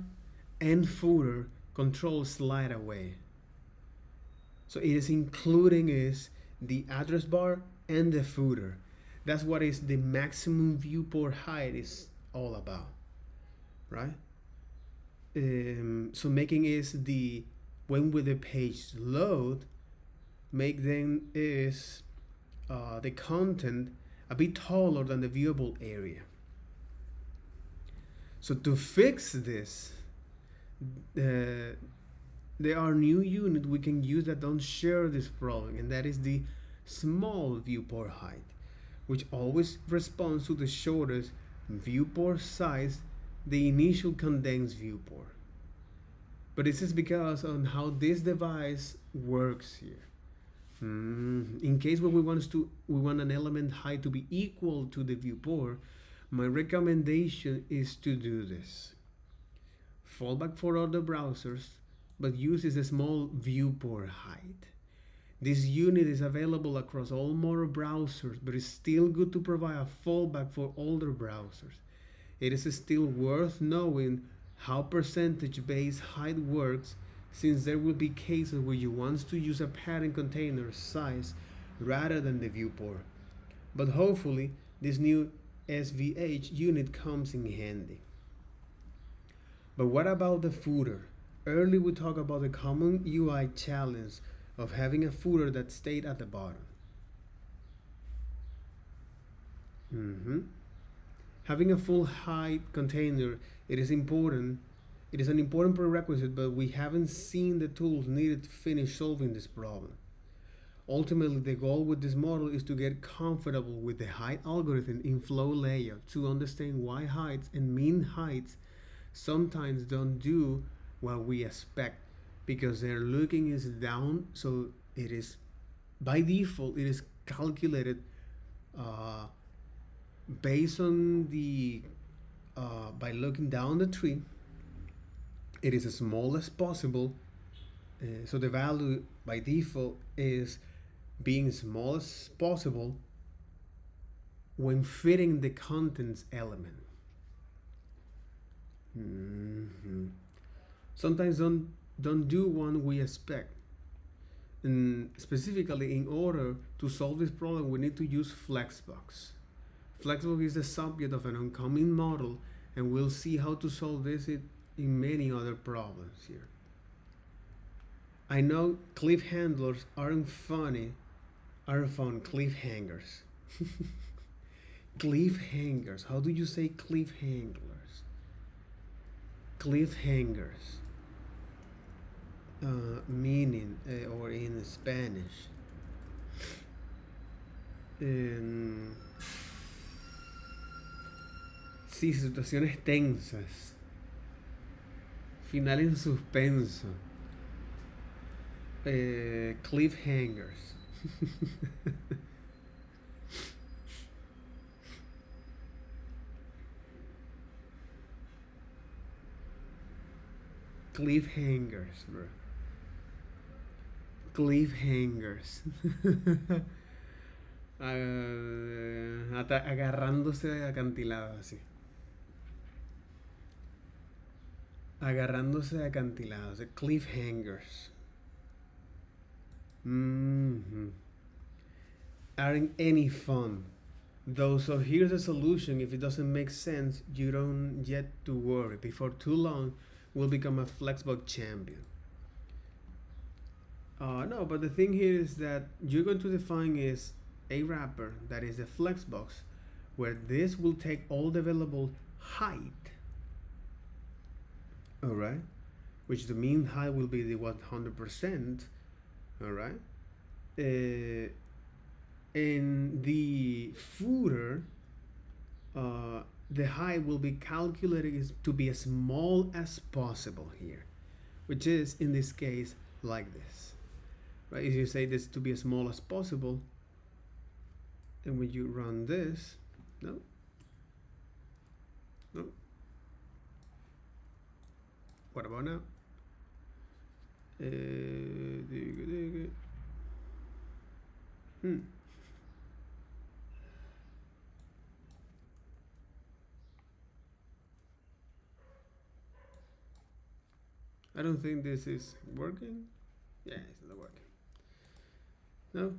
and footer control slide away. So it is including is the address bar and the footer. That's what is the maximum viewport height is all about, right? So making is the when will the page load, make then is the content a bit taller than the viewable area. So to fix this, there are new units we can use that don't share this problem, and that is the small viewport height, which always responds to the shortest viewport size, the initial condensed viewport. But this is because on how this device works here. In case where we want an element height to be equal to the viewport, my recommendation is to do this. Fallback for other browsers, but uses a small viewport height. This unit is available across all more browsers, but it's still good to provide a fallback for older browsers. It is still worth knowing how percentage-based height works, since there will be cases where you want to use a parent container size rather than the viewport. But hopefully, this new SVH unit comes in handy. But what about the footer? Earlier we talked about the common UI challenge of having a footer that stayed at the bottom. Having a full height container, it is important. It is an important prerequisite, but we haven't seen the tools needed to finish solving this problem. Ultimately, the goal with this model is to get comfortable with the height algorithm in flow layout to understand why heights and mean heights sometimes don't do what we expect, because their looking is down, so it is by default it is calculated based on the by looking down the tree. It is as small as possible, so the value by default is being small as possible when fitting the contents element. Hmm. Sometimes don't do what we expect. And specifically, in order to solve this problem, we need to use Flexbox. Flexbox is the subject of an oncoming model, and we'll see how to solve this in many other problems here. I know cliffhangers aren't funny, aren't fun. Cliffhangers. Cliffhangers. How do you say cliffhangers? Cliffhangers. Meaning, or in Spanish. Sí, situaciones tensas. Final en suspenso. Cliffhangers. Cliffhangers, bro. Cliffhangers. Agarrándose de acantilados, así. Agarrándose de acantilados, de cliffhangers. Mm-hmm. Aren't any fun. Though, so here's a solution. If it doesn't make sense, you don't yet to worry. Before too long, we'll become a Flexbox champion. No, but the thing here is that you're going to define is a wrapper that is a Flexbox, where this will take all the available height. All right, which the mean height will be the 100%. All right. In the footer, the height will be calculated to be as small as possible here, which is in this case like this, right? If you say this to be as small as possible, and when you run this, no, no. What about now? Hmm. I don't think this is working. Yeah, it's not working. No.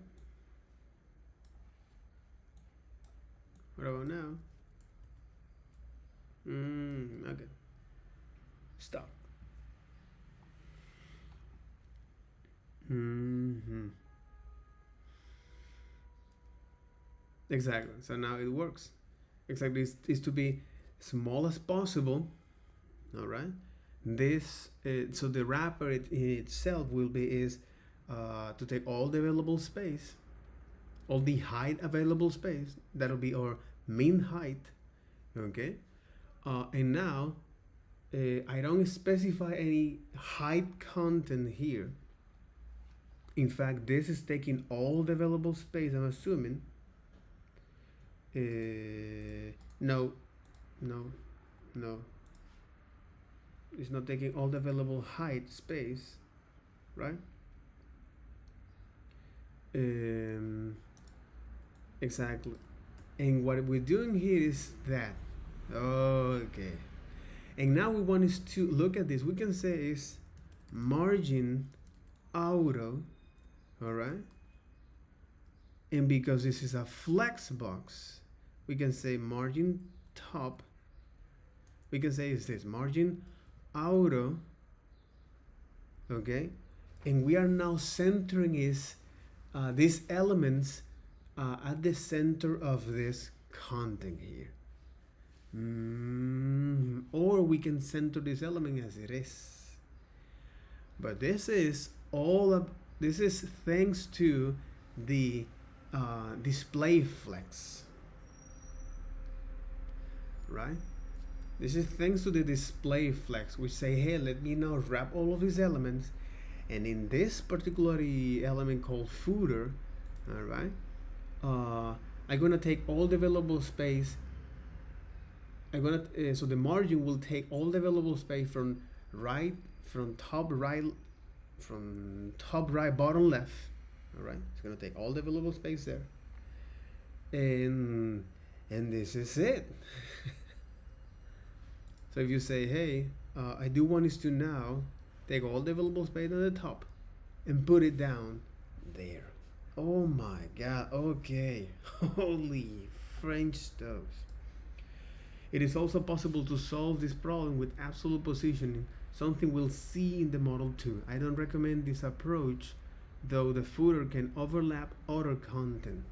What about now? Okay. Stop. Mm-hmm. Exactly. So now it works. Exactly. It's to be small as possible. All right. This so the wrapper in itself will be is to take all the available space, all the height available space. That'll be our mean height. Okay. And now I don't specify any height content here. In fact, this is taking all the available space, I'm assuming. No, no, no. It's not taking all the available height space, right? Exactly. And what we're doing here is that. Okay. And now we want is to look at this. We can say is margin auto, all right? And because this is a flex box, we can say margin top. We can say is this margin auto, okay? And we are now centering is these elements at the center of this content here. Or we can center this element as it is. But this is all of this is thanks to the display flex, right? This is thanks to the display flex, which say, hey, let me now wrap all of these elements, and in this particular element called footer, all right, I'm gonna take all the available space. I'm gonna so the margin will take all the available space from top right, bottom left. All right, it's gonna take all the available space there, and this is it. So if you say, hey, I do want is to now take all the available space on the top and put it down there. Oh my god, okay. Holy French toast. It is also possible to solve this problem with absolute positioning, something we'll see in the model too. I don't recommend this approach, though the footer can overlap other content.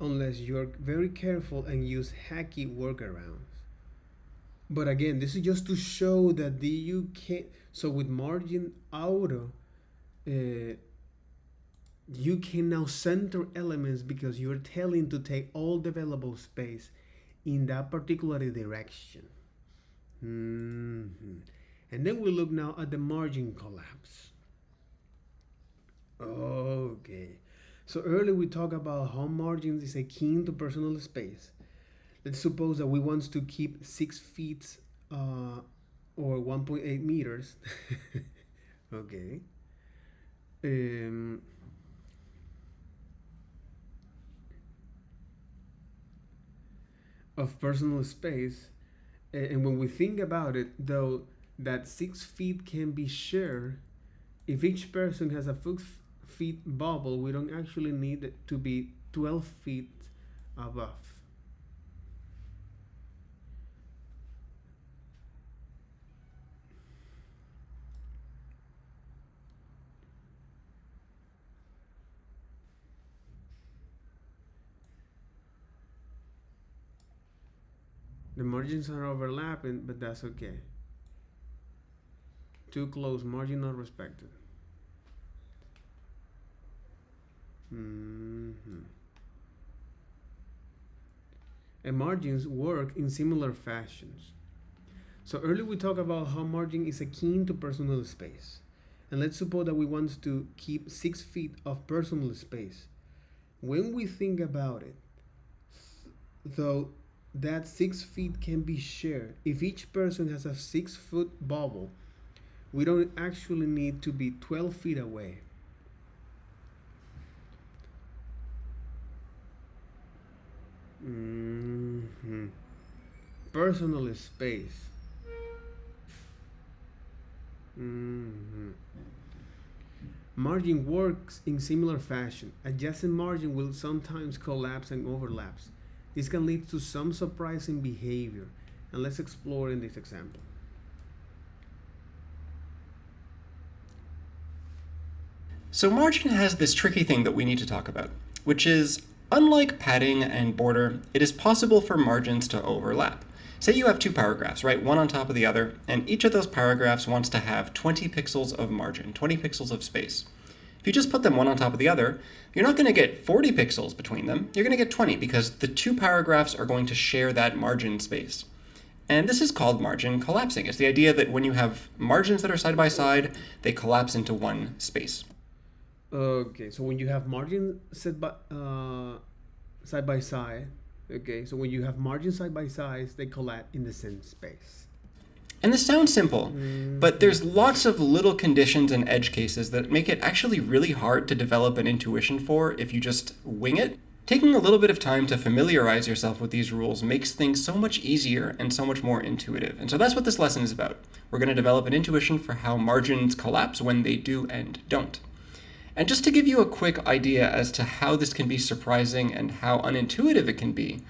Unless you're very careful and use hacky workarounds. But again, this is just to show that you can. So with margin auto, you can now center elements because you're telling to take all the available space in that particular direction. And then we look now at the margin collapse. Okay. So earlier we talked about how margins is akin to personal space. Let's suppose that we want to keep 6 feet or 1.8 meters. Okay. Of personal space. And when we think about it, though, that 6 feet can be shared, if each person has a 6 feet bubble, we don't actually need it to be 12 feet above. The margins are overlapping, but that's okay. Too close, margin not respected. And margins work in similar fashions. So earlier we talked about how margin is akin to personal space. And let's suppose that we want to keep 6 feet of personal space. When we think about it, though, that 6 feet can be shared. If each person has a 6-foot bubble, we don't actually need to be 12 feet away. Personal space. Margin works in similar fashion. Adjacent margin will sometimes collapse and overlaps. This can lead to some surprising behavior, and let's explore in this example. So margin has this tricky thing that we need to talk about, which is, unlike padding and border, it is possible for margins to overlap. Say you have 2 paragraphs, right, one on top of the other, and each of those paragraphs wants to have 20 pixels of margin, 20 pixels of space. If you just put them one on top of the other, you're not going to get 40 pixels between them, you're going to get 20 because the 2 paragraphs are going to share that margin space. And this is called margin collapsing. It's the idea that when you have margins that are side by side, they collapse into one space. Okay, so when you have margin side by side, okay, so when you have margins side by side, they collapse in the same space. And this sounds simple, but there's lots of little conditions and edge cases that make it actually really hard to develop an intuition for if you just wing it. Taking a little bit of time to familiarize yourself with these rules makes things so much easier and so much more intuitive. And so that's what this lesson is about. We're going to develop an intuition for how margins collapse when they do and don't. And just to give you a quick idea as to how this can be surprising and how unintuitive it can be,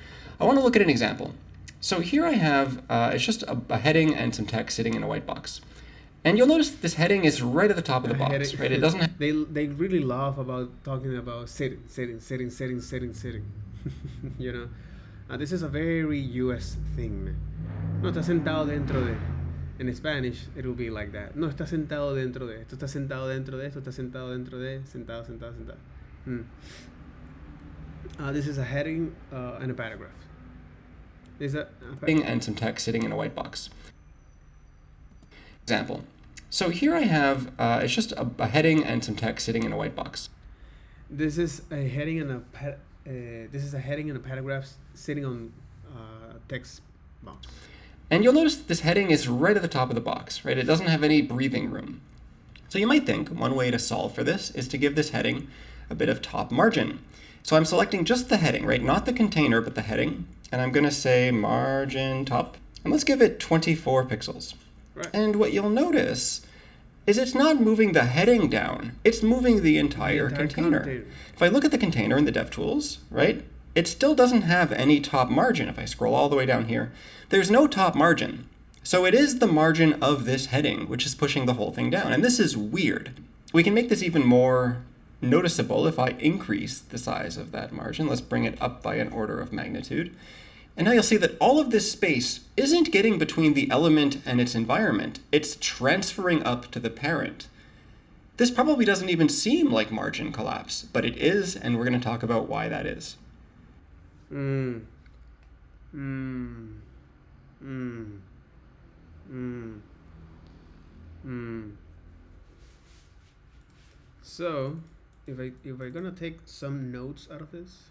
I want to look at an example. So here I have, it's just a heading and some text sitting in a white box. And you'll notice this heading is right at the top of the box, right? It doesn't have... They really love about talking about sitting. You know? This is a very US thing, man. No está sentado dentro de... In Spanish, it will be like that. No está sentado dentro de... Esto está sentado dentro de... Esto está sentado dentro de... Sentado. This is a heading and a paragraph. And some text sitting in a white box. Example. So here I have, it's just a heading and some text sitting in a white box. This is a heading and a paragraph sitting on text box. And you'll notice this heading is right at the top of the box, right? It doesn't have any breathing room. So you might think one way to solve for this is to give this heading a bit of top margin. So I'm selecting just the heading, right? Not the container, but the heading. And I'm going to say margin top. And let's give it 24 pixels. Right. And what you'll notice is it's not moving the heading down. It's moving the entire container. If I look at the container in the DevTools, right, it still doesn't have any top margin. If I scroll all the way down here, there's no top margin. So it is the margin of this heading which is pushing the whole thing down. And this is weird. We can make this even more noticeable if I increase the size of that margin. Let's bring it up by an order of magnitude. And now you'll see that all of this space isn't getting between the element and its environment. It's transferring up to the parent. This probably doesn't even seem like margin collapse, but it is, and we're going to talk about why that is. So, if I gonna take some notes out of this,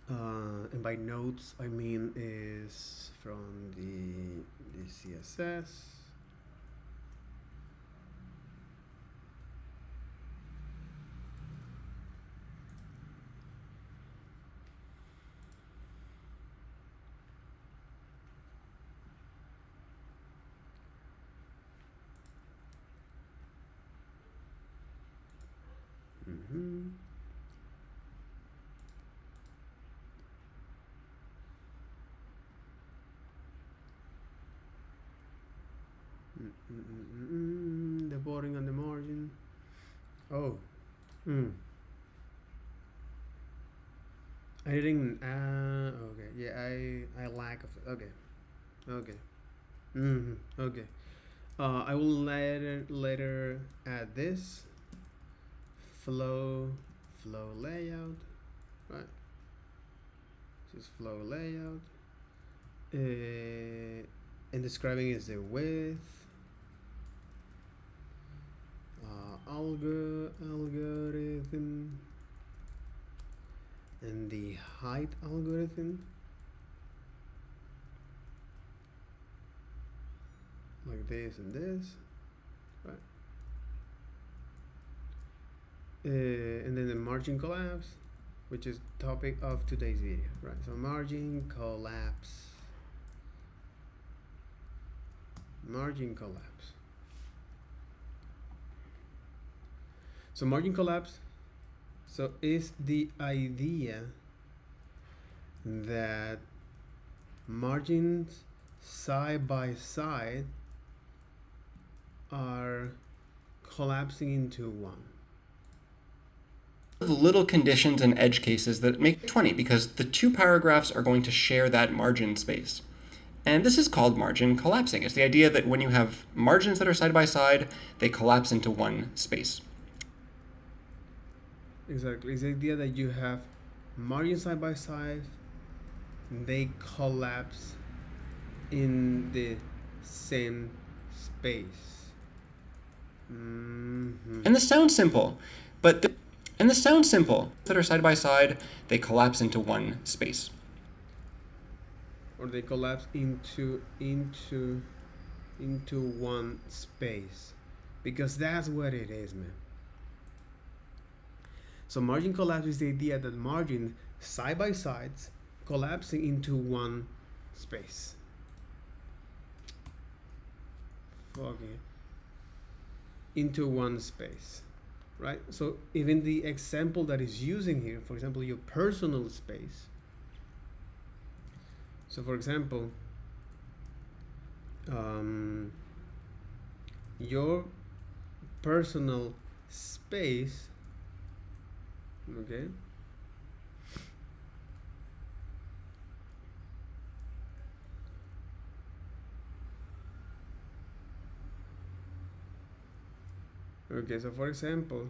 and by notes I mean is from the CSS. The boarding on the margin. Oh. I didn't. Okay. Yeah, I lack of it. Okay. Okay. I will later add this flow layout, right? This is flow layout. And describing is the width, algorithm, and the height algorithm, like this and this, right? And then the margin collapse, which is topic of today's video, right? So margin collapse. So margin collapse, so is the idea that margins side by side are collapsing into one. The little conditions and edge cases that make it 20 because the two paragraphs are going to share that margin space. And this is called margin collapsing. It's the idea that when you have margins that are side by side, they collapse into one space. Exactly. It's the idea that you have margins side by side, they collapse in the same space. And this sounds simple, but that are side by side, they collapse into one space. Or they collapse into one space, because that's what it is, man. So margin collapse is the idea that margin side by sides collapsing into one space. Okay. Into one space, right? So even the example that is using here, for example, your personal space. So for example, your personal space, okay, so for example,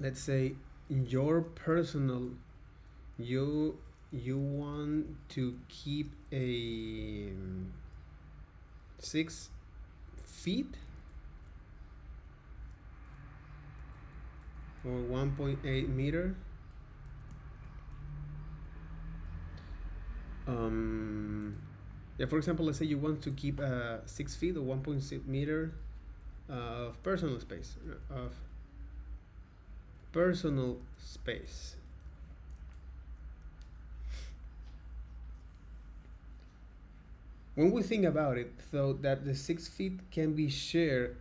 let's say your personal, you want to keep a 6 feet or 1.8 meter Yeah, for example, let's say you want to keep 6 feet or 1.6 meter of personal space. Of personal space. When we think about it, though, that the 6 feet can be shared,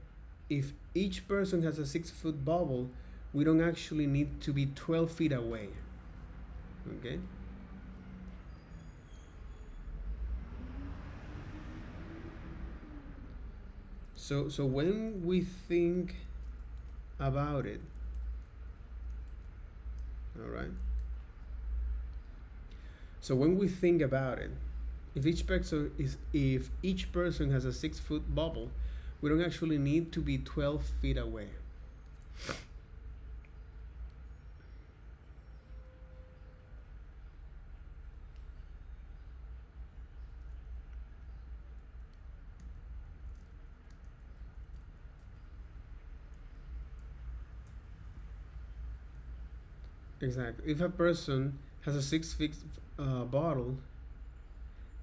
if each person has a 6-foot bubble, we don't actually need to be 12 feet away. Okay? So when we think about it, all right? So when we think about it, if each person has a 6-foot bubble, we don't actually need to be 12 feet away. Exactly. If a person has a 6-foot bottle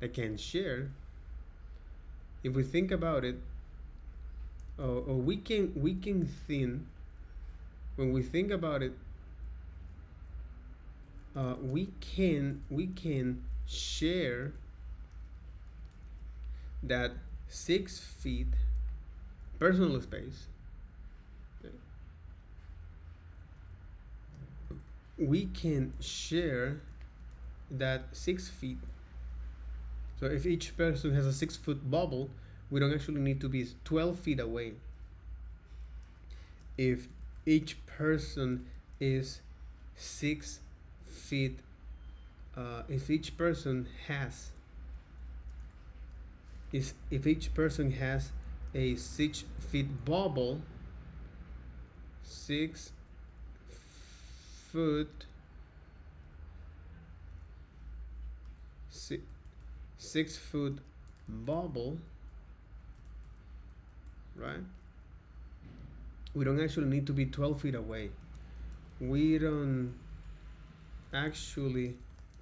that can share, if we think about it, or we can think, when we think about it, we can share that 6 feet personal space. We can share that 6 feet. So if each person has a 6-foot bubble, we don't actually need to be 12 feet away. If each person is 6 feet, if each person has a 6-foot bubble, 6 foot 6-foot bubble, right? We don't actually need to be 12 feet away. We don't actually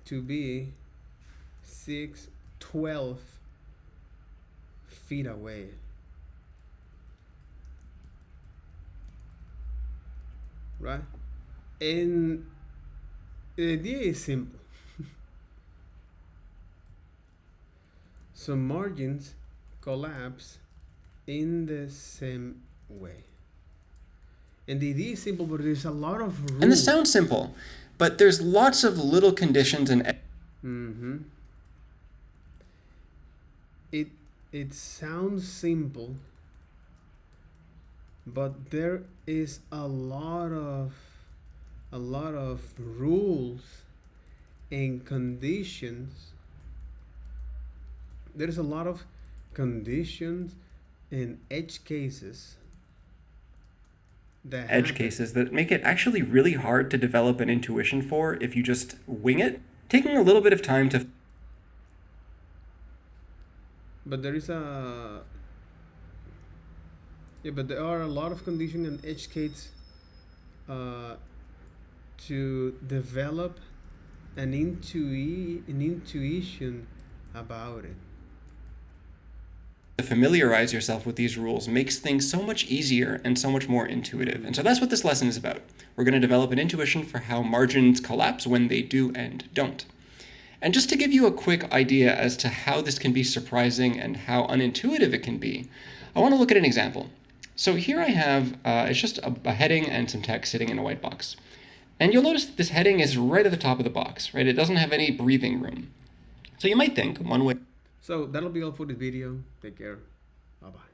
to be 12 feet away. Right? And the idea is simple. Some margins collapse in the same way. And the idea is simple, but there's a lot of rules. And this sounds simple, but there's lots of little conditions and it sounds simple, but there is a lot of rules and conditions. There's a lot of conditions and edge cases that make it actually really hard to develop an intuition for if you just wing it, taking a little bit of time to. But there is but there are a lot of conditions and edge cases to develop an intuition about it. To familiarize yourself with these rules makes things so much easier and so much more intuitive. And so that's what this lesson is about. We're going to develop an intuition for how margins collapse when they do and don't. And just to give you a quick idea as to how this can be surprising and how unintuitive it can be, I want to look at an example. So here I have, it's just a heading and some text sitting in a white box. And you'll notice that this heading is right at the top of the box, right? It doesn't have any breathing room. So you might think one way. So that'll be all for this video. Take care. Bye-bye.